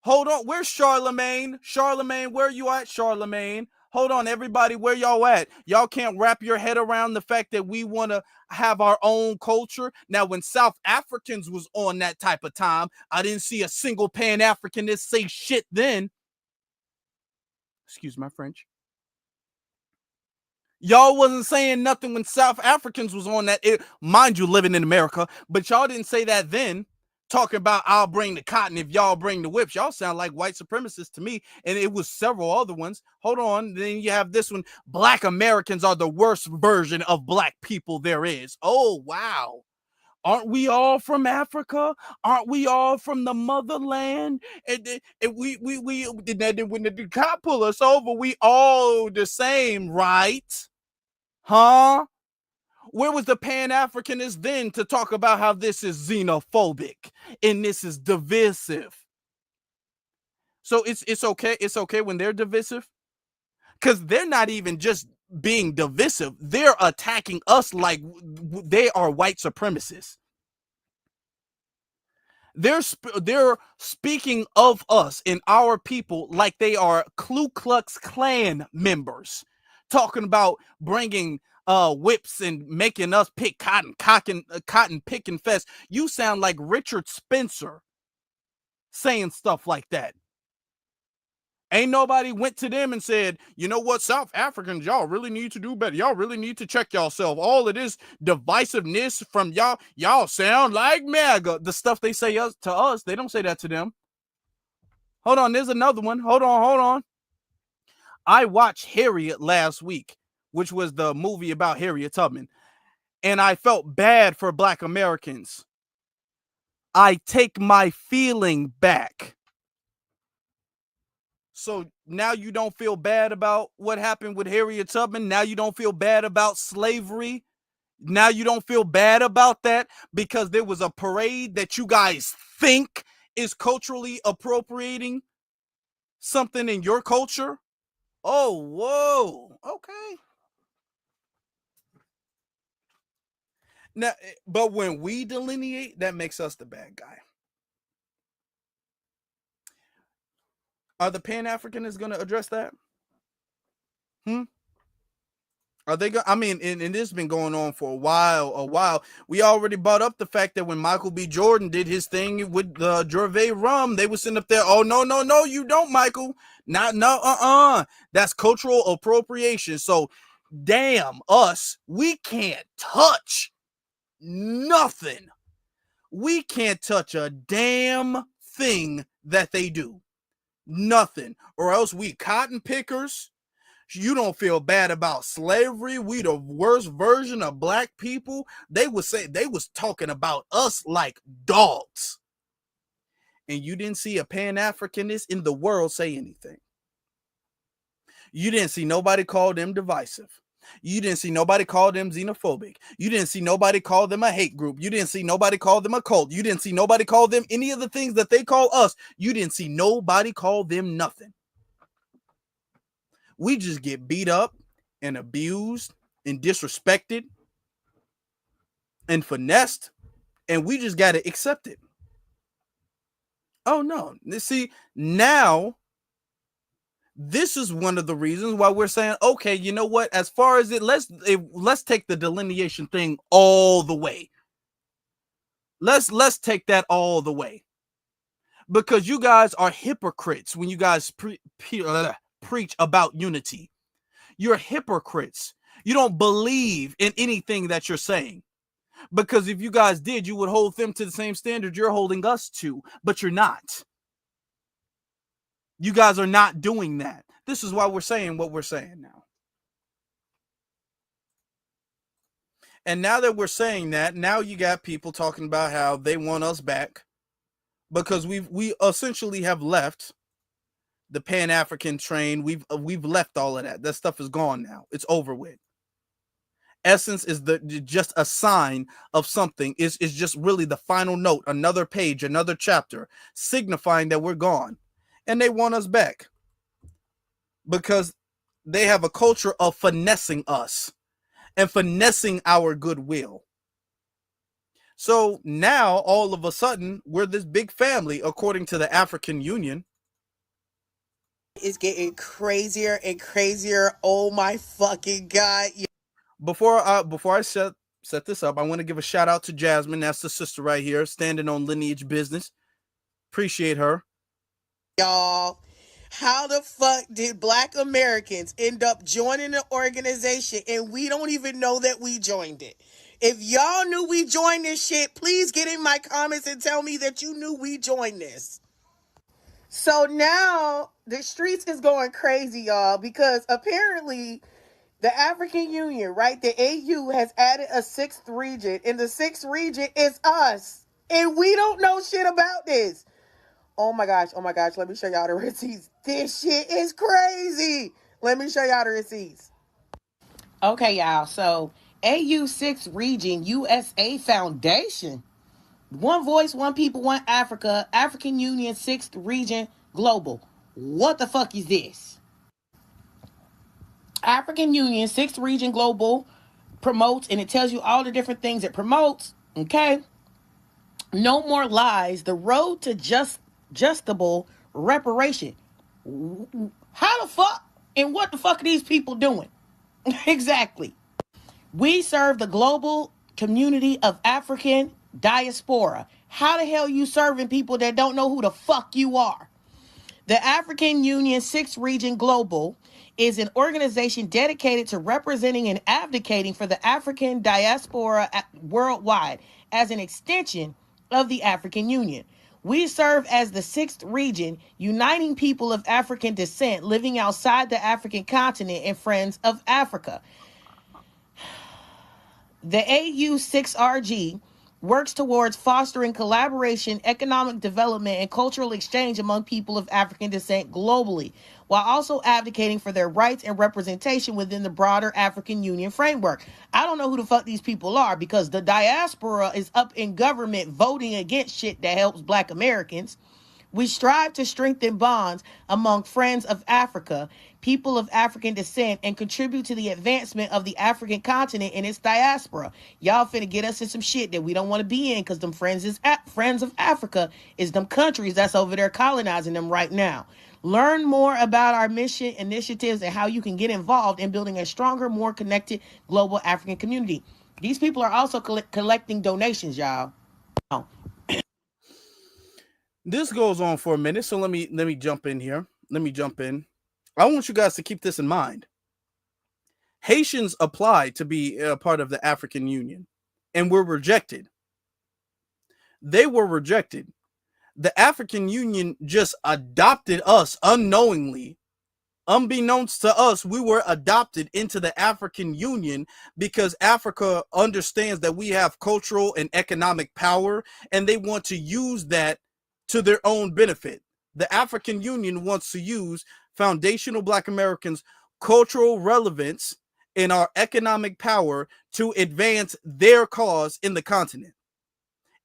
S2: Hold on, where's Charlemagne? Charlemagne, where you at, Charlemagne? Hold on, everybody, where y'all at? Y'all can't wrap your head around the fact that we want to have our own culture. Now, when South Africans was on that type of time, I didn't see a single Pan-Africanist say shit then. Excuse my French. Y'all wasn't saying nothing when South Africans was on that. Mind you, living in America, but y'all didn't say that then. Talking about I'll bring the cotton if y'all bring the whips. Y'all sound like white supremacists to me. And it was several other ones. Hold on. Then you have this one. Black Americans are the worst version of black people there is. Oh, wow. Aren't we all from Africa? Aren't we all from the motherland? And when the cop pull us over, we all the same, right? Huh? Where was the Pan-Africanist then to talk about how this is xenophobic and this is divisive? So it's okay. It's okay when they're divisive, because they're not even just being divisive. They're attacking us like they are white supremacists. They're speaking of us and our people like they are Ku Klux Klan members, talking about bringing whips and making us pick cotton picking fest. You sound like Richard Spencer saying stuff like that. Ain't nobody went to them and said, you know what, South Africans, y'all really need to do better. Y'all really need to check yourself. All of this divisiveness from y'all sound like MAGA. The stuff they say to us, they don't say that to them. Hold on, there's another one. Hold on. I watched Harriet last week, which was the movie about Harriet Tubman, and I felt bad for Black Americans. I take my feeling back. So now you don't feel bad about what happened with Harriet Tubman. Now you don't feel bad about slavery. Now you don't feel bad about that because there was a parade that you guys think is culturally appropriating something in your culture. Oh, whoa. Okay. Now, but when we delineate, that makes us the bad guy. Are the Pan-Africanists going to address that? Are they going? I mean, and this has been going on for a while. We already brought up the fact that when Michael B. Jordan did his thing with the Gervais rum, they were sitting up there. Oh no, you don't, Michael. That's cultural appropriation. So, damn us, we can't touch nothing. We can't touch a damn thing that they do. Nothing, or else we cotton pickers. You don't feel bad about slavery. We the worst version of black people. They was talking about us like dogs. And you didn't see a Pan-Africanist in the world say anything. You didn't see nobody call them divisive. You didn't see nobody call them xenophobic. You didn't see nobody call them a hate group. You didn't see nobody call them a cult. You didn't see nobody call them any of the things that they call us. You didn't see nobody call them nothing. We just get beat up and abused and disrespected and finessed, and we just got to accept it. Oh no. See, now this is one of the reasons why we're saying, okay, you know what? As far as let's take the delineation thing all the way. Let's take that all the way. Because you guys are hypocrites when you guys preach about unity. You're hypocrites. You don't believe in anything that you're saying. Because if you guys did, you would hold them to the same standard you're holding us to, but you're not. You guys are not doing that. This is why we're saying what we're saying now. And now that we're saying that, now you got people talking about how they want us back because we essentially have left the Pan-African train. We've left all of that. That stuff is gone now. It's over with. Essence is just a sign of something. Is just really the final note, another page, another chapter, signifying that we're gone. And they want us back because they have a culture of finessing us and finessing our goodwill. So now all of a sudden we're this big family, according to the African Union.
S21: It's getting crazier and crazier. Oh my fucking God.
S2: Before I set this up, I want to give a shout out to Jasmine. That's the sister right here, standing on lineage business. Appreciate her.
S21: Y'all, how the fuck did Black Americans end up joining an organization and we don't even know that we joined it? If y'all knew we joined this shit, please get in my comments and tell me that you knew we joined this. So now the streets is going crazy, y'all, because apparently the African Union, right, the AU has added a 6th region, and the 6th region is us. And we don't know shit about this. Oh my gosh, let me show y'all the receipts. This shit is crazy. Let me show y'all the receipts. Okay, y'all, so AU 6th region USA Foundation. One voice, one people, one Africa. African Union 6th region global. What the fuck is this? African Union 6th region global promotes, and it tells you all the different things it promotes. Okay. No more lies. The road to justable reparation. How the fuck and what the fuck are these people doing? Exactly. We serve the global community of African diaspora. How the hell you serving people that don't know who the fuck you are? The African Union 6th Region Global is an organization dedicated to representing and advocating for the African diaspora worldwide as an extension of the African Union. We serve as the 6th region, uniting people of African descent living outside the African continent and friends of Africa. The AU6RG works towards fostering collaboration, economic development, and cultural exchange among people of African descent globally, while also advocating for their rights and representation within the broader African Union framework. I don't know who the fuck these people are, because the diaspora is up in government voting against shit that helps Black Americans. We strive to strengthen bonds among friends of Africa, people of African descent, and contribute to the advancement of the African continent and its diaspora. Y'all finna get us in some shit that we don't want to be in, because them friends of Africa is them countries that's over there colonizing them right now. Learn more about our mission, initiatives, and how you can get involved in building a stronger, more connected global African community. These people are also collecting donations, y'all.
S2: This goes on for a minute, so let me jump in here. I want you guys to keep this in mind. Haitians applied to be a part of the African Union and were rejected. They were rejected. The African Union just adopted us unknowingly. Unbeknownst to us, we were adopted into the African Union because Africa understands that we have cultural and economic power, and they want to use that to their own benefit. The African Union wants to use foundational Black Americans' cultural relevance and our economic power to advance their cause in the continent.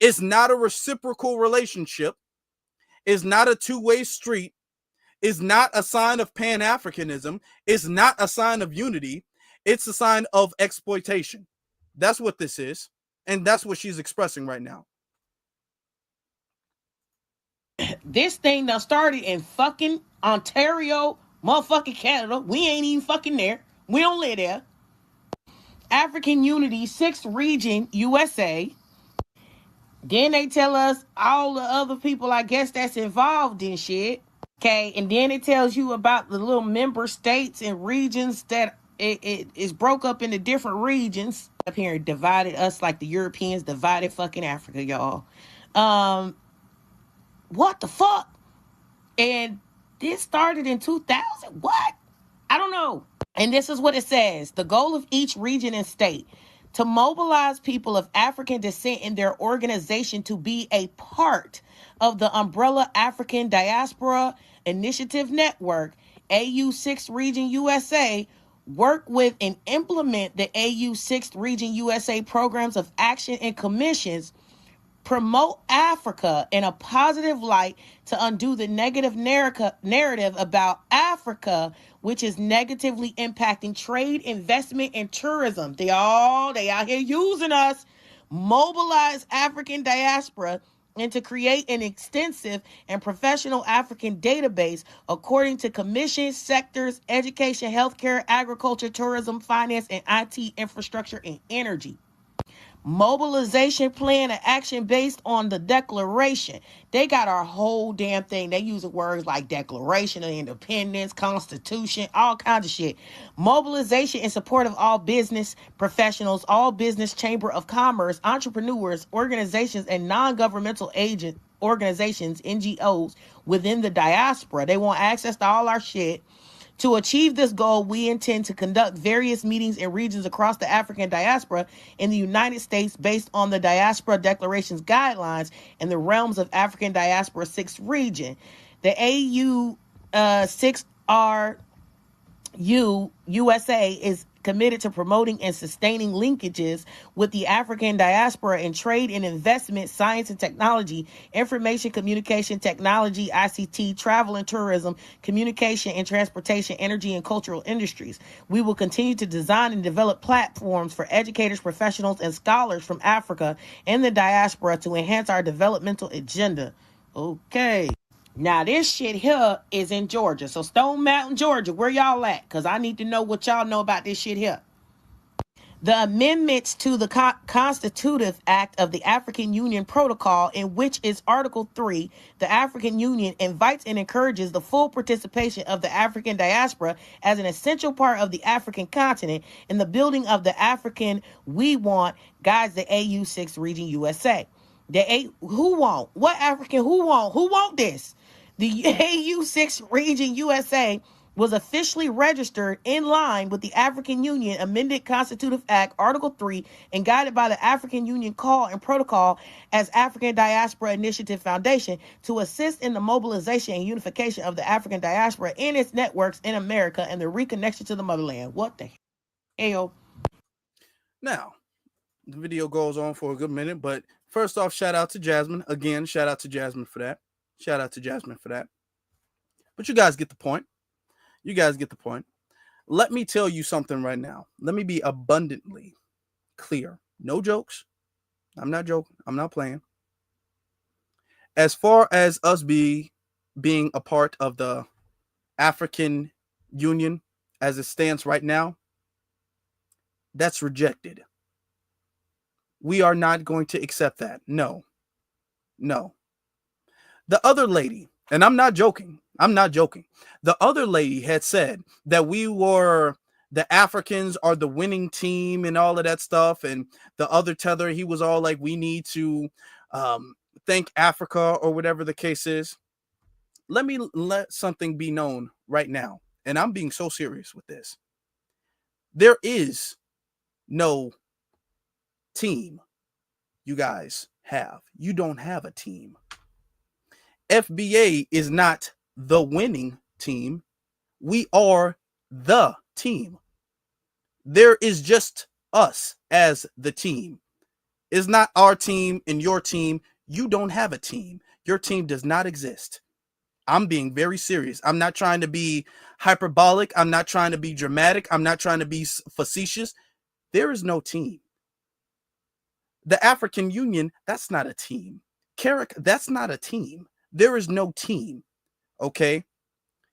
S2: It's not a reciprocal relationship. It's not a two-way street. Is not a sign of Pan-Africanism. It's not a sign of unity. It's a sign of exploitation. That's what this is. And that's what she's expressing right now.
S21: This thing done started in fucking Ontario, motherfucking Canada. We ain't even fucking there. We don't live there. African Unity, 6th Region, USA. Then they tell us all the other people, I guess, that's involved in shit. Okay, and then it tells you about the little member states and regions that it is broke up into different regions. Up here and divided us like the Europeans divided fucking Africa, y'all. What the fuck? And this started in 2000? What? I don't know. And this is what it says. The goal of each region and state: to mobilize people of African descent in their organization to be a part of the umbrella African Diaspora Initiative Network, AU 6th Region USA, work with and implement the AU 6th Region USA programs of action and commissions, promote Africa in a positive light to undo the negative narrative about Africa, which is negatively impacting trade, investment, and tourism. They out here using us. Mobilize African diaspora and to create an extensive and professional African database according to commission sectors: education, healthcare, agriculture, tourism, finance, and IT infrastructure and energy. Mobilization plan and action based on the declaration. They got our whole damn thing. They use words like Declaration of Independence, Constitution, all kinds of shit. Mobilization in support of all business professionals, all business chamber of commerce, entrepreneurs, organizations, and non-governmental agent organizations, NGOs, within the diaspora. They want access to all our shit. To achieve this goal, we intend to conduct various meetings in regions across the African diaspora in the United States based on the Diaspora Declaration's guidelines in the realms of African Diaspora 6th Region. The AU 6RU USA is committed to promoting and sustaining linkages with the African diaspora in trade and investment, science and technology, information communication technology, ICT, travel and tourism, communication and transportation, energy and cultural industries. We will continue to design and develop platforms for educators, professionals, and scholars from Africa and the diaspora to enhance our developmental agenda. Okay. Now, this shit here is in Georgia. So, Stone Mountain, Georgia, where y'all at? Because I need to know what y'all know about this shit here. The amendments to the Constitutive Act of the African Union Protocol, in which is Article 3, the African Union invites and encourages the full participation of the African diaspora as an essential part of the African continent in the building of the African we want, guides the AU6 region USA. Who want? What African who want? Who want this? The AU6 region USA was officially registered in line with the African Union Amended Constitutive Act, Article 3, and guided by the African Union Call and Protocol as African Diaspora Initiative Foundation to assist in the mobilization and unification of the African diaspora and its networks in America and the reconnection to the motherland. What the hell?
S2: Now, the video goes on for a good minute, but first off, shout out to Jasmine. Again, shout out to Jasmine for that. Shout out to Jasmine for that. But you guys get the point. You guys get the point. Let me tell you something right now. Let me be abundantly clear. No jokes. I'm not joking. I'm not playing. As far as us being a part of the African Union as it stands right now, that's rejected. We are not going to accept that. No. No. The other lady, and I'm not joking. The other lady had said that the Africans are the winning team and all of that stuff. And the other tether, he was all like, we need to thank Africa or whatever the case is. Let me let something be known right now. And I'm being so serious with this. There is no team you guys have. You don't have a team. FBA is not the winning team. We are the team. There is just us as the team. It's not our team and your team. You don't have a team. Your team does not exist. I'm being very serious. I'm not trying to be hyperbolic. I'm not trying to be dramatic. I'm not trying to be facetious. There is no team. The African Union, that's not a team. Carrick, that's not a team. There is no team. Okay?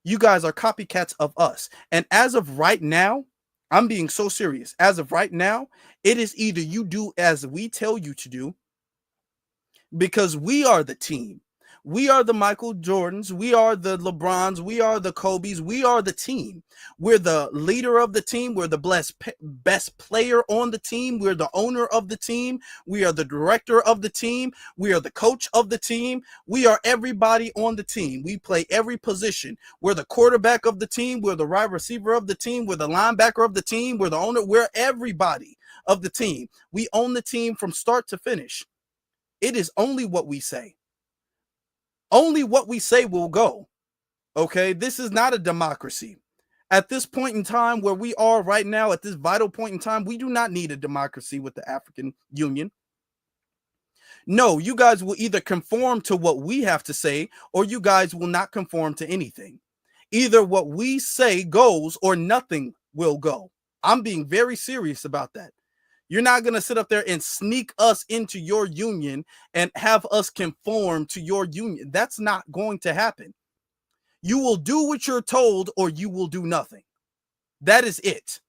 S2: You guys are copycats of us. And as of right now, I'm being so serious. As of right now, it is either you do as we tell you to do, because we are the team. We are the Michael Jordans. We are the LeBrons. We are the Kobes. We are the team. We're the leader of the team. We're the best player on the team. We're the owner of the team. We are the director of the team. We are the coach of the team. We are everybody on the team. We play every position. We're the quarterback of the team. We're the wide receiver of the team. We're the linebacker of the team. We're the owner. We're everybody of the team. We own the team from start to finish. It is only what we say. Only what we say will go. Okay, this is not a democracy. At this point in time where we are right now, at this vital point in time, we do not need a democracy with the African Union. No, you guys will either conform to what we have to say, or you guys will not conform to anything. Either what we say goes or nothing will go. I'm being very serious about that. You're not going to sit up there and sneak us into your union and have us conform to your union. That's not going to happen. You will do what you're told or you will do nothing. That is it.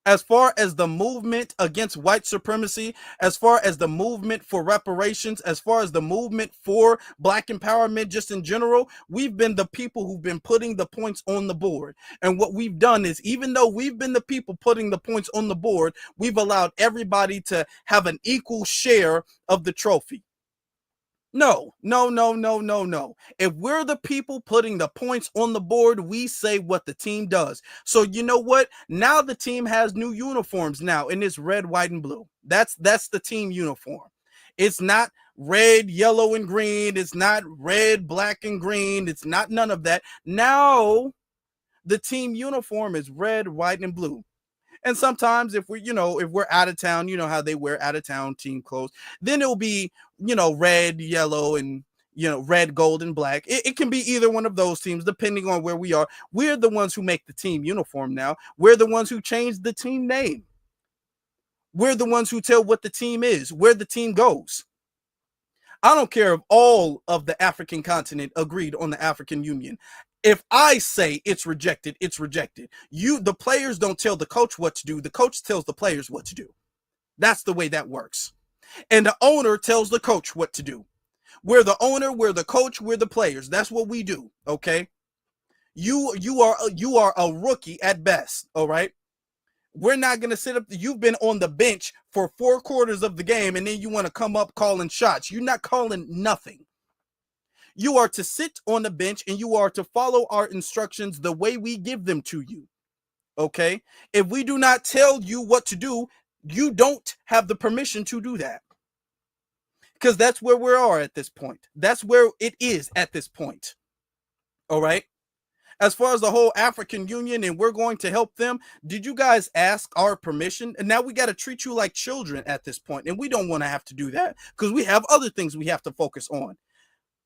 S2: As far as the movement against white supremacy, as far as the movement for reparations, as far as the movement for black empowerment, just in general, we've been the people who've been putting the points on the board. And what we've done is, even though we've been the people putting the points on the board, we've allowed everybody to have an equal share of the trophy. No. If we're the people putting the points on the board, we say what the team does. So you know what? Now the team has new uniforms now, and it's red, white, and blue. That's the team uniform. It's not red, yellow, and green. It's not red, black, and green. It's not none of that. Now the team uniform is red, white, and blue. And sometimes if we're out of town, you know how they wear out of town team clothes, then it'll be, red, yellow, and, red, gold, and black. It can be either one of those teams, depending on where we are. We're the ones who make the team uniform now. We're the ones who change the team name. We're the ones who tell what the team is, where the team goes. I don't care if all of the African continent agreed on the African Union. If I say it's rejected, it's rejected. The players don't tell the coach what to do. The coach tells the players what to do. That's the way that works. And the owner tells the coach what to do. We're the owner, we're the coach, we're the players. That's what we do, okay? You are a rookie at best, all right? We're not going to sit up. You've been on the bench for 4 quarters of the game, and then you want to come up calling shots. You're not calling nothing. You are to sit on the bench, and you are to follow our instructions the way we give them to you, okay? If we do not tell you what to do, you don't have the permission to do that. Because that's where we are at this point. That's where it is at this point, all right? As far as the whole African Union and we're going to help them, did you guys ask our permission? And now we got to treat you like children at this point, and we don't want to have to do that because we have other things we have to focus on.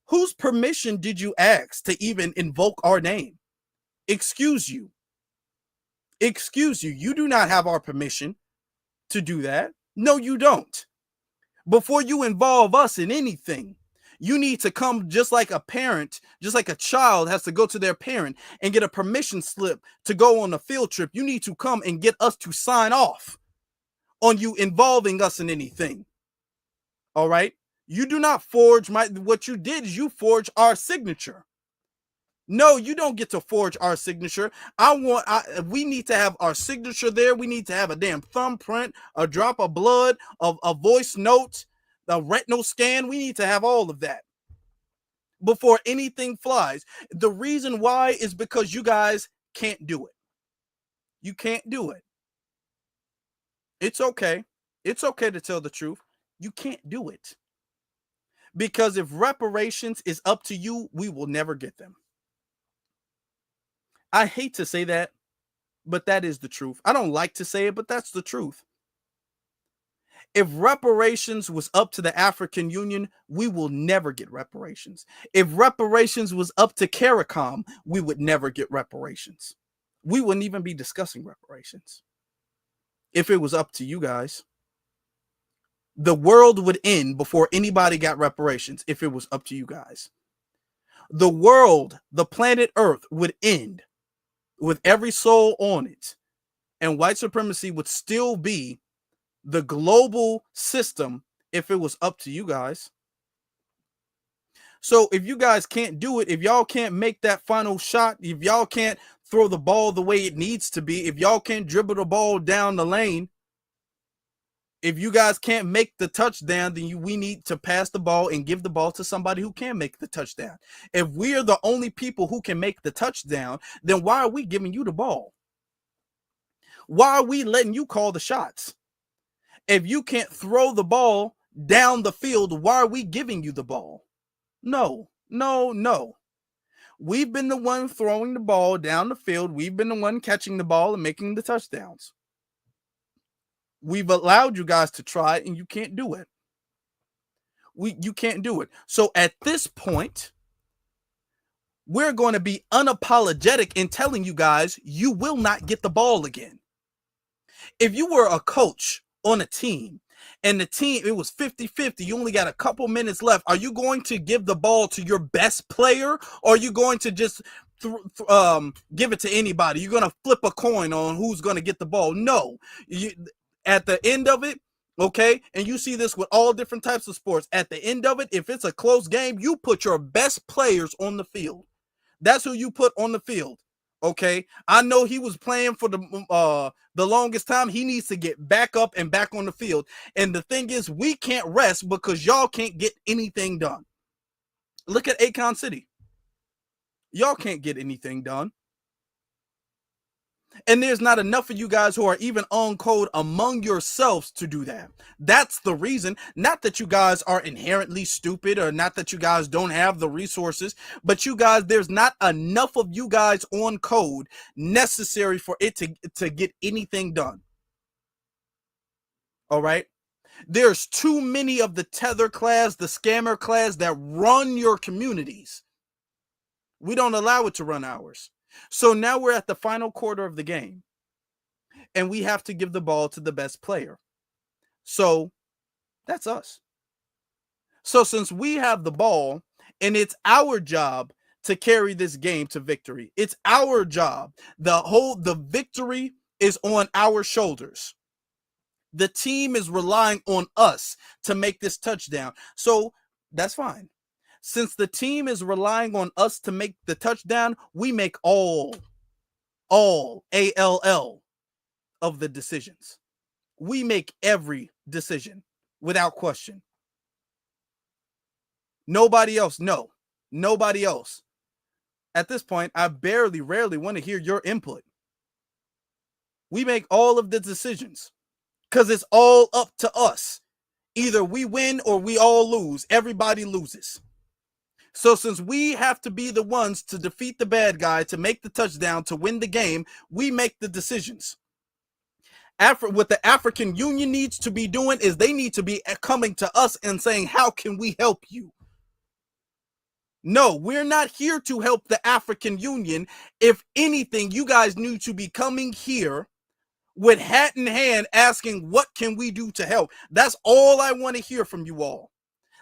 S2: Whose permission did you ask to even invoke our name? Excuse you. Excuse you. You do not have our permission to do that. No, you don't. Before you involve us in anything, you need to come just like a parent, just like a child has to go to their parent and get a permission slip to go on a field trip. You need to come and get us to sign off on you involving us in anything. All right? You do not forge what you did is you forge our signature. No, you don't get to forge our signature. We need to have our signature there. We need to have a damn thumbprint, a drop of blood, a voice note, the retinal scan. We need to have all of that before anything flies. The reason why is because you guys can't do it. You can't do it. It's okay. It's okay to tell the truth. You can't do it. Because if reparations is up to you, we will never get them. I hate to say that, but that is the truth. I don't like to say it, but that's the truth. If reparations was up to the African Union, we will never get reparations. If reparations was up to CARICOM, we would never get reparations. We wouldn't even be discussing reparations. If it was up to you guys, the world would end before anybody got reparations if it was up to you guys. The world, the planet Earth would end with every soul on it, and white supremacy would still be the global system if it was up to you guys. So if you guys can't do it, if y'all can't make that final shot, if y'all can't throw the ball the way it needs to be, if y'all can't dribble the ball down the lane, if you guys can't make the touchdown, then we need to pass the ball and give the ball to somebody who can make the touchdown. If we are the only people who can make the touchdown, then why are we giving you the ball? Why are we letting you call the shots? If you can't throw the ball down the field, why are we giving you the ball? No, no, no. We've been the one throwing the ball down the field. We've been the one catching the ball and making the touchdowns. We've allowed you guys to try it, and you can't do it. You can't do it. So at this point, we're going to be unapologetic in telling you guys you will not get the ball again. If you were a coach on a team and the team, it was 50-50, you only got a couple minutes left, are you going to give the ball to your best player, or are you going to just give it to anybody? You're going to flip a coin on who's going to get the ball? No. At the end of it, okay, and you see this with all different types of sports, at the end of it, if it's a close game, you put your best players on the field. That's who you put on the field. Okay, I know he was playing for the longest time. He needs to get back up and back on the field. And the thing is, we can't rest because y'all can't get anything done. Look at Akon City. Y'all can't get anything done. And there's not enough of you guys who are even on code among yourselves to do that. That's the reason. Not that you guys are inherently stupid or not that you guys don't have the resources, but you guys, there's not enough of you guys on code necessary for it to get anything done. All right? There's too many of the tether class, the scammer class that run your communities. We don't allow it to run ours. So now we're at the final quarter of the game, and we have to give the ball to the best player. So that's us. So since we have the ball, and it's our job to carry this game to victory. It's our job. The victory is on our shoulders. The team is relying on us to make this touchdown. So that's fine. Since the team is relying on us to make the touchdown, we make all ALL of the decisions. We make every decision without question. Nobody else. No, nobody else. At this point, I rarely want to hear your input. We make all of the decisions because it's all up to us. Either we win or we all lose. Everybody loses. So since we have to be the ones to defeat the bad guy, to make the touchdown, to win the game, we make the decisions. What the African Union needs to be doing is they need to be coming to us and saying, how can we help you? No, we're not here to help the African Union. If anything, you guys need to be coming here with hat in hand asking, what can we do to help? That's all I want to hear from you all.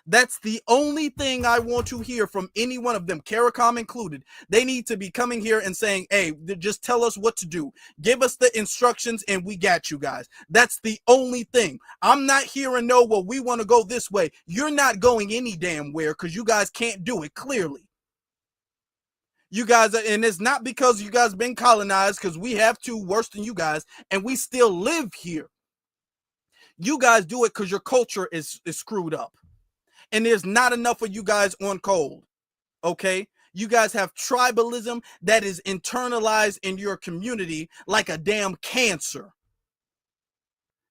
S2: That's the only thing I want to hear from any one of them, CARICOM included. They need to be coming here and saying, hey, just tell us what to do. Give us the instructions and we got you guys. That's the only thing. I'm not hearing, no, well, we want to go this way. You're not going any damn where because you guys can't do it, clearly. You guys, and it's not because you guys been colonized, because we have to, worse than you guys, and we still live here. You guys do it because your culture is screwed up. And there's not enough of you guys on cold, okay? You guys have tribalism that is internalized in your community like a damn cancer.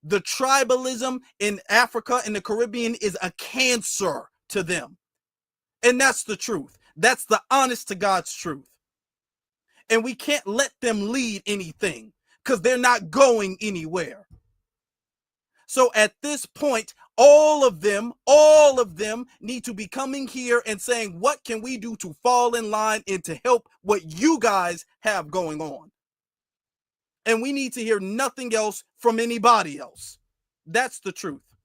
S2: The tribalism in Africa and the Caribbean is a cancer to them. And that's the truth. That's the honest to God's truth. And we can't let them lead anything because they're not going anywhere. So at this point, all of them need to be coming here and saying, what can we do to fall in line and to help what you guys have going on? And we need to hear nothing else from anybody else. That's the truth.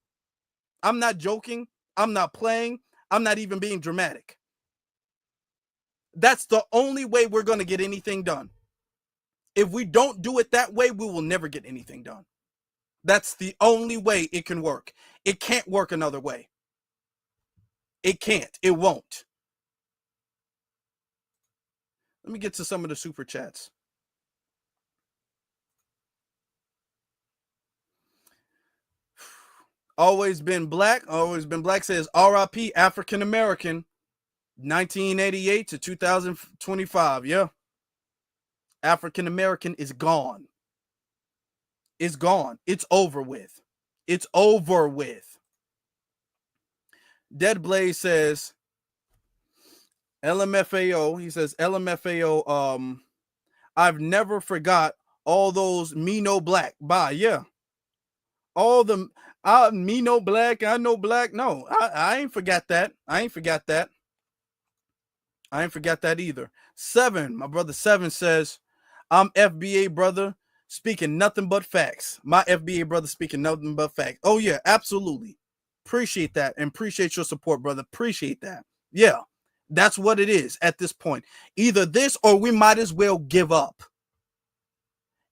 S2: I'm not joking. I'm not playing. I'm not even being dramatic. That's the only way we're going to get anything done. If we don't do it that way, we will never get anything done. That's the only way it can work. It can't work another way. It can't. It won't. Let me get to some of the super chats. Always been black says RIP African American 1988 to 2025. Yeah. African American is gone. It's gone. It's over with. It's over with. Dead Blaze says LMFAO. He says LMFAO. I've never forgot all those me no black. Bye. Yeah. All the me no black. I know black. No, I ain't forgot that. I ain't forgot that. I ain't forgot that either. Seven. My brother Seven says, I'm FBA brother. Speaking nothing but facts. My FBA brother speaking nothing but facts. Oh, yeah, absolutely. Appreciate that and appreciate your support, brother. Appreciate that. Yeah, that's what it is at this point. Either this or we might as well give up.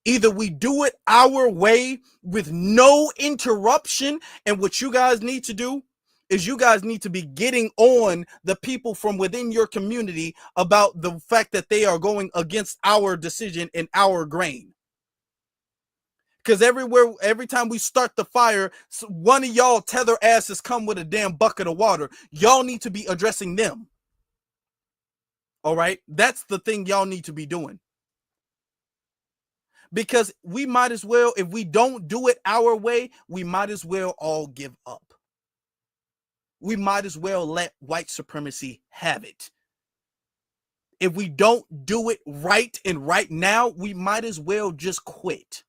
S2: Either we do it our way with no interruption, and what you guys need to do is you guys need to be getting on the people from within your community about the fact that they are going against our decision and our grain. Because every time we start the fire, one of y'all tether asses come with a damn bucket of water. Y'all need to be addressing them. All right? That's the thing y'all need to be doing. Because we might as well, if we don't do it our way, we might as well all give up. We might as well let white supremacy have it. If we don't do it right and right now, we might as well just quit.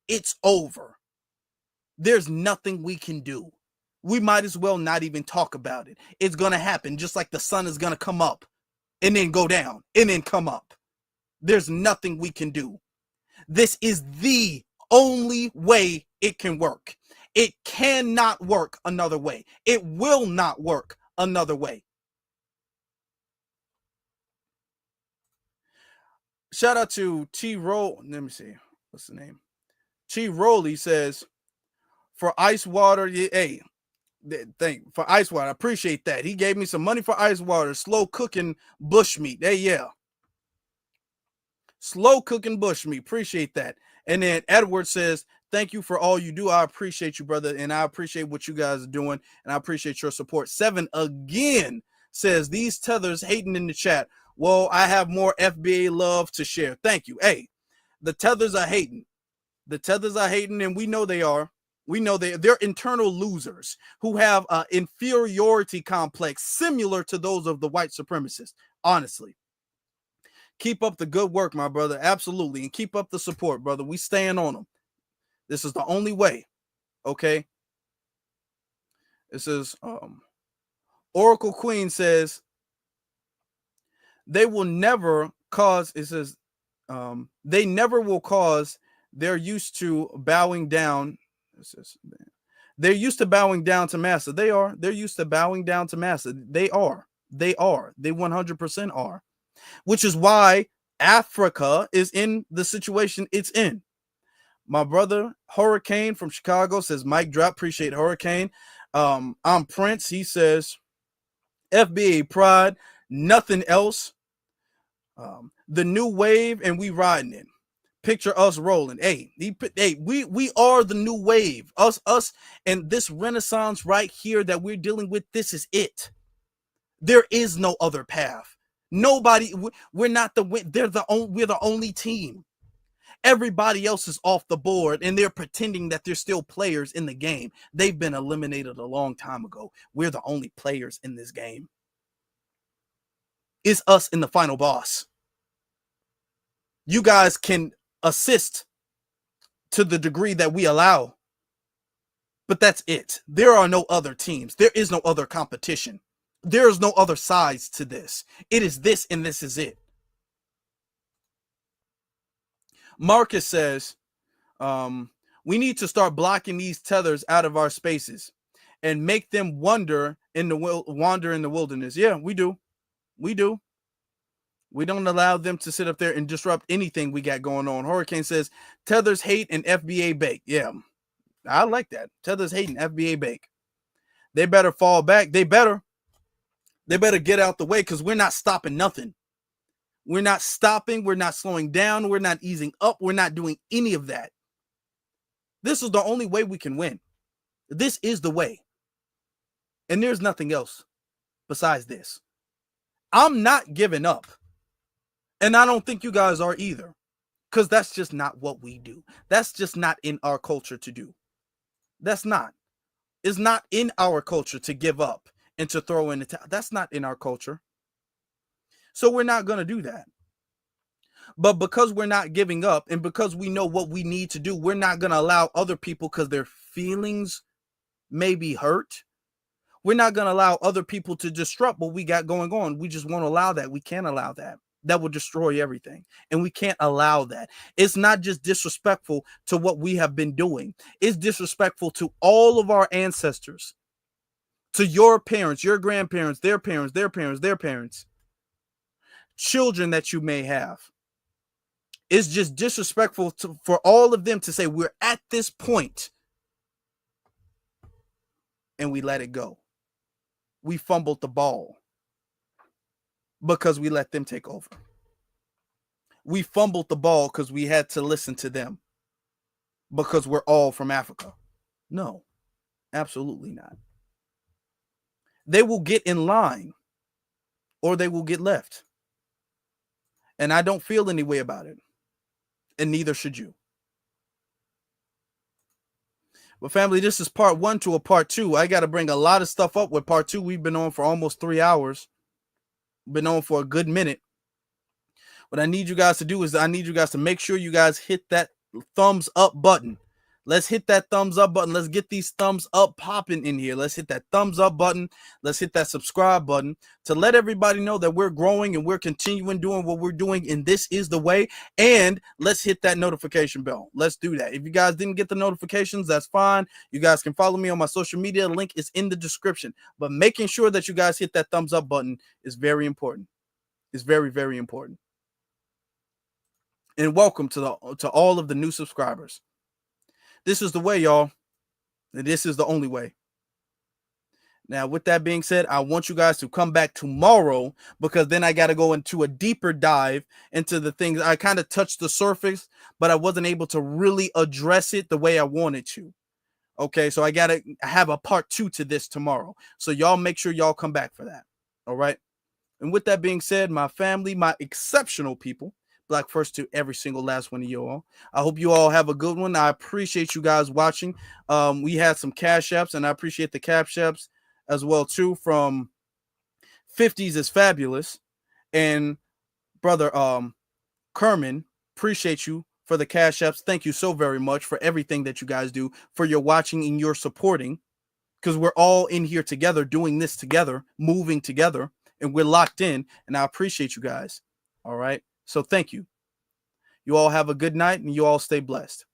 S2: It's over. There's nothing we can do. We might as well not even talk about it. It's going to happen just like the sun is going to come up and then go down and then come up. There's nothing we can do. This is the only way it can work. It cannot work another way. It will not work another way. Shout out to T Roll. Let me see. What's the name? T Rolly says, for ice water, hey, thank for ice water. I appreciate that. He gave me some money for ice water. Slow cooking bush meat. Hey, yeah. Slow cooking bush meat. Appreciate that. And then Edward says, thank you for all you do. I appreciate you, brother. And I appreciate what you guys are doing. And I appreciate your support. 7 again says, these tethers hating in the chat. Well, I have more FBA love to share. Thank you. Hey, the tethers are hating. The tethers are hating, and we know they are. We know they're internal losers who have an inferiority complex similar to those of the white supremacists, honestly. Keep up the good work, my brother. Absolutely. And keep up the support, brother. We stand on them. This is the only way. Okay. It says, Oracle Queen says, they will never cause, it says, they never will cause, they're used to bowing down. They're used to bowing down to massa. They're used to bowing down to massa. They 100% are, which is why Africa is in the situation it's in. My brother Hurricane from Chicago says, Mike drop, appreciate Hurricane. I'm Prince. He says, FBA pride, nothing else. The new wave, and we riding it. Picture us rolling. Hey, we are the new wave. Us, and this renaissance right here that we're dealing with, this is it. There is no other path. Nobody, we're not we're the only team. Everybody else is off the board, and they're pretending that they're still players in the game. They've been eliminated a long time ago. We're the only players in this game. It's us in the final boss. You guys can assist to the degree that we allow, but that's it. There are no other teams. There is no other competition. There is no other sides to this. It is this, and this is it. Marcus says, we need to start blocking these tethers out of our spaces and make them wander in the wilderness. Yeah, we do. We don't allow them to sit up there and disrupt anything we got going on. Hurricane says, tethers hate and FBA bake. Yeah, I like that. Tethers hate and FBA bake. They better fall back. They better get out the way, because we're not stopping nothing. We're not stopping. We're not slowing down. We're not easing up. We're not doing any of that. This is the only way we can win. This is the way. And there's nothing else besides this. I'm not giving up. And I don't think you guys are either. Because that's just not what we do. That's just not in our culture to do. That's not. It's not in our culture to give up and to throw in the towel. That's not in our culture. So we're not going to do that. But because we're not giving up, and because we know what we need to do, we're not going to allow other people, because their feelings may be hurt. We're not going to allow other people to disrupt what we got going on. We just won't allow that. We can't allow that. That will destroy everything. And we can't allow that. It's not just disrespectful to what we have been doing. It's disrespectful to all of our ancestors, to your parents, your grandparents, their parents, their parents, their parents, children that you may have. It's just disrespectful for all of them to say, we're at this point, and we let it go. We fumbled the ball because we let them take over. We fumbled the ball because we had to listen to them because we're all from Africa. No, absolutely not. They will get in line or they will get left. And I don't feel any way about it. And neither should you. Well, family, this is part 1 to a part 2. I got to bring a lot of stuff up with part 2. We've been on for almost 3 hours. Been on for a good minute. What I need you guys to do is I need you guys to make sure you guys hit that thumbs up button. Let's hit that thumbs up button. Let's get these thumbs up popping in here. Let's hit that thumbs up button. Let's hit that subscribe button to let everybody know that we're growing and we're continuing doing what we're doing. And this is the way. And let's hit that notification bell. Let's do that. If you guys didn't get the notifications, that's fine. You guys can follow me on my social media. The link is in the description. But making sure that you guys hit that thumbs up button is very important. It's very, very important. And welcome to all of the new subscribers. This is the way, y'all. And this is the only way. Now, with that being said, I want you guys to come back tomorrow, because then I got to go into a deeper dive into the things. I kind of touched the surface, but I wasn't able to really address it the way I wanted to. Okay, so I got to have a part 2 to this tomorrow. So y'all make sure y'all come back for that. All right. And with that being said, my family, my exceptional people, Black first to every single last one of you all. I hope you all have a good one. I appreciate you guys watching. We had some cash apps, and I appreciate the cash apps as well too, from 50s is fabulous, and brother Kerman, appreciate you for the cash apps. Thank you so very much for everything that you guys do, for your watching and your supporting, because we're all in here together, doing this together, moving together, and we're locked in, and I appreciate you guys. All right, so thank you. You all have a good night, and you all stay blessed.